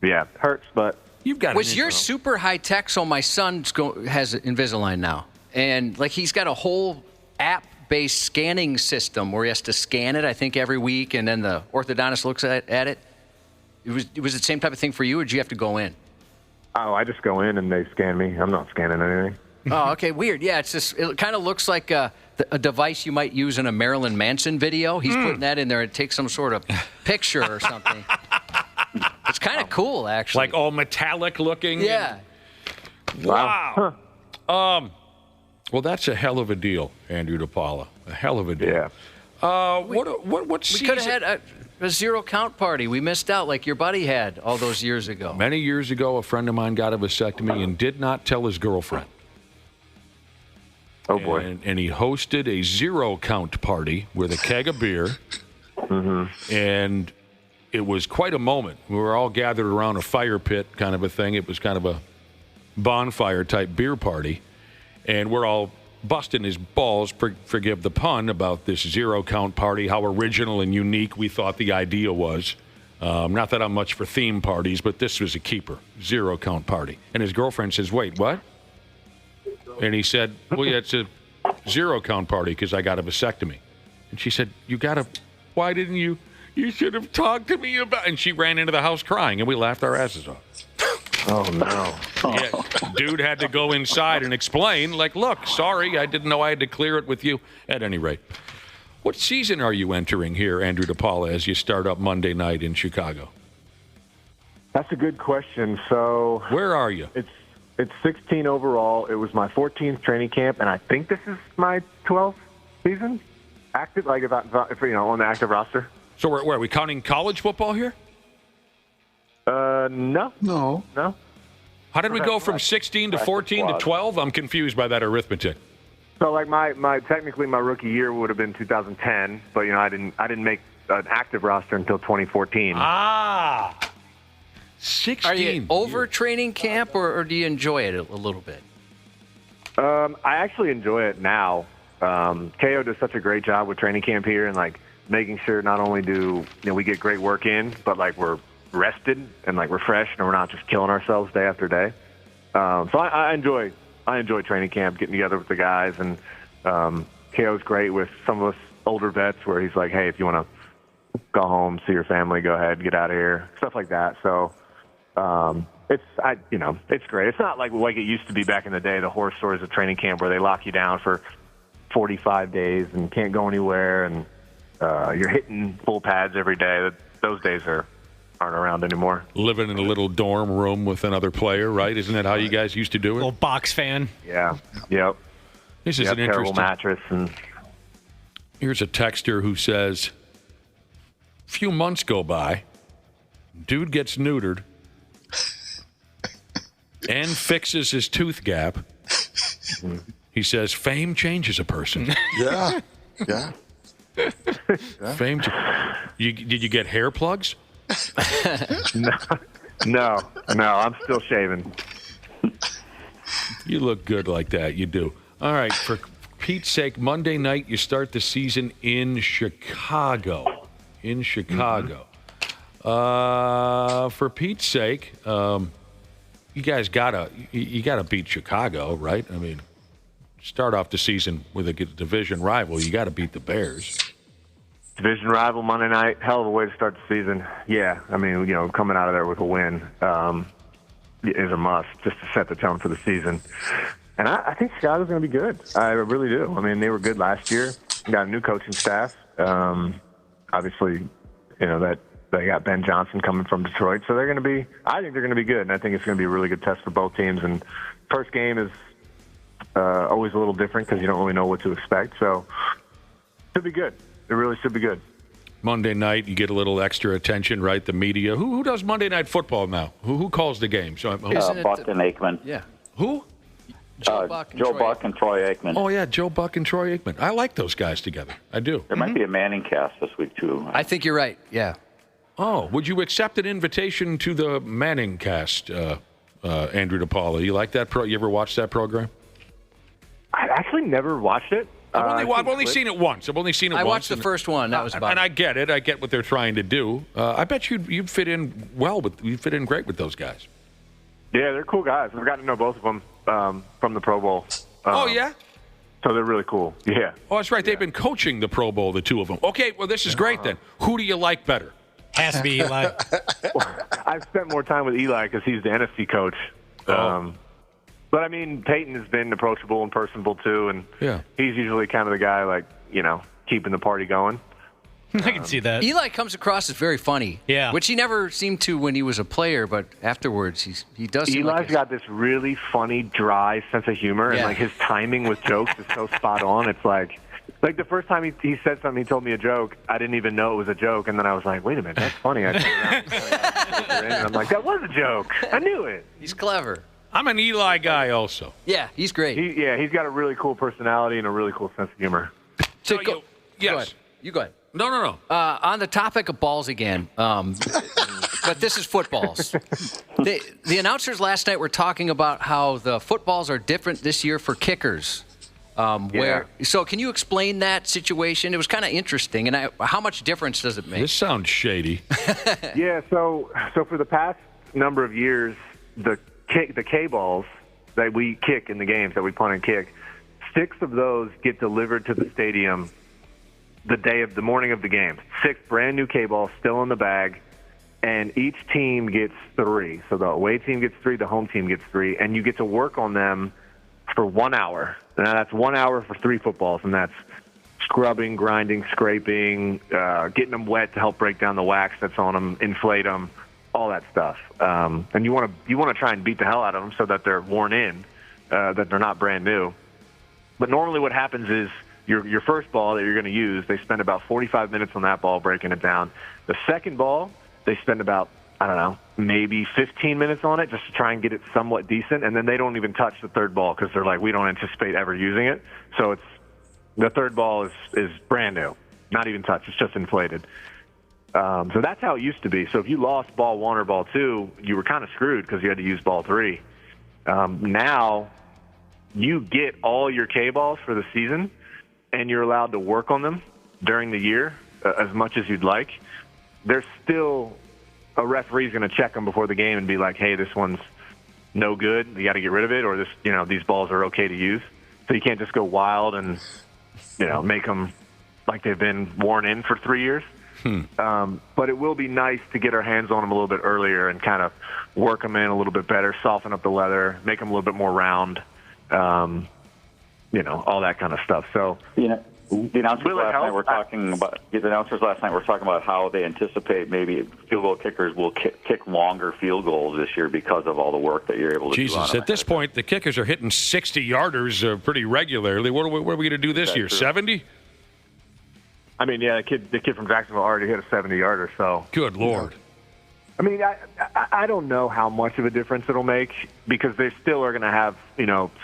yeah, it hurts. But you've got. Was yours super high tech? So my son has Invisalign now, and like he's got a whole app-based scanning system where he has to scan it, I think, every week, and then the orthodontist looks at it. It was the same type of thing for you, or did you have to go in? Oh, I just go in and they scan me. I'm not scanning anything. Oh, okay, weird. Yeah, it kind of looks like a device you might use in a Marilyn Manson video. He's putting that in there. It takes some sort of picture or something. It's kind of cool, actually. Like all metallic looking. Yeah. Wow. Huh. Well, that's a hell of a deal, Andrew DePaola. A hell of a deal. Yeah. What we could have had a zero count party. We missed out like your buddy had all those years ago. Many years ago, a friend of mine got a vasectomy and did not tell his girlfriend. Oh, boy. And he hosted a zero count party with a keg of beer. Mm-hmm. And it was quite a moment. We were all gathered around a fire pit kind of a thing. It was kind of a bonfire type beer party. And we're all busting his balls, forgive the pun, about this zero count party, how original and unique we thought the idea was. Not that I'm much for theme parties, but this was a keeper, zero count party. And his girlfriend says, wait, what? And he said, well, yeah, it's a zero count party because I got a vasectomy. And she said, why didn't you should have talked to me about, and she ran into the house crying, and we laughed our asses off. Oh, no. Yeah, dude had to go inside and explain, like, look, sorry, I didn't know I had to clear it with you. At any rate, what season are you entering here, Andrew DePaola, as you start up Monday night in Chicago? That's a good question. So where are you? It's 16 overall. It was my 14th training camp, and I think this is my 12th season active, like if on the active roster. So where are we counting college football here? No. How did we go from 16 to 14 to 12? I'm confused by that arithmetic. So like my technically my rookie year would have been 2010, but I didn't make an active roster until 2014. 16. Are you over training camp, or do you enjoy it a little bit? I actually enjoy it now. KO does such a great job with training camp here, and like making sure not only do we get great work in, but like we're rested and like refreshed, and we're not just killing ourselves day after day. So I enjoy training camp, getting together with the guys, and KO's great with some of us older vets where he's like, hey, if you want to go home, see your family, go ahead, get out of here, stuff like that. So It's great. It's not like it used to be back in the day, the horror stories of training camp where they lock you down for 45 days and can't go anywhere, and you're hitting full pads every day. Those days aren't around anymore. Living in a little dorm room with another player, right? Isn't that how you guys used to do it? Little box fan. Yeah. Yep. This is an terrible interesting mattress. And here's a texter who says, a few months go by, dude gets neutered and fixes his tooth gap. He says, fame changes a person. Yeah. Yeah. Fame. Did you get hair plugs? No, I'm still shaving. You look good like that. You do. All right. For Pete's sake, Monday night you start the season in Chicago. For Pete's sake, you guys gotta beat Chicago, right? I mean, start off the season with a division rival. You got to beat the Bears. Division rival Monday night, hell of a way to start the season. Yeah, I mean, coming out of there with a win is a must just to set the tone for the season. And I think Chicago's going to be good. I really do. I mean, they were good last year. Got a new coaching staff. Obviously, that they got Ben Johnson coming from Detroit, so they're going to be. I think they're going to be good, and I think it's going to be a really good test for both teams. And first game is always a little different because you don't really know what to expect. So it should be good. It really should be good. Monday night, you get a little extra attention, right? The media. Who does Monday Night Football now? Who calls the game? So Buck and Aikman. Yeah. Who? Joe Buck and Troy Aikman. Oh, yeah, Joe Buck and Troy Aikman. I like those guys together. I do. There might be a Manning cast this week, too. I think you're right, yeah. Oh, would you accept an invitation to the Manning cast, Andrew DePaula? You like that? You ever watched that program? I actually never watched it. I've only seen it once. I watched the first one. That was about and I get it. I get what they're trying to do. I bet you'd fit in you'd fit in great with those guys. Yeah, they're cool guys. I've gotten to know both of them from the Pro Bowl. Oh, yeah? So they're really cool. Yeah. Oh, that's right. They've been coaching the Pro Bowl, the two of them. Okay, well, this is great then. Who do you like better? Has to be Eli. I've spent more time with Eli because he's the NFC coach. But, I mean, Peyton has been approachable and personable, too, and he's usually kind of the guy, keeping the party going. I can see that. Eli comes across as very funny. Yeah. Which he never seemed to when he was a player, but afterwards he does seem Eli's got this really funny, dry sense of humor, and, his timing with jokes is so spot on. It's like the first time he said something, he told me a joke, I didn't even know it was a joke, and then I was like, wait a minute, that's funny. I turned around and I'm like, that was a joke. I knew it. He's clever. I'm an Eli guy also. Yeah, he's great. He's got a really cool personality and a really cool sense of humor. So yes. You go ahead. No. On the topic of balls again, but this is footballs. The announcers last night were talking about how the footballs are different this year for kickers. So can you explain that situation? It was kind of interesting, and how much difference does it make? This sounds shady. Yeah, so for the past number of years, the K-balls that we kick in the games, that we punt and kick, 6 of those get delivered to the stadium the morning of the game. 6 brand new K-balls still in the bag, and each team gets 3. So the away team gets 3, the home team gets 3, and you get to work on them for 1 hour. Now that's 1 hour for 3 footballs, and that's scrubbing, grinding, scraping, getting them wet to help break down the wax that's on them, inflate them, all that stuff. And you want to try and beat the hell out of them so that they're worn in, that they're not brand new. But normally what happens is your first ball that you're going to use, they spend about 45 minutes on that ball breaking it down. The second ball, they spend about, maybe 15 minutes on it just to try and get it somewhat decent, and then they don't even touch the third ball because they're like, we don't anticipate ever using it. So the third ball is brand new, not even touched. It's just inflated. So that's how it used to be. So if you lost ball 1 or ball 2, you were kind of screwed because you had to use ball 3. Now you get all your K-balls for the season, and you're allowed to work on them during the year as much as you'd like. There's still a referee's going to check them before the game and be like, hey, this one's no good. You got to get rid of it, or these balls are okay to use. So you can't just go wild and make them like they've been worn in for 3 years. But it will be nice to get our hands on them a little bit earlier and kind of work them in a little bit better, soften up the leather, make them a little bit more round, all that kind of stuff. So, the announcers last night were talking about how they anticipate maybe field goal kickers will kick longer field goals this year because of all the work that you're able to do. Jesus, at this point, the kickers are hitting 60-yarders pretty regularly. What are we going to do this year? 70? I mean, yeah, the kid from Jacksonville already hit a 70-yarder. So good Lord. I mean, I don't know how much of a difference it'll make because they still are going to have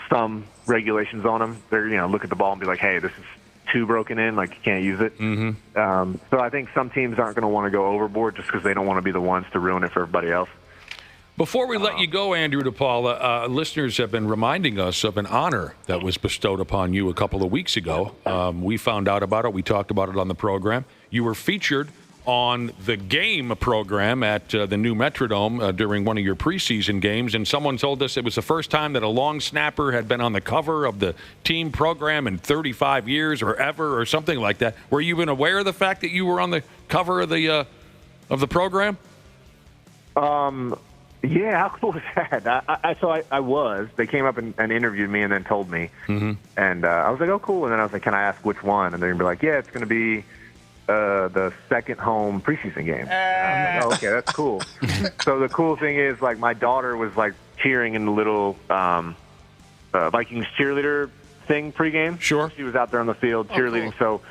some regulations on them. They're look at the ball and be like, hey, this is too broken in, like you can't use it. So I think some teams aren't going to want to go overboard just because they don't want to be the ones to ruin it for everybody else. Before we let you go, Andrew DePaola, listeners have been reminding us of an honor that was bestowed upon you a couple of weeks ago. We found out about it. We talked about it on the program. You were featured on the game program at the new Metrodome during one of your preseason games, and someone told us it was the first time that a long snapper had been on the cover of the team program in 35 years or ever or something like that. Were you even aware of the fact that you were on the cover of the program? Yeah, how cool is that? So I was. They came up and interviewed me and then told me. And I was like, oh, cool. And then I was like, can I ask which one? And they're going to be like, yeah, it's going to be the second home preseason game. And I'm like, oh, okay, that's cool. So the cool thing is, like, my daughter was, like, cheering in the little Vikings cheerleader thing pregame. Sure. She was out there on the field cheerleading. Cool. So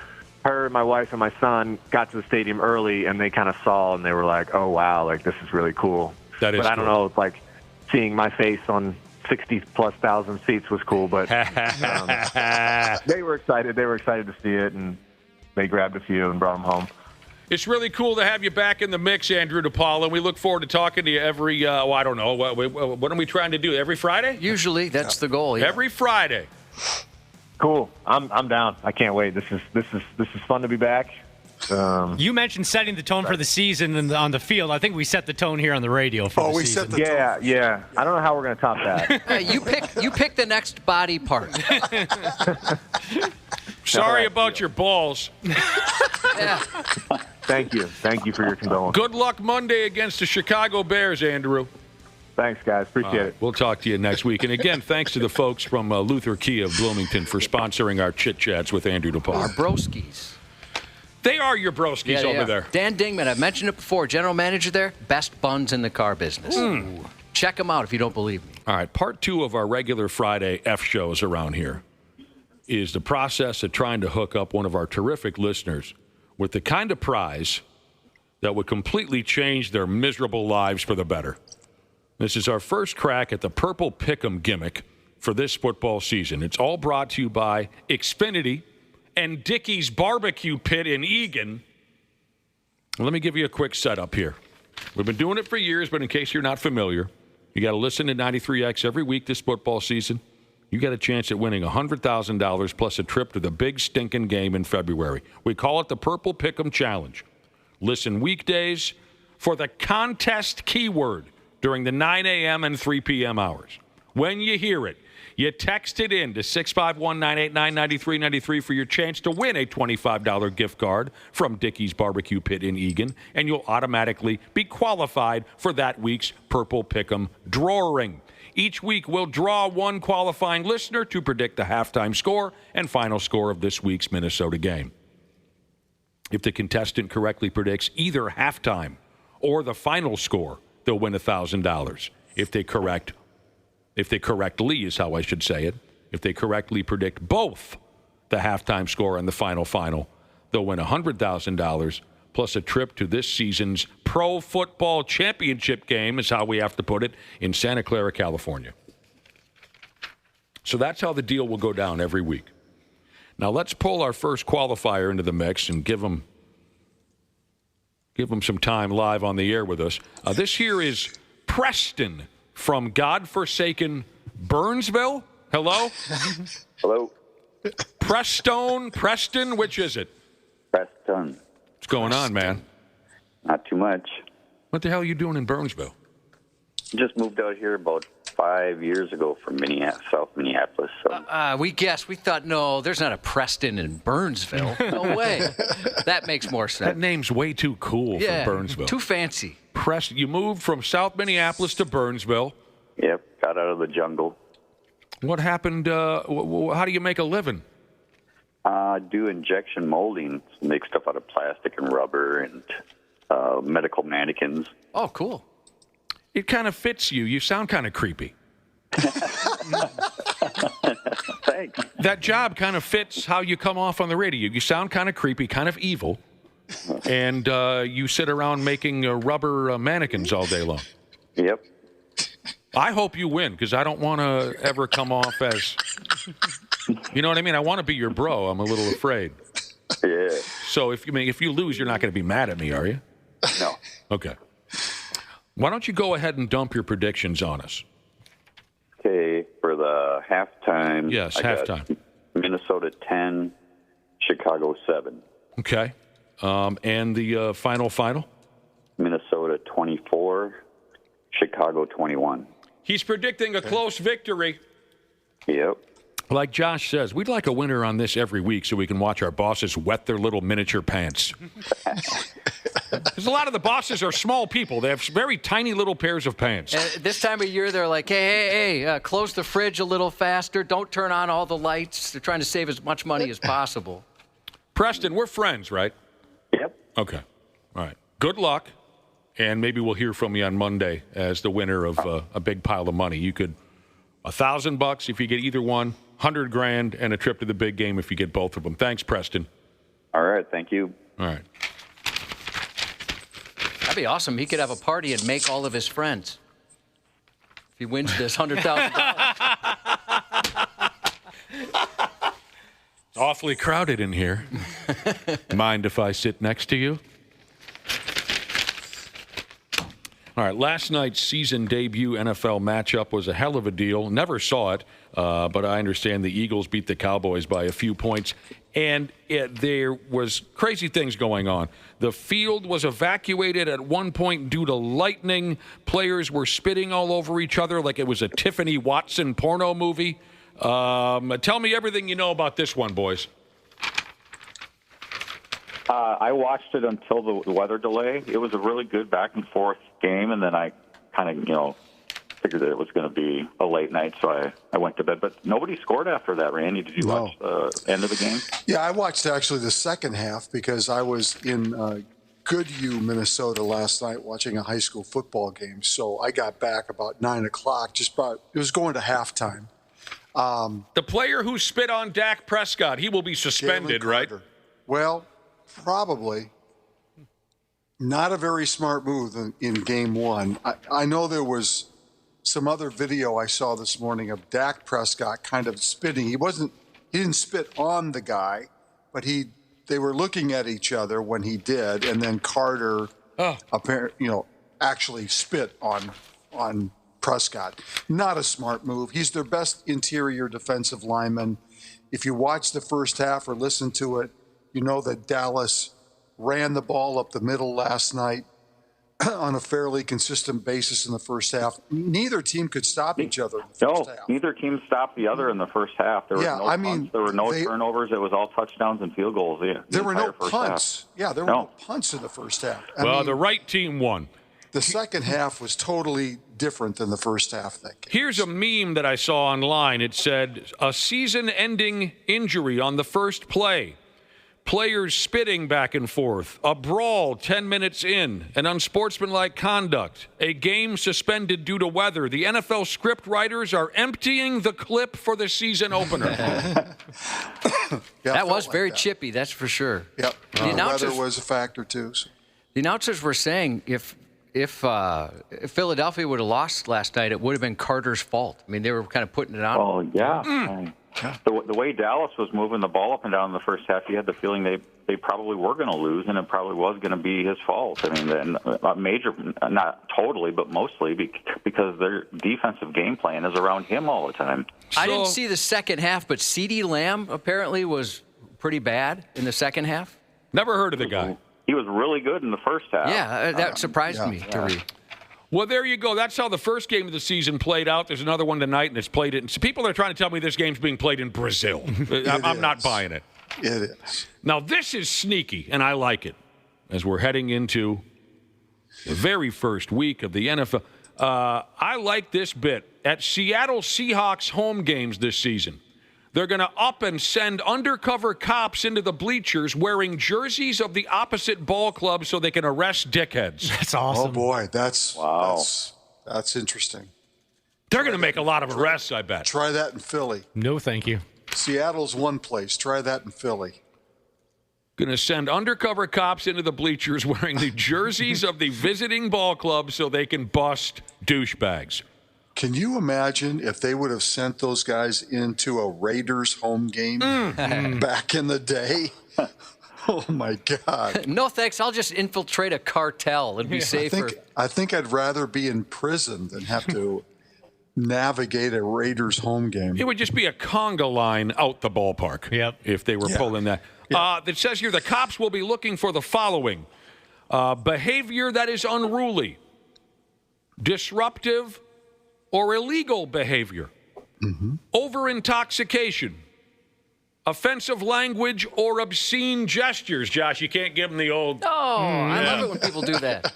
her, my wife, and my son got to the stadium early, and they kind of saw, and they were like, oh, wow, like, this is really cool. That is But I don't know, like, seeing my face on 60-plus thousand seats was cool, but they were excited. They were excited to see it, and they grabbed a few and brought them home. It's really cool to have you back in the mix, Andrew DePaola. We look forward to talking to you every, I don't know, what are we trying to do, every Friday? Usually, that's the goal. Yeah. Every Friday. Cool. I'm down. I can't wait. This is fun to be back. You mentioned setting the tone for the season on the field. I think we set the tone here on the radio for the season. Yeah. I don't know how we're going to top that. You pick the next body part. Sorry about your balls. Yeah. Thank you for your condolence. Good luck Monday against the Chicago Bears, Andrew. Thanks, guys. Appreciate it. We'll talk to you next week. And again, thanks to the folks from Luther Kia of Bloomington for sponsoring our chit-chats with Andrew DePaola. Our broskies. They are your broskies over there. Dan Dingman, I've mentioned it before, general manager there, best buns in the car business. Check them out if you don't believe me. All right, part 2 of our regular Friday F shows around here is the process of trying to hook up one of our terrific listeners with the kind of prize that would completely change their miserable lives for the better. This is our first crack at the Purple Pickum gimmick for this football season. It's all brought to you by Xfinity and Dickey's Barbecue Pit in Eagan. Let me give you a quick setup here. We've been doing it for years, but in case you're not familiar, you got to listen to 93X every week this football season. You got a chance at winning $100,000 plus a trip to the big stinking game in February. We call it the Purple Pickum Challenge. Listen weekdays for the contest keyword during the 9 a.m. and 3 p.m. hours. When you hear it, you text it in to 651-989-9393 for your chance to win a $25 gift card from Dickey's Barbecue Pit in Eagan, and you'll automatically be qualified for that week's Purple Pickum drawing. Each week, we'll draw one qualifying listener to predict the halftime score and final score of this week's Minnesota game. If the contestant correctly predicts either halftime or the final score, they'll win $1,000. If they correctly is how I should say it. If they correctly predict both the halftime score and the final, they'll win $100,000 plus a trip to this season's Pro Football Championship game, is how we have to put it, in Santa Clara, California. So that's how the deal will go down every week. Now let's pull our first qualifier into the mix and give them some time live on the air with us. This here is Preston from godforsaken Burnsville. Hello? Hello. Preston, which is it? Preston. What's going on, man? Not too much. What the hell are you doing in Burnsville? Just moved out here about 5 years ago from Minneapolis, South Minneapolis. So. We guessed. We thought, no, there's not a Preston in Burnsville. No way. That makes more sense. That name's way too cool for Burnsville. Too fancy. Preston. You moved from South Minneapolis to Burnsville. Yep, got out of the jungle. What happened? How do you make a living? Do injection molding, make stuff out of plastic and rubber and medical mannequins. Oh, cool. It kind of fits you. You sound kind of creepy. Thanks. That job kind of fits how you come off on the radio. You sound kind of creepy, kind of evil, and you sit around making rubber mannequins all day long. Yep. I hope you win, because I don't want to ever come off as, you know what I mean? I want to be your bro. I'm a little afraid. Yeah. So if you lose, you're not going to be mad at me, are you? No. Okay. Why don't you go ahead and dump your predictions on us? Okay, for the halftime. Yes, I got halftime. Minnesota 10, Chicago 7. Okay. And the final? Minnesota 24, Chicago 21. He's predicting a close victory. Yep. Like Josh says, we'd like a winner on this every week so we can watch our bosses wet their little miniature pants. Because a lot of the bosses are small people. They have very tiny little pairs of pants. This time of year, they're like, hey, close the fridge a little faster. Don't turn on all the lights. They're trying to save as much money as possible. Preston, we're friends, right? Yep. Okay. All right. Good luck. And maybe we'll hear from you on Monday as the winner of a big pile of money. You could $1,000 if you get either one, $100,000, and a trip to the big game if you get both of them. Thanks, Preston. All right. Thank you. All right. That'd be awesome. He could have a party and make all of his friends. If he wins this $100,000. It's awfully crowded in here. Mind if I sit next to you? All right, last night's season debut NFL matchup was a hell of a deal. Never saw it, but I understand the Eagles beat the Cowboys by a few points. And there was crazy things going on. The field was evacuated at one point due to lightning. Players were spitting all over each other like it was a Tiffany Watson porno movie. Tell me everything you know about this one, boys. I watched it until the weather delay. It was a really good back-and-forth game, and then I kind of, figured that it was going to be a late night, so I went to bed. But nobody scored after that, Randy. Did you watch the end of the game? Yeah, I watched actually the second half because I was in Goodhue, Minnesota last night watching a high school football game. So I got back about 9 o'clock, it was going to halftime. The player who spit on Dak Prescott, he will be suspended, right? Well, probably. Not a very smart move in game one. I know there was some other video I saw this morning of Dak Prescott kind of spitting. He didn't spit on the guy, but they were looking at each other when he did, and then Carter actually spit on Prescott. Not a smart move. He's their best interior defensive lineman. If you watch the first half or listen to it, you know that Dallas ran the ball up the middle last night on a fairly consistent basis in the first half. Neither team could stop each other in the first half. Neither team stopped the other in the first half. There was there were no turnovers. It was all touchdowns and field goals. There were no punts. Yeah, there were no punts in the first half. The right team won. The second half was totally different than the first half of that game. Here's a meme that I saw online. It said, a season-ending injury on the first play. Players spitting back and forth, a brawl 10 minutes in, an unsportsmanlike conduct, a game suspended due to weather. The NFL script writers are emptying the clip for the season opener. That was very chippy, that's for sure. Yep. The weather was a factor, too. So. The announcers were saying if Philadelphia would have lost last night, it would have been Carter's fault. I mean, they were kind of putting it on. Oh, yeah. The way Dallas was moving the ball up and down in the first half, you had the feeling they probably were going to lose, and it probably was going to be his fault. I mean, not totally, but mostly because their defensive game plan is around him all the time. I didn't see the second half, but CeeDee Lamb apparently was pretty bad in the second half. Never heard of the guy. He was really good in the first half. Yeah, that surprised me to read. Well, there you go. That's how the first game of the season played out. There's another one tonight, and it's played in. So people are trying to tell me this game's being played in Brazil. I'm not buying it. It is. Now, this is sneaky, and I like it, as we're heading into the very first week of the NFL. I like this bit. At Seattle Seahawks home games this season, they're going to up and send undercover cops into the bleachers wearing jerseys of the opposite ball club so they can arrest dickheads. That's awesome. Oh, boy. That's interesting. They're going to make a lot of arrests, I bet. Try that in Philly. No, thank you. Seattle's one place. Try that in Philly. Going to send undercover cops into the bleachers wearing the jerseys of the visiting ball club so they can bust douchebags. Can you imagine if they would have sent those guys into a Raiders home game back in the day? Oh, my God. No, thanks. I'll just infiltrate a cartel and be safer. I think I'd rather be in prison than have to navigate a Raiders home game. It would just be a conga line out the ballpark if they were pulling that. It says here the cops will be looking for the following. Behavior that is unruly, disruptive, or illegal behavior, over-intoxication, offensive language, or obscene gestures. Josh, you can't give them the old... I love it when people do that.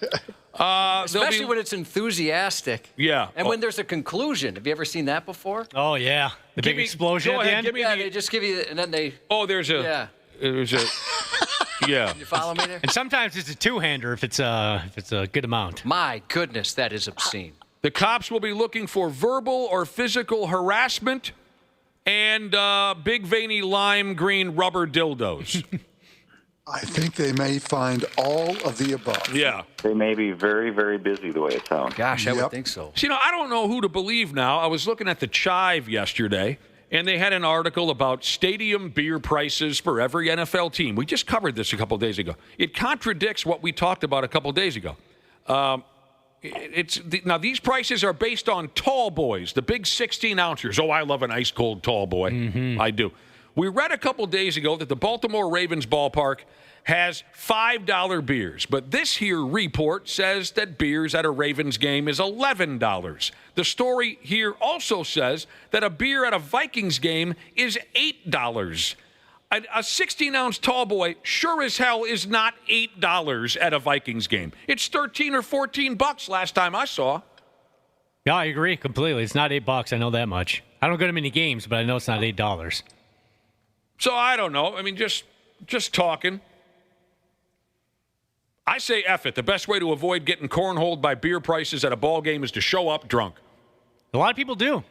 Especially when it's enthusiastic. Yeah. And when there's a conclusion. Have you ever seen that before? Oh, yeah. The big explosion at the end? They just give you, and then they... Oh, there's a... Yeah. There's a... Yeah. You follow me there? And sometimes it's a two-hander if it's a good amount. My goodness, that is obscene. The cops will be looking for verbal or physical harassment and big veiny lime green rubber dildos. I think they may find all of the above. Yeah. They may be very, very busy the way it sounds. Gosh, I would think so. So, I don't know who to believe now. I was looking at the Chive yesterday, and they had an article about stadium beer prices for every NFL team. We just covered this a couple days ago. It contradicts what we talked about a couple days ago. Now, these prices are based on tall boys, the big 16-ounces. Oh, I love an ice-cold tall boy. I do. We read a couple days ago that the Baltimore Ravens ballpark has $5 beers, but this here report says that beers at a Ravens game is $11. The story here also says that a beer at a Vikings game is $8. A 16-ounce tall boy sure as hell is not $8 at a Vikings game. It's $13 or $14 last time I saw. Yeah, I agree completely. It's not $8. I know that much. I don't go to many games, but I know it's not $8. So I don't know. I mean, just talking. I say F it. The best way to avoid getting cornholed by beer prices at a ball game is to show up drunk. A lot of people do.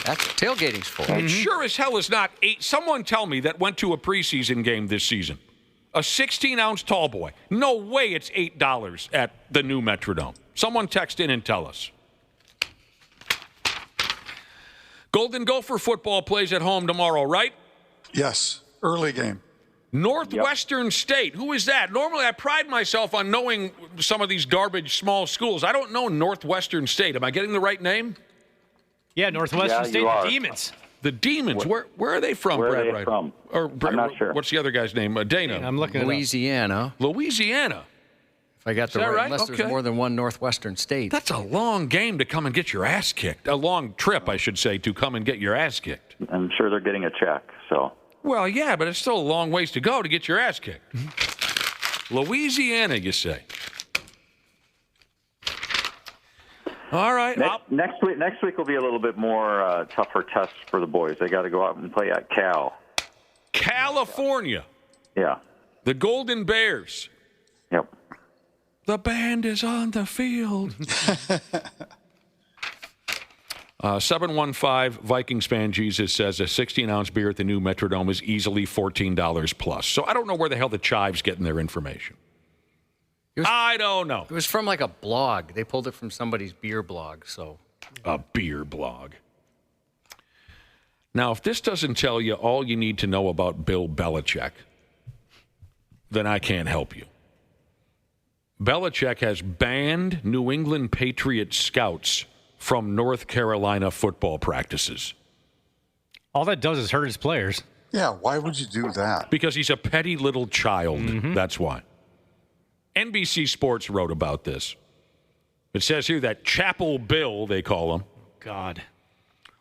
That's what tailgating's for. It sure as hell is not $8. Someone tell me that went to a preseason game this season. A 16-ounce tall boy. No way it's $8 at the new Metrodome. Someone text in and tell us. Golden Gopher football plays at home tomorrow, right? Yes. Early game. Northwestern State. Who is that? Normally, I pride myself on knowing some of these garbage small schools. I don't know Northwestern State. Am I getting the right name? Yeah, Northwestern State, the Demons. The Demons. Where are they from, Where Brad? are they from? Or, I'm not sure. What's the other guy's name? Dana. I'm looking Louisiana. Louisiana. If I got Is the that right? unless Okay. there's more than one Northwestern State. That's a long game to come and get your ass kicked. A long trip, I should say, to come and get your ass kicked. I'm sure they're getting a check, so. Well, yeah, but it's still a long ways to go to get your ass kicked. Louisiana, you say? All right. Next week will be a little bit more tougher test for the boys. They got to go out and play at Cal. California. Yeah. The Golden Bears. Yep. The band is on the field. 715 Vikings fan Jesus says a 16-ounce beer at the new Metrodome is easily $14 plus. So I don't know where the hell the Chive's getting their information. I don't know. It was from like a blog. They pulled it from somebody's beer blog. So a beer blog. Now, if this doesn't tell you all you need to know about Bill Belichick, then I can't help you. Belichick has banned New England Patriot scouts from North Carolina football practices. All that does is hurt his players. Yeah, why would you do that? Because he's a petty little child. That's why. NBC Sports wrote about this. It says here that Chapel Bill, they call him, God,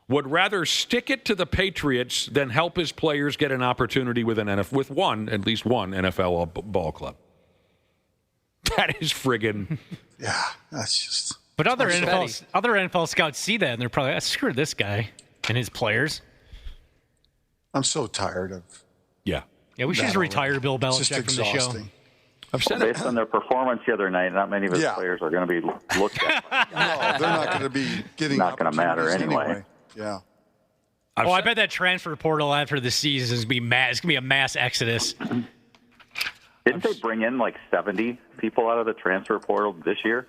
would rather stick it to the Patriots than help his players get an opportunity with at least one NFL ball club. That is friggin'. Yeah, that's just. But other NFL scouts see that and they're probably, screw this guy and his players. I'm so tired of. Yeah. Yeah, we should just retire Bill Belichick from the show. Based on their performance the other night, not many of his players are going to be looked at. No, they're not going to be getting. Not going to matter anyway. Yeah. I bet that transfer portal after the season is going to be a mass exodus. Didn't they bring in like 70 people out of the transfer portal this year?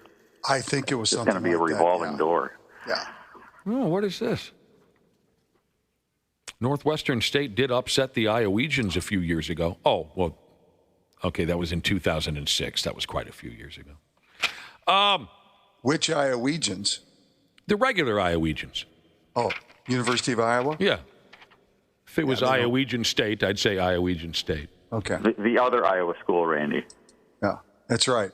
I think it was It's something going to be like a revolving door. Yeah. Oh, what is this? Northwestern State did upset the Iowegians a few years ago. Oh, well, okay, that was in 2006. That was quite a few years ago. Which Iowegians? The regular Iowegians. Oh, University of Iowa? Yeah. If it was Iowegian State, I'd say Iowegian State. Okay. The other Iowa school, Randy. Yeah, that's right.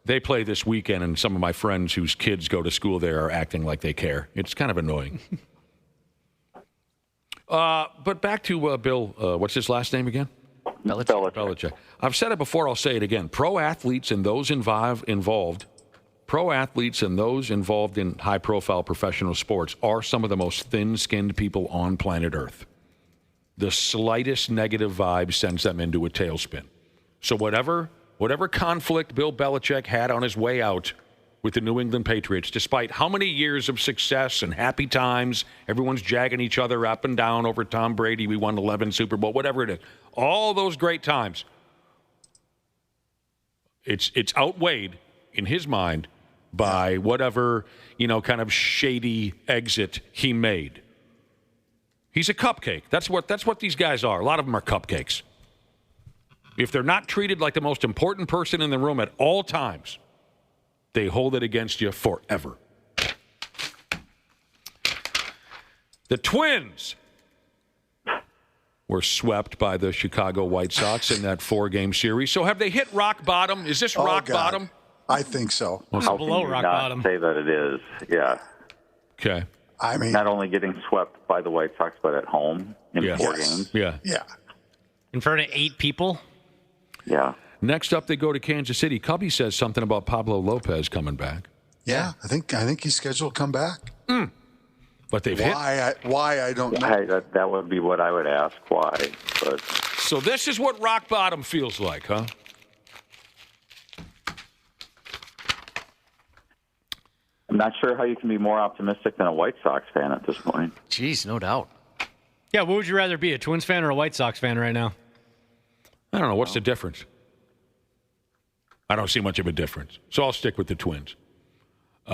They play this weekend, and some of my friends whose kids go to school there are acting like they care. It's kind of annoying. But back to Bill, what's his last name again? Belichick. I've said it before, I'll say it again. Pro athletes and those involved in high-profile professional sports are some of the most thin-skinned people on planet Earth. The slightest negative vibe sends them into a tailspin. So whatever conflict Bill Belichick had on his way out with the New England Patriots, despite how many years of success and happy times, everyone's jagging each other up and down over Tom Brady, we won 11 Super Bowl, whatever it is, all those great times, it's outweighed in his mind by whatever, kind of shady exit he made. He's a cupcake. That's what these guys are. A lot of them are cupcakes. If they're not treated like the most important person in the room at all times, they hold it against you forever. The Twins were swept by the Chicago White Sox in that 4-game series. So have they hit rock bottom? Is this rock bottom? I think so. How below can you rock bottom? Say that it is. Yeah. Okay. I mean, not only getting swept by the White Sox, but at home in 4 games. Yeah. Yeah. In front of 8 people? Yeah. Next up, they go to Kansas City. Cubby says something about Pablo Lopez coming back. Yeah, I think he's scheduled to come back. But they've why I don't know. That would be what I would ask. Why? But so this is what rock bottom feels like, huh? I'm not sure how you can be more optimistic than a White Sox fan at this point. Jeez, no doubt. Yeah, what would you rather be, a Twins fan or a White Sox fan right now? I don't know. What's the difference? I don't see much of a difference. So I'll stick with the Twins.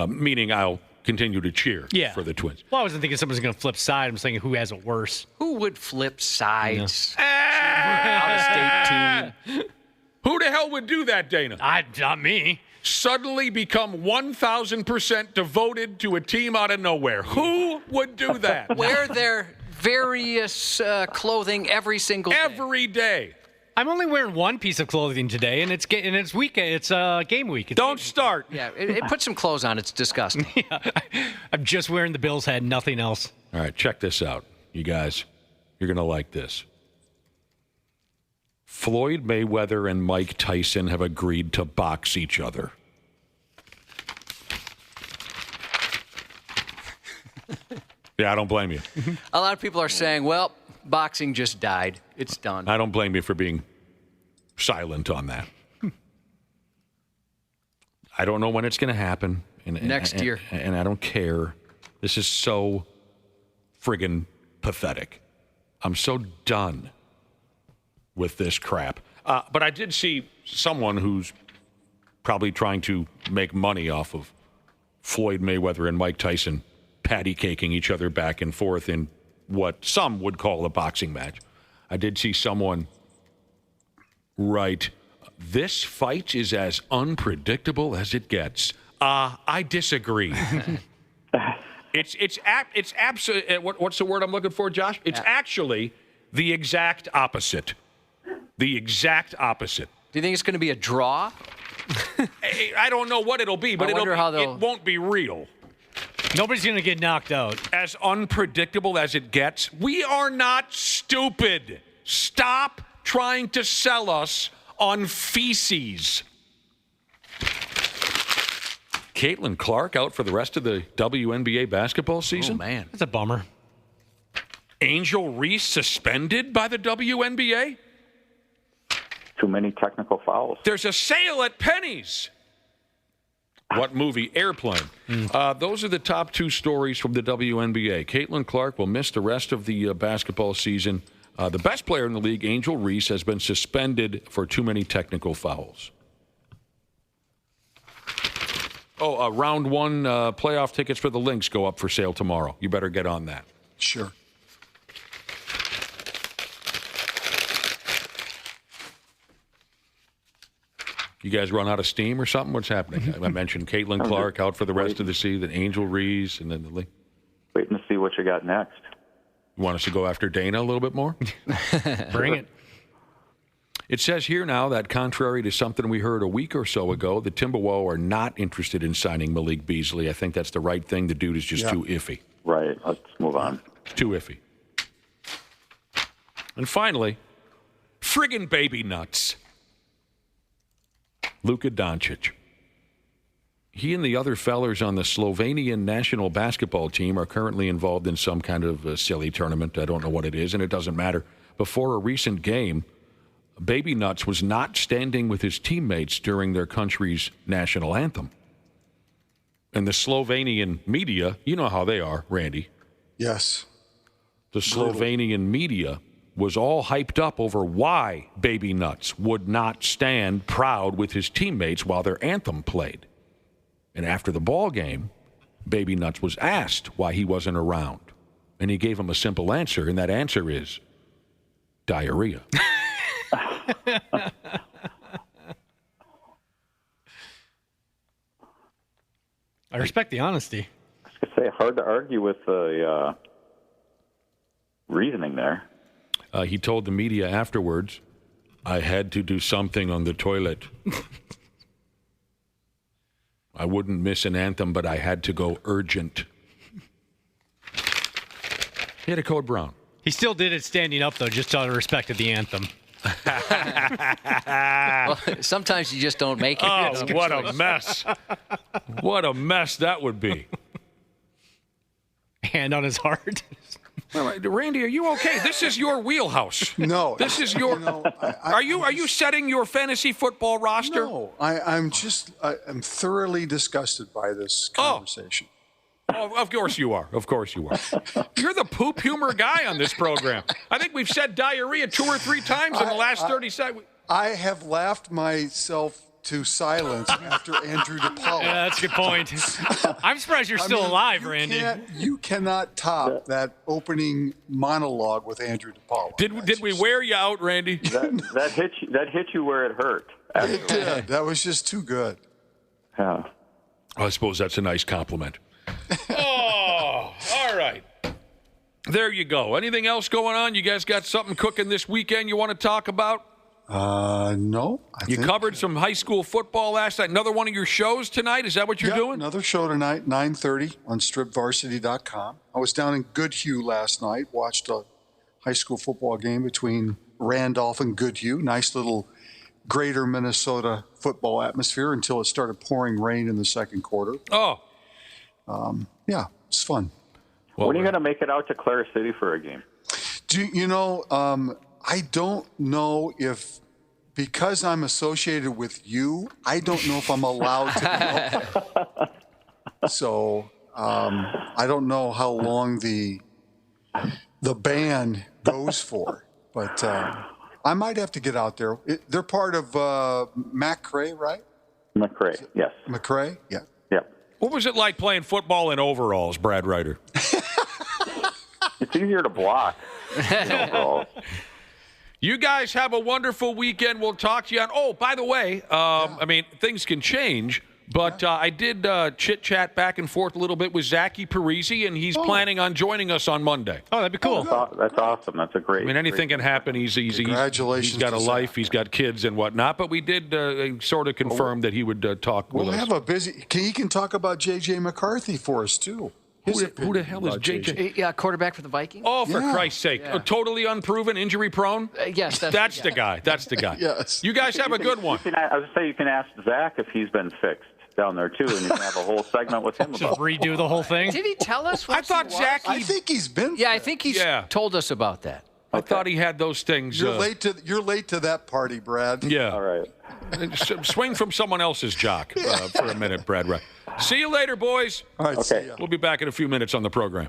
Meaning I'll continue to cheer for the Twins. Well, I wasn't thinking someone's going to flip side. I'm thinking who has it worse. Who would flip sides? Out-of-state team. Who the hell would do that, Dana? Not me. Suddenly become 1,000% devoted to a team out of nowhere. Who would do that? Wear their various clothing every single day. Every day. I'm only wearing one piece of clothing today, and it's weekend. It's game week. Don't start. Yeah, put some clothes on. It's disgusting. I'm just wearing the Bills hat, nothing else. All right, check this out, you guys. You're going to like this. Floyd Mayweather and Mike Tyson have agreed to box each other. Yeah, I don't blame you. A lot of people are saying, well, boxing just died. It's done. I don't blame you for being silent on that. I don't know when it's going to happen. Next year. And I don't care. This is so friggin' pathetic. I'm so done with this crap. But I did see someone who's probably trying to make money off of Floyd Mayweather and Mike Tyson patty caking each other back and forth in what some would call a boxing match. I did see someone write, "This fight is as unpredictable as it gets." I disagree. It's absolutely, what's the word I'm looking for, Josh? It's actually the exact opposite. The exact opposite. Do you think it's going to be a draw? I don't know what it'll be, but it won't be real. Nobody's going to get knocked out. As unpredictable as it gets, we are not stupid. Stop trying to sell us on feces. Caitlin Clark out for the rest of the WNBA basketball season? Oh, man. That's a bummer. Angel Reese suspended by the WNBA? Too many technical fouls. There's a sale at Penny's. What movie? Airplane. Those are the top two stories from the WNBA. Caitlin Clark will miss the rest of the basketball season. The best player in the league, Angel Reese, has been suspended for too many technical fouls. Round one playoff tickets for the Lynx go up for sale tomorrow. You better get on that. Sure. You guys run out of steam or something? What's happening? I mentioned Caitlin Clark out for the rest of the season, Angel Reese, and then the league. Waiting to see what you got next. You want us to go after Dana a little bit more? Bring it. It says here now that contrary to something we heard a week or so ago, the Timberwolves are not interested in signing Malik Beasley. I think that's the right thing. The dude is just too iffy. Right. Let's move on. Too iffy. And finally, friggin' baby nuts. Luka Doncic. He and the other fellers on the Slovenian national basketball team are currently involved in some kind of silly tournament. I don't know what it is, and it doesn't matter. Before a recent game, Baby Nuts was not standing with his teammates during their country's national anthem. And the Slovenian media, you know how they are, Randy. Yes. The Slovenian media was all hyped up over why Baby Nuts would not stand proud with his teammates while their anthem played. And after the ball game, Baby Nuts was asked why he wasn't around. And he gave him a simple answer, and that answer is diarrhea. I respect the honesty. I was going to say, hard to argue with the reasoning there. He told the media afterwards, I had to do something on the toilet. I wouldn't miss an anthem, but I had to go urgent. He had a code brown. He still did it standing up, though, just out of respect of the anthem. Well, sometimes you just don't make it. Oh, what a mess. What a mess that would be. Hand on his heart. Randy, are you okay? This is your wheelhouse. No. This is your... Are you setting your fantasy football roster? No, I'm thoroughly disgusted by this conversation. Oh, of course you are. Of course you are. You're the poop humor guy on this program. I think we've said diarrhea 2 or 3 times in the last 30 seconds. I have laughed myself to silence after Andrew DePaola. Yeah, that's a good point. I'm surprised you're still alive, Randy. You cannot top that opening monologue with Andrew DePaola. Did we wear you out, Randy? That hit you where it hurt. It did. That was just too good. Yeah. I suppose that's a nice compliment. Oh, all right. There you go. Anything else going on? You guys got something cooking this weekend you want to talk about? No. You covered some high school football last night. Another one of your shows tonight? Is that what you're doing? Another show tonight, 9:30 on stripvarsity.com. I was down in Goodhue last night, watched a high school football game between Randolph and Goodhue. Nice little greater Minnesota football atmosphere until it started pouring rain in the second quarter. Oh. Yeah, it's fun. When are you going to make it out to Clara City for a game? I don't know if, because I'm associated with you, I don't know if I'm allowed to go. So I don't know how long the ban goes for, but I might have to get out there. They're part of McCrae, right? McCrae, yes. McCrae, yeah. What was it like playing football in overalls, Brad Ryder? It's easier to block in overalls. You guys have a wonderful weekend. We'll talk to you on. Oh, by the way, I mean, things can change, But I did chit-chat back and forth a little bit with Zachy Parisi, and he's planning on joining us on Monday. Oh, that'd be cool. That's awesome. That's a great. I mean, anything can happen. Congratulations. He's got a life. He's got kids and whatnot. But we did sort of confirm that he would talk with us. We'll have a busy. He can talk about J.J. McCarthy for us, too. Who the hell is J.J.? Yeah, quarterback for the Vikings. Oh, for Christ's sake. Yeah. Totally unproven, injury-prone? Yes. That's the guy. That's the guy. Yes. You guys have a good one. I was say you can ask Zach if he's been fixed down there too, and you can have a whole segment with him Just about redo the whole thing. Did he tell us? I thought Zachy. I think he's been. Yeah, I think he's told us about that. I thought he had those things. You're late to that party, Brad. Yeah. All right. Swing from someone else's jock for a minute, Brad. Right. See you later, boys. All right. See ya. We'll be back in a few minutes on the program.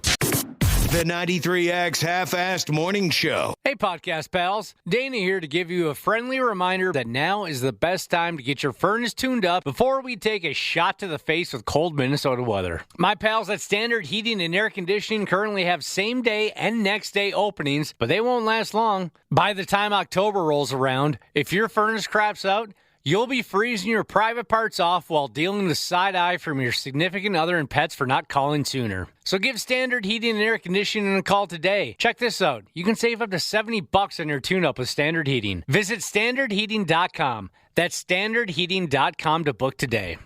The 93X Half-Assed Morning Show. Hey, podcast pals. Dana here to give you a friendly reminder that now is the best time to get your furnace tuned up before we take a shot to the face with cold Minnesota weather. My pals at Standard Heating and Air Conditioning currently have same-day and next-day openings, but they won't last long. By the time October rolls around, if your furnace craps out, you'll be freezing your private parts off while dealing with side-eye from your significant other and pets for not calling sooner. So give Standard Heating and Air Conditioning a call today. Check this out. You can save up to $70 on your tune-up with Standard Heating. Visit StandardHeating.com. That's StandardHeating.com to book today.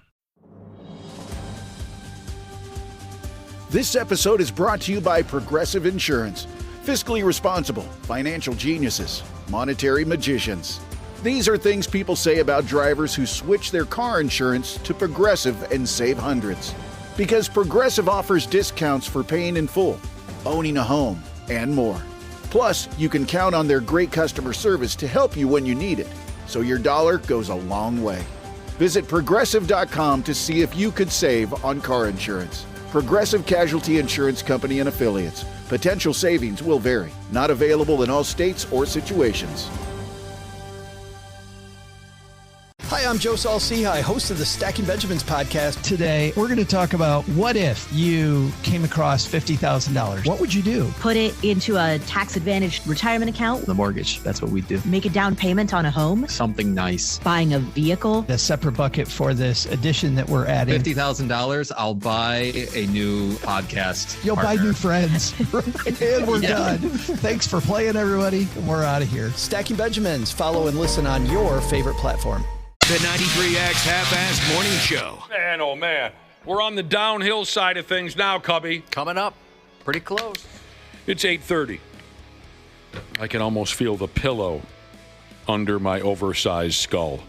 This episode is brought to you by Progressive Insurance. Fiscally responsible, financial geniuses, monetary magicians. These are things people say about drivers who switch their car insurance to Progressive and save hundreds. Because Progressive offers discounts for paying in full, owning a home, and more. Plus, you can count on their great customer service to help you when you need it, so your dollar goes a long way. Visit Progressive.com to see if you could save on car insurance. Progressive Casualty Insurance Company and Affiliates. Potential savings will vary. Not available in all states or situations. Hi, I'm Joe Saul-Sehy, host of the Stacking Benjamins podcast. Today, we're going to talk about what if you came across $50,000? What would you do? Put it into a tax-advantaged retirement account. The mortgage, that's what we do. Make a down payment on a home. Something nice. Buying a vehicle. A separate bucket for this addition that we're adding. $50,000, I'll buy a new podcast. You'll buy new friends. And we're done. Thanks for playing, everybody. We're out of here. Stacking Benjamins. Follow and listen on your favorite platform. The 93X Half-Assed Morning Show. Man, oh man. We're on the downhill side of things now, Cubby. Coming up. Pretty close. It's 8:30. I can almost feel the pillow under my oversized skull.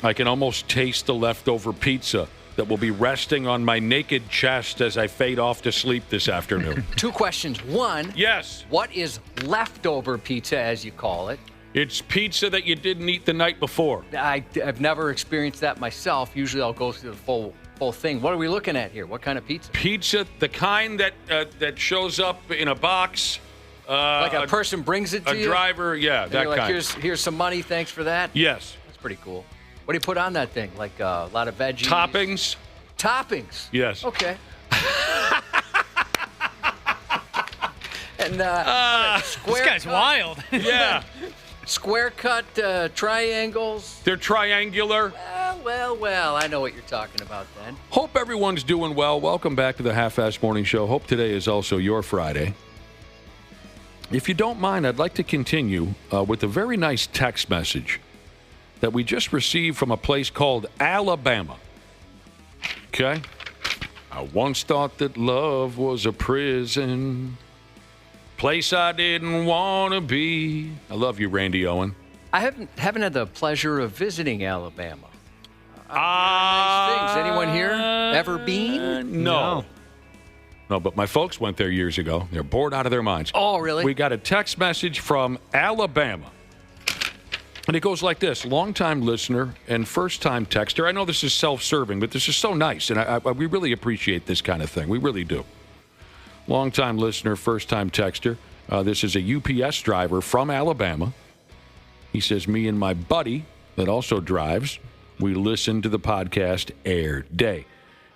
I can almost taste the leftover pizza that will be resting on my naked chest as I fade off to sleep this afternoon. Two questions. One. Yes. What is leftover pizza, as you call it? It's pizza that you didn't eat the night before. I've never experienced that myself. Usually I'll go through the full thing. What are we looking at here? What kind of pizza? Pizza, the kind that shows up in a box. Like a person brings it to you? A driver, yeah, and that you're kind. like, here's some money, thanks for that? Yes. That's pretty cool. What do you put on that thing? Like a lot of veggies? Toppings. Toppings? Yes. Okay. And this guy's wild. Yeah. Square cut triangles. They're triangular. Well, I know what you're talking about then. Hope everyone's doing well. Welcome back to the Half-Assed Morning Show. Hope today is also your Friday. If you don't mind, I'd like to continue with a very nice text message that we just received from a place called Alabama. Okay? I once thought that love was a prison. Place I didn't want to be. I love you, Randy Owen. I haven't had the pleasure of visiting Alabama. Nice things. Anyone here ever been? No, but my folks went there years ago. They're bored out of their minds. Oh, really? We got a text message from Alabama. And it goes like this. Longtime listener and first-time texter. I know this is self-serving, but this is so nice. And we really appreciate this kind of thing. We really do. Longtime listener, first-time texter. This is a UPS driver from Alabama. He says, me and my buddy that also drives, we listen to the podcast every day.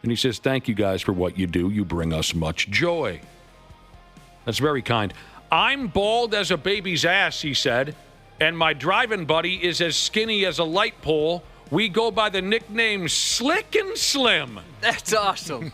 And he says, thank you guys for what you do. You bring us much joy. That's very kind. I'm bald as a baby's ass, he said, and my driving buddy is as skinny as a light pole We go by the nickname Slick and Slim. That's awesome.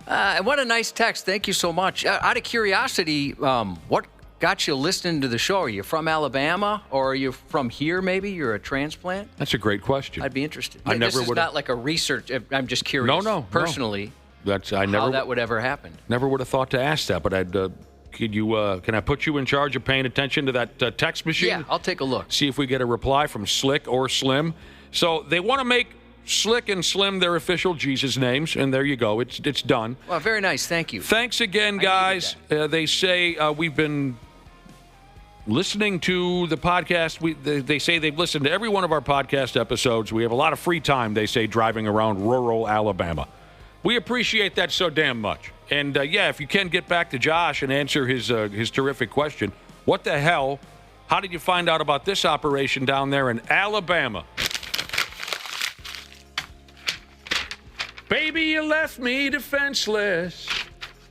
And what a nice text. Thank you so much. Out of curiosity, what got you listening to the show? Are you from Alabama, or are you from here maybe? You're a transplant? That's a great question. I'd be interested. I never this is would've- not like a research. I'm just curious. No. Personally, how that would ever happen. Never would have thought to ask that, but can I put you in charge of paying attention to that text machine? Yeah, I'll take a look. See if we get a reply from Slick or Slim. So they want to make Slick and Slim their official Jesus names, and there you go. It's done. Well, very nice. Thank you. Thanks again, guys. They say we've been listening to the podcast. They say they've listened to every one of our podcast episodes. We have a lot of free time, they say, driving around rural Alabama. We appreciate that so damn much. And, if you can get back to Josh and answer his terrific question, what the hell, how did you find out about this operation down there in Alabama? Baby, you left me defenseless.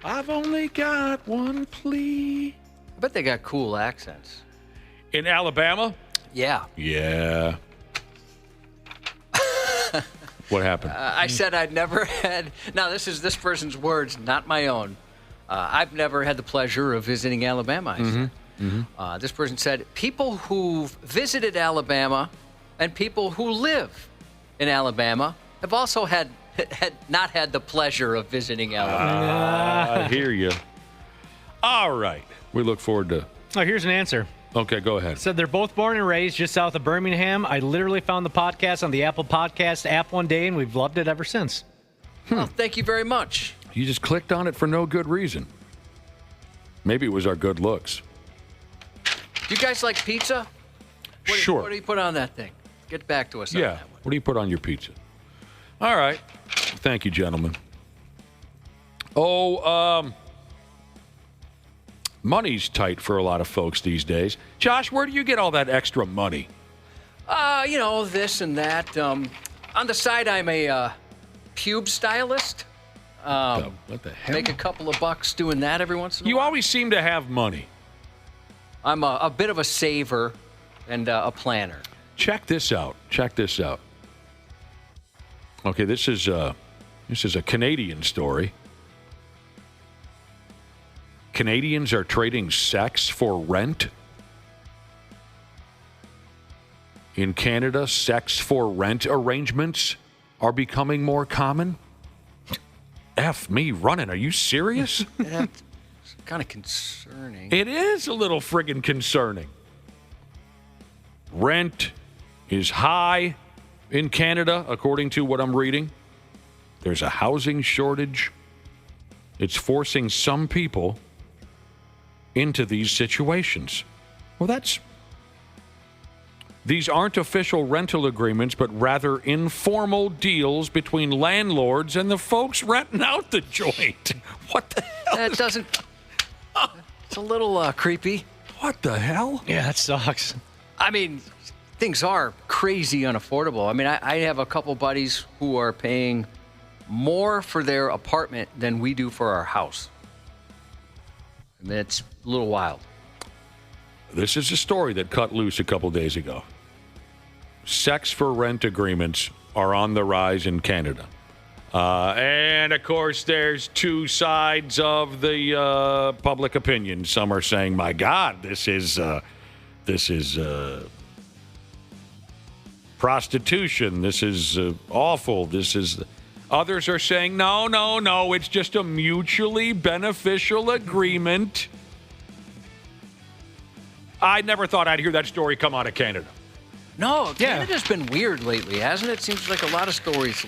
I've only got one plea. I bet they got cool accents. In Alabama? Yeah. Yeah. What happened? I said I'd never had. Now, this is this person's words, not my own. I've never had the pleasure of visiting Alabama, I said. Mm-hmm. This person said, people who've visited Alabama and people who live in Alabama have also had not had the pleasure of visiting Alabama. I hear you. All right. We look forward to... Oh, here's an answer. Okay, go ahead. Said they're both born and raised just south of Birmingham. I literally found the podcast on the Apple Podcast app one day, and we've loved it ever since. Well, thank you very much. You just clicked on it for no good reason. Maybe it was our good looks. Do you guys like pizza? Sure. What do you put on that thing? Get back to us on Yeah. that one. What do you put on your pizza? All right. Thank you, gentlemen. Money's tight for a lot of folks these days. Josh, where do you get all that extra money? This and that. On the side, I'm a pube stylist. What the hell? Make a couple of bucks doing that every once in a while. You always seem to have money. I'm a bit of a saver and a planner. Check this out. Okay, this is a Canadian story. Canadians are trading sex for rent. In Canada, sex for rent arrangements are becoming more common. F me running. Are you serious? That's kind of concerning. It is a little friggin' concerning. Rent is high in Canada, according to what I'm reading. There's a housing shortage. It's forcing some people into these situations. Well, these aren't official rental agreements, but rather informal deals between landlords and the folks renting out the joint. What the hell? That doesn't... It's a little creepy. What the hell? Yeah, that sucks. I mean, things are crazy unaffordable. I mean, I have a couple buddies who are paying more for their apartment than we do for our house. I mean, it's a little wild. This is a story that cut loose a couple days ago. Sex for rent agreements are on the rise in Canada. And, of course, there's two sides of the public opinion. Some are saying, my God, this is prostitution. This is awful. Others are saying, no, it's just a mutually beneficial agreement. I never thought I'd hear that story come out of Canada. No, Canada's been weird lately, hasn't it? Seems like a lot of stories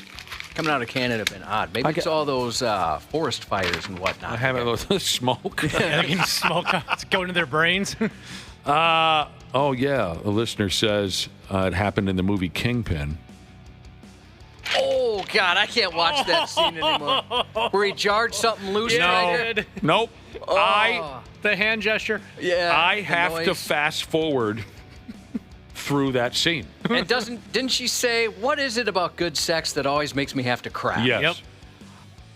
coming out of Canada have been odd. Maybe it's all those forest fires and whatnot. I haven't those smoke. They can smoke. It's going to their brains. A listener says it happened in the movie Kingpin. Oh, God, I can't watch that scene anymore. Where he jarred something loose right here. Nope. The hand gesture. Yeah. I have to fast forward through that scene. And didn't she say, what is it about good sex that always makes me have to cry? Yes. Yep.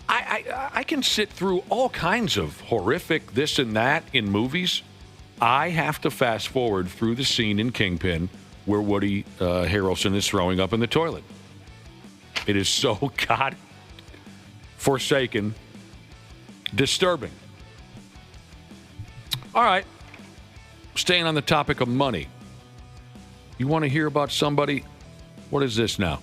I can sit through all kinds of horrific this and that in movies. I have to fast forward through the scene in Kingpin where Woody Harrelson is throwing up in the toilet. It is so God-forsaken, disturbing. All right. Staying on the topic of money. You want to hear about somebody? What is this now?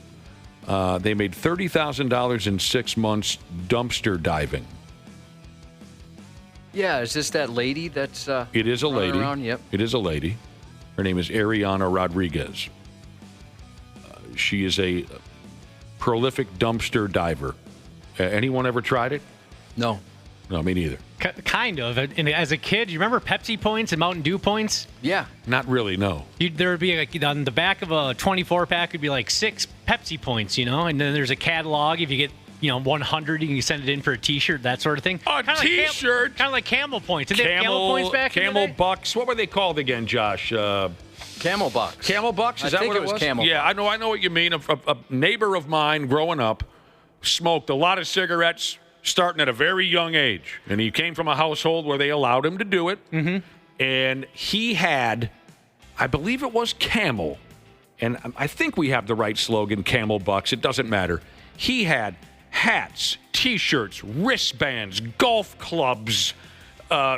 They made $30,000 in 6 months dumpster diving. Yeah, is this that lady that's It is a lady. around? Yep. It is a lady. Her name is Ariana Rodriguez. She is a prolific dumpster diver. Anyone ever tried it? No. No, me neither. Kind of. And as a kid, you remember Pepsi points and Mountain Dew points? Yeah. Not really, no. There would be, like, on the back of a 24-pack would be like 6 Pepsi points, and then there's a catalog. If you get 100, you can send it in for a T-shirt, that sort of thing. A T-shirt? Kind of like Camel points. Did they have Camel points back in the Camel day? Bucks. What were they called again, Josh? Camel Bucks. Camel Bucks? Is that what it was? Camel Yeah, I know what you mean. A neighbor of mine growing up smoked a lot of cigarettes starting at a very young age. And he came from a household where they allowed him to do it. Mm-hmm. And he had, I believe it was Camel. And I think we have the right slogan, Camel Bucks. It doesn't matter. He had hats, T-shirts, wristbands, golf clubs,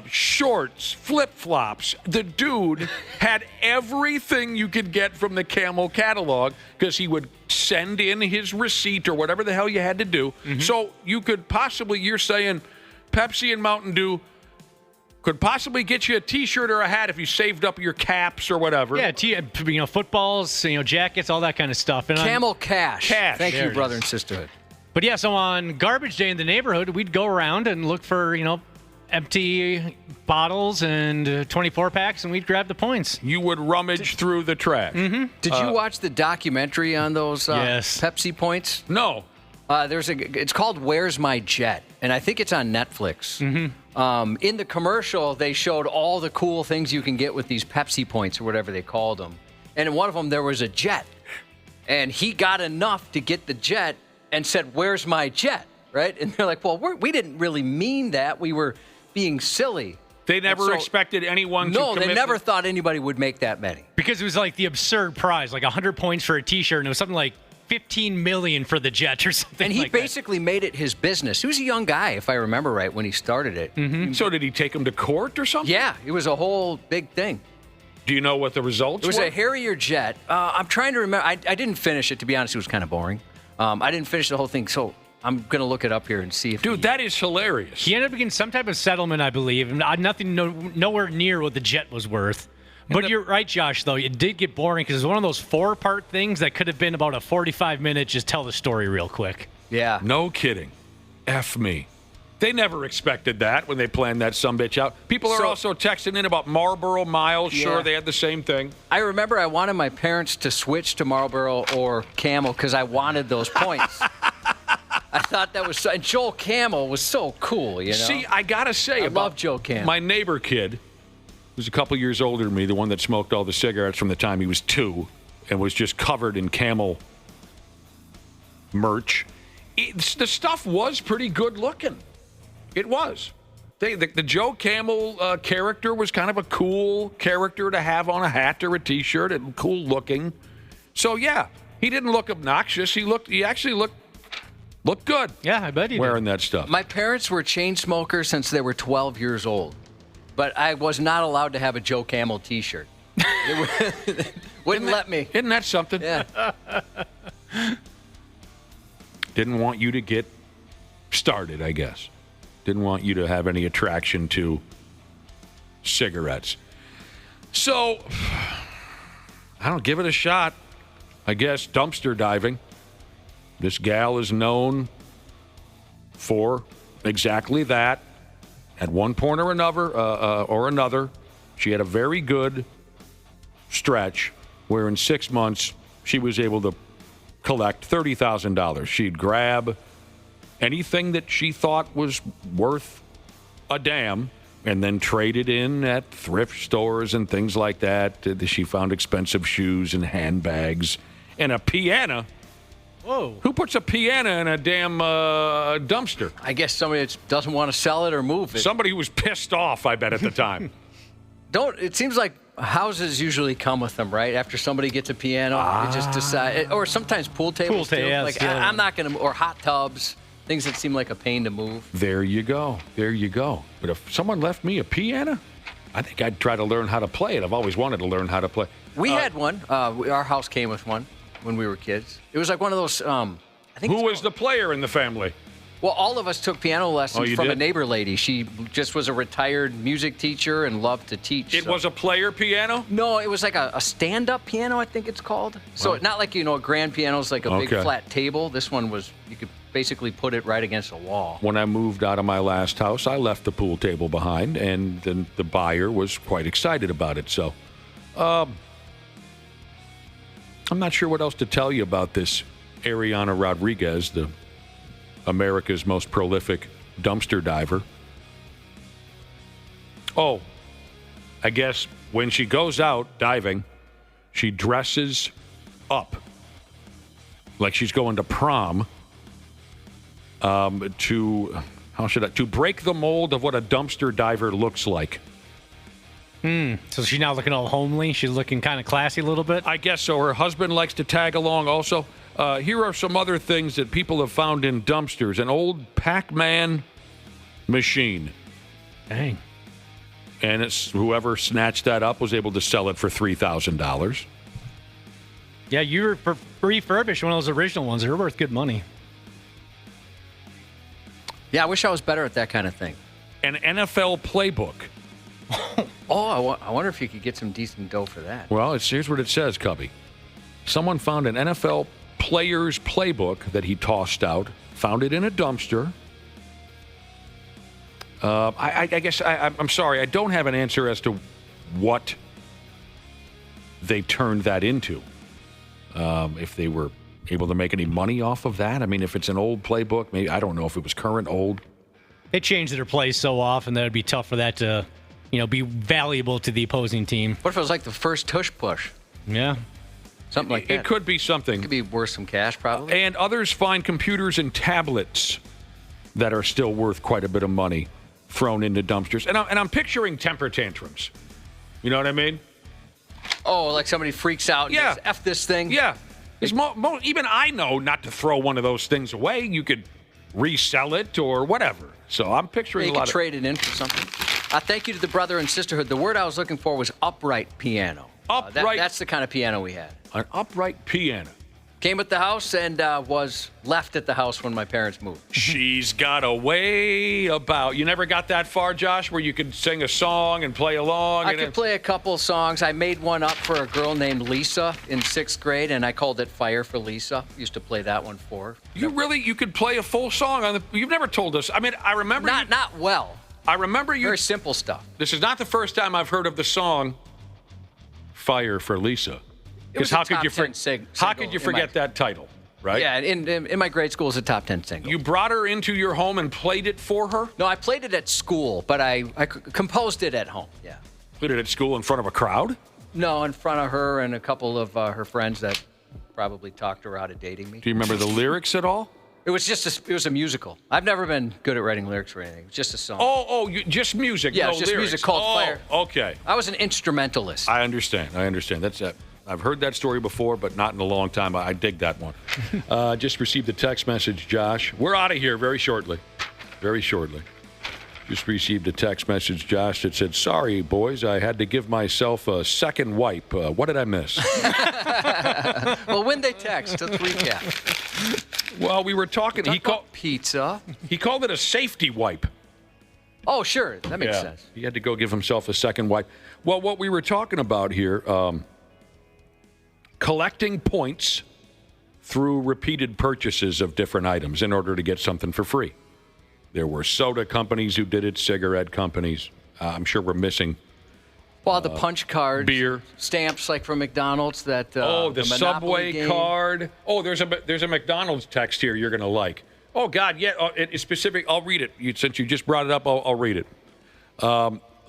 shorts, flip-flops. The dude had everything you could get from the Camel catalog because he would send in his receipt or whatever the hell you had to do. Mm-hmm. So you could possibly, you're saying Pepsi and Mountain Dew could possibly get you a T-shirt or a hat if you saved up your caps or whatever. Yeah, footballs, jackets, all that kind of stuff. And Camel Cash. Cash. Thank you, brother and sisterhood. But yeah, so on garbage day in the neighborhood, we'd go around and look for, empty bottles and 24-packs, and we'd grab the points. You would rummage through the trash. Mm-hmm. Did you watch the documentary on those yes. Pepsi points? No. It's called Where's My Jet? And I think it's on Netflix. Mm-hmm. In the commercial, they showed all the cool things you can get with these Pepsi points or whatever they called them. And in one of them, there was a jet. And he got enough to get the jet and said, "Where's my jet?" Right? And they're like, well, we didn't really mean that. We were being silly. They never expected anyone to commit. No, they never thought anybody would make that many. Because it was like the absurd prize, like 100 points for a T-shirt, and it was something like $15 million for the jet or something. And he like basically made it his business. He was a young guy, if I remember right, when he started it. Mm-hmm. So did he take him to court or something? Yeah, it was a whole big thing. Do you know what the results were? It was a Harrier jet. I'm trying to remember. I didn't finish it, to be honest. It was kind of boring. I didn't finish the whole thing, so I'm going to look it up here and see if... Dude, that is hilarious. He ended up getting some type of settlement, I believe. Nowhere near what the jet was worth. But you're right, Josh, though. It did get boring because it was one of those 4-part things that could have been about a 45-minute just tell the story real quick. Yeah. No kidding. F me. They never expected that when they planned that sumbitch out. People are also texting in about Marlboro Miles. Yeah. Sure, they had the same thing. I remember I wanted my parents to switch to Marlboro or Camel because I wanted those points. I thought that was so... And Joel Camel was so cool, See, I got to say... I love Joe Camel. My neighbor kid, who's a couple years older than me, the one that smoked all the cigarettes from the time he was 2 and was just covered in Camel merch. The stuff was pretty good looking. It was. The Joe Camel character was kind of a cool character to have on a hat or a T-shirt and cool looking. So, yeah, he didn't look obnoxious. He actually looked good. Yeah, I bet he wearing did. that stuff. My parents were chain smokers since they were 12 years old. But I was not allowed to have a Joe Camel T-shirt. Wouldn't let me. Isn't that something? Yeah. Didn't want you to get started, I guess. Didn't want you to have any attraction to cigarettes. So, I don't give it a shot. I guess dumpster diving. This gal is known for exactly that. At one point or another, she had a very good stretch where in 6 months she was able to collect $30,000. She'd grab anything that she thought was worth a damn and then trade it in at thrift stores and things like that. She found expensive shoes and handbags and a piano. Whoa. Who puts a piano in a damn dumpster? I guess somebody that doesn't want to sell it or move it. Somebody who was pissed off, I bet, at the time. It seems like houses usually come with them, right? After somebody gets a piano, you just decide. Or sometimes pool tables, too. I'm not going to, or hot tubs, things that seem like a pain to move. There you go. But if someone left me a piano, I think I'd try to learn how to play it. I've always wanted to learn how to play. We had one. Our house came with one when we were kids. It was like one of those, Who was the player in the family? Well, all of us took piano lessons from did? a neighbor lady. She just was a retired music teacher and loved to teach. It was a player piano? No, it was like a stand-up piano, I think it's called. So not like, a grand piano is like a big flat table. This one was, you could basically put it right against a wall. When I moved out of my last house, I left the pool table behind, and then the buyer was quite excited about it. So I'm not sure what else to tell you about this Ariana Rodriguez, the America's most prolific dumpster diver. Oh, I guess when she goes out diving, she dresses up like she's going to prom to break the mold of what a dumpster diver looks like. So she's now looking all homely. She's looking kind of classy a little bit. I guess so. Her husband likes to tag along also. Here are some other things that people have found in dumpsters. An old Pac-Man machine. Dang. And it's whoever snatched that up was able to sell it for $3,000. Yeah, you refurbished one of those original ones. They're worth good money. Yeah, I wish I was better at that kind of thing. An NFL playbook. I wonder if you could get some decent dough for that. Well, here's what it says, Cubby. Someone found an NFL player's playbook that he tossed out, found it in a dumpster. I guess I'm sorry, I don't have an answer as to what they turned that into. If they were able to make any money off of that. I mean, if it's an old playbook, maybe I don't know if it was current, old. They changed their plays so often that it'd be tough for that to, be valuable to the opposing team. What if it was like the first tush push? Yeah. Something like that. It could be something. It could be worth some cash, probably. And others find computers and tablets that are still worth quite a bit of money thrown into dumpsters. And I'm picturing temper tantrums. You know what I mean? Oh, like somebody freaks out and says, F this thing? Yeah. Even I know not to throw one of those things away. You could resell it or whatever. So I'm picturing a lot of... You could trade it in for something. Thank you to the brother and sisterhood. The word I was looking for was upright piano. Upright. That's the kind of piano we had. An upright piano. Came with the house and was left at the house when my parents moved. She's got a way about. You never got that far, Josh, where you could sing a song and play along? I could play a couple songs. I made one up for a girl named Lisa in 6th grade, and I called it Fire for Lisa. Used to play that one for her. You could play a full song on the. You've never told us. I mean, I remember. Not well. I remember you. Very simple stuff. This is not the first time I've heard of the song Fire for Lisa. Because how could you forget that title, right? Yeah, in my grade school, it was a top 10 single. You brought her into your home and played it for her? No, I played it at school, but I composed it at home, yeah. Played it at school in front of a crowd? No, in front of her and a couple of her friends that probably talked her out of dating me. Do you remember the lyrics at all? It was just a musical. I've never been good at writing lyrics or anything. It was just a song. Just music. Yeah, no it's just lyrics. music called Fire. Okay. I was an instrumentalist. I understand. That's it. I've heard that story before, but not in a long time. I dig that one. Just received a text message, Josh. We're out of here very shortly. Very shortly. Just received a text message, Josh, that said, "Sorry, boys, I had to give myself a second wipe. What did I miss?" Well, when they text, let's recap. Well, we were talking. He called pizza. He called it a safety wipe. Oh, sure. That makes sense. He had to go give himself a second wipe. Well, what we were talking about here, collecting points through repeated purchases of different items in order to get something for free. There were soda companies who did it, cigarette companies. I'm sure we're missing. Well, the punch cards, beer, stamps like from McDonald's. That the Subway game. Card. Oh, there's a McDonald's text here you're going to like. Oh God, yeah, it's specific. I'll read it. Since you just brought it up, I'll read it.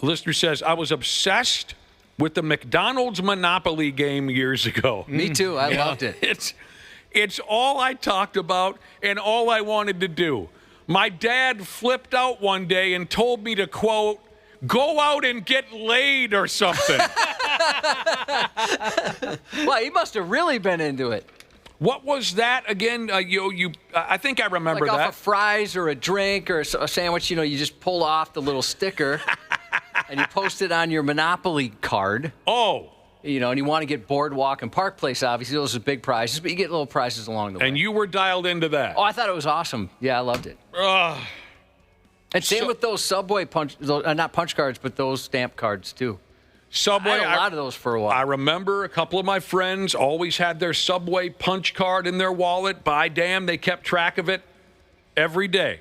Listener says, I was obsessed with the McDonald's Monopoly game years ago. Me too. I loved it. It's all I talked about and all I wanted to do. My dad flipped out one day and told me to, quote, go out and get laid or something. Well, he must have really been into it. What was that again? I think I remember like that. Off of fries or a drink or a sandwich, you just pull off the little sticker and you post it on your Monopoly card. Oh. And you want to get Boardwalk and Park Place, obviously. Those are big prizes, but you get little prizes along the way. And you were dialed into that. Oh, I thought it was awesome. Yeah, I loved it. And same with those Subway not punch cards, but those stamp cards, too. Subway, I had a lot of those for a while. I remember a couple of my friends always had their Subway punch card in their wallet. By damn, they kept track of it every day.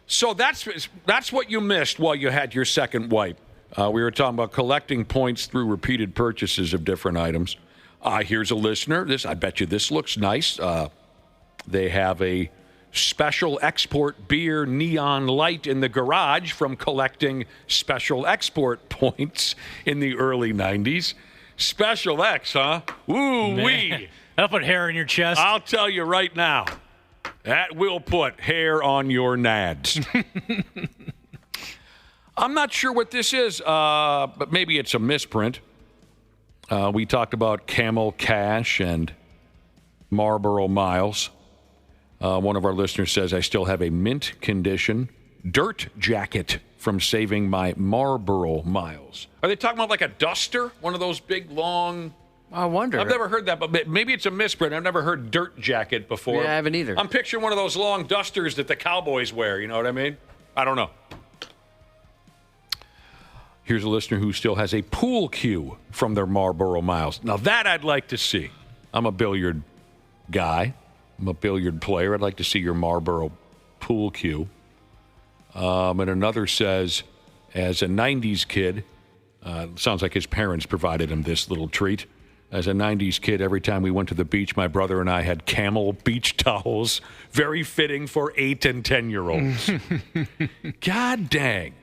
So that's what you missed while you had your second wipe. We were talking about collecting points through repeated purchases of different items. Here's a listener. I bet you this looks nice. They have a special export beer neon light in the garage from collecting special export points in the early 90s. Special X, huh? Ooh-wee. That'll put hair in your chest. I'll tell you right now, that will put hair on your nads. I'm not sure what this is, but maybe it's a misprint. We talked about Camel Cash and Marlboro Miles. One of our listeners says, I still have a mint condition dirt jacket from saving my Marlboro Miles. Are they talking about like a duster? One of those big, long... I wonder. I've never heard that, but maybe it's a misprint. I've never heard dirt jacket before. Yeah, I haven't either. I'm picturing one of those long dusters that the Cowboys wear. You know what I mean? I don't know. Here's a listener who still has a pool cue from their Marlboro Miles. Now, that I'd like to see. I'm a billiard guy. I'm a billiard player. I'd like to see your Marlboro pool cue. And another says, as a 90s kid, sounds like his parents provided him this little treat. As a 90s kid, every time we went to the beach, my brother and I had Camel beach towels, very fitting for 8 and 10-year-olds. God dang.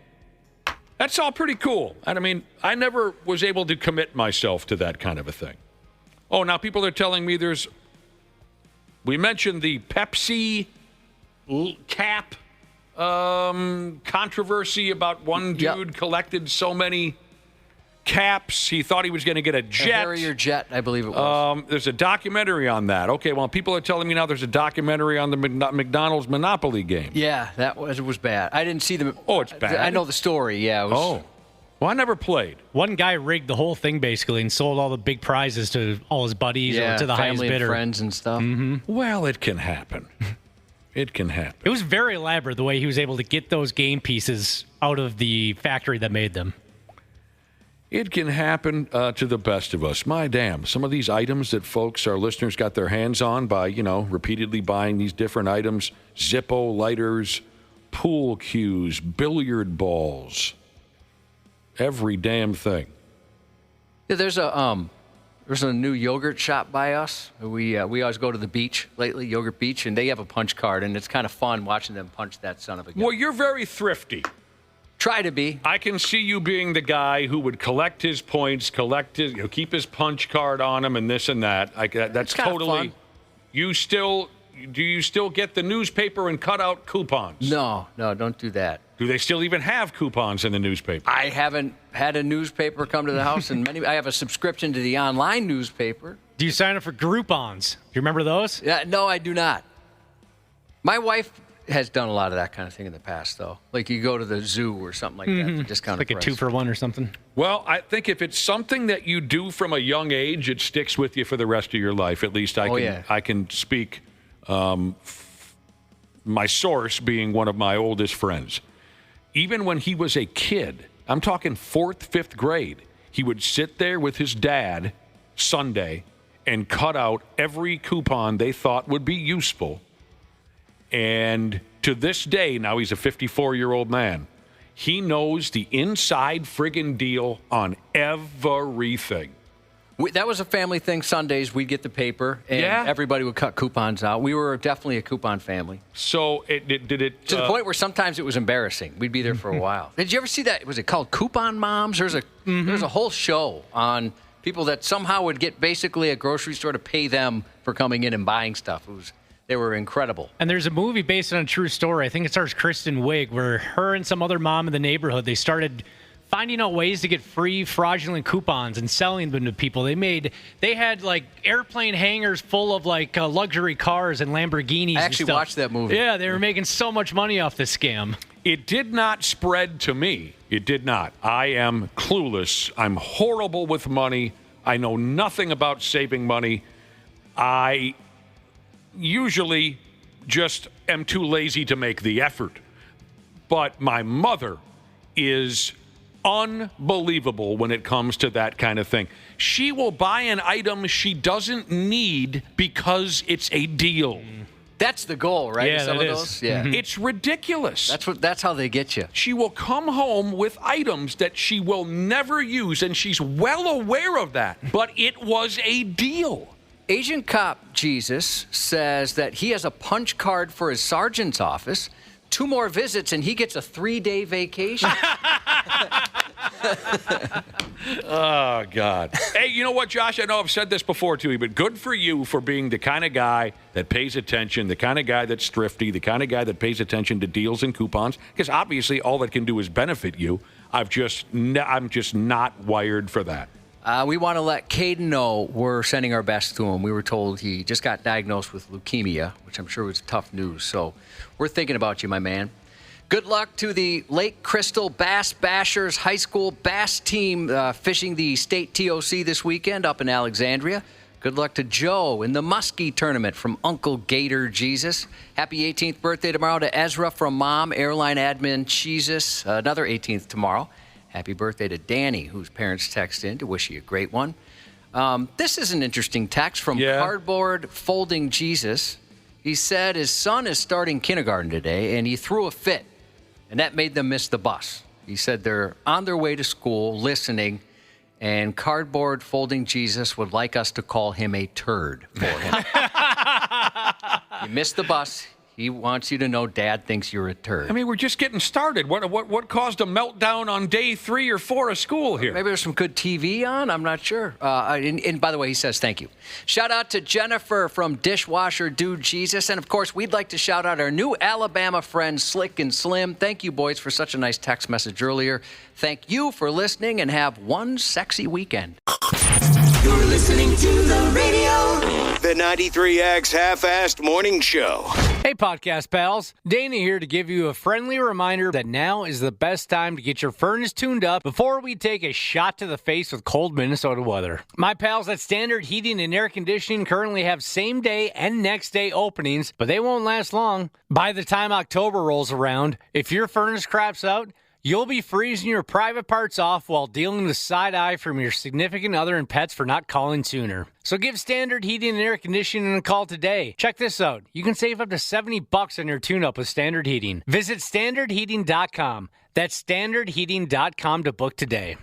That's all pretty cool. And I mean, I never was able to commit myself to that kind of a thing. Oh, now people are telling me we mentioned the Pepsi cap controversy about one dude collected so many caps. He thought he was going to get a jet. A Harrier jet, I believe it was. There's a documentary on that. Okay, well, people are telling me now there's a documentary on the McDonald's Monopoly game. Yeah, it was bad. I didn't see them. Oh, it's bad? I know the story, yeah. It was, Well, I never played. One guy rigged the whole thing, basically, and sold all the big prizes to all his buddies or to the highest family bidder. And friends and stuff. Mm-hmm. Well, it can happen. It can happen. It was very elaborate the way he was able to get those game pieces out of the factory that made them. It can happen to the best of us. My damn, some of these items that our listeners got their hands on by, repeatedly buying these different items, Zippo lighters, pool cues, billiard balls, every damn thing. Yeah, there's a new yogurt shop by us. We always go to the beach lately, Yogurt Beach, and they have a punch card, and it's kind of fun watching them punch that son of a gun. Well, you're very thrifty. Try to be. I can see you being the guy who would collect his points, keep his punch card on him, and this and that. That's totally. Fun. Do you still get the newspaper and cut out coupons? No, don't do that. Do they still even have coupons in the newspaper? I haven't had a newspaper come to the house, and I have a subscription to the online newspaper. Do you sign up for Groupons? Do you remember those? Yeah, no, I do not. My wife has done a lot of that kind of thing in the past, though. Like you go to the zoo or something like that, for discounted like price. a 2-for-1 or something. Well, I think if it's something that you do from a young age, it sticks with you for the rest of your life. At least I can speak. My source being one of my oldest friends. Even when he was a kid, I'm talking 4th, 5th grade, he would sit there with his dad Sunday and cut out every coupon they thought would be useful. And to this day, now he's a 54-year-old man, he knows the inside friggin' deal on everything. That was a family thing. Sundays, we'd get the paper, and everybody would cut coupons out. We were definitely a coupon family. So did it... To the point where sometimes it was embarrassing. We'd be there for a while. Did you ever see that? Was it called Coupon Moms? There's a whole show on people that somehow would get basically a grocery store to pay them for coming in and buying stuff. They were incredible. And there's a movie based on a true story. I think it stars Kristen Wiig, where her and some other mom in the neighborhood, they started finding out ways to get free fraudulent coupons and selling them to people. They had like airplane hangars full of like luxury cars and Lamborghinis. I actually watched that movie. Yeah, they were making so much money off this scam. It did not spread to me. It did not. I am clueless. I'm horrible with money. I know nothing about saving money. I usually just am too lazy to make the effort. But my mother is unbelievable when it comes to that kind of thing. She will buy an item she doesn't need because it's a deal. That's the goal, right? Yeah, Some that of is. those? Yeah. It's ridiculous. That's how they get you. She will come home with items that she will never use, and she's well aware of that. But it was a deal. Agent Cop Jesus says that he has a punch card for his sergeant's office. 2 more visits, and he gets a 3-day vacation. Oh, God. Hey, you know what, Josh? I know I've said this before to you, but good for you for being the kind of guy that pays attention, the kind of guy that's thrifty, the kind of guy that pays attention to deals and coupons, because obviously all that can do is benefit you. I'm just not wired for that. We want to let Caden know we're sending our best to him. We were told he just got diagnosed with leukemia, which I'm sure was tough news. So we're thinking about you, my man. Good luck to the Lake Crystal Bass Bashers High School Bass team fishing the state TOC this weekend up in Alexandria. Good luck to Joe in the Muskie tournament from Uncle Gator Jesus. Happy 18th birthday tomorrow to Ezra from Mom, airline admin Jesus. Another 18th tomorrow. Happy birthday to Danny, whose parents text in to wish you a great one. This is an interesting text from Cardboard Folding Jesus. He said his son is starting kindergarten today, and he threw a fit, and that made them miss the bus. He said they're on their way to school, listening, and Cardboard Folding Jesus would like us to call him a turd for him. You missed the bus. He wants you to know Dad thinks you're a turd. I mean, we're just getting started. What caused a meltdown on day 3 or 4 of school here? Maybe there's some good TV on. I'm not sure. And by the way, he says thank you. Shout out to Jennifer from Dishwasher Dude Jesus. And, of course, we'd like to shout out our new Alabama friends, Slick and Slim. Thank you, boys, for such a nice text message earlier. Thank you for listening, and have one sexy weekend. You're listening to the radio. The 93X Half-Assed Morning Show. Hey, podcast pals. Dana here to give you a friendly reminder that now is the best time to get your furnace tuned up before we take a shot to the face with cold Minnesota weather. My pals at Standard Heating and Air Conditioning currently have same-day and next-day openings, but they won't last long. By the time October rolls around, if your furnace craps out, you'll be freezing your private parts off while dealing with side eye from your significant other and pets for not calling sooner. So give Standard Heating and Air Conditioning a call today. Check this out. You can save up to $70 on your tune-up with Standard Heating. Visit standardheating.com. That's standardheating.com to book today.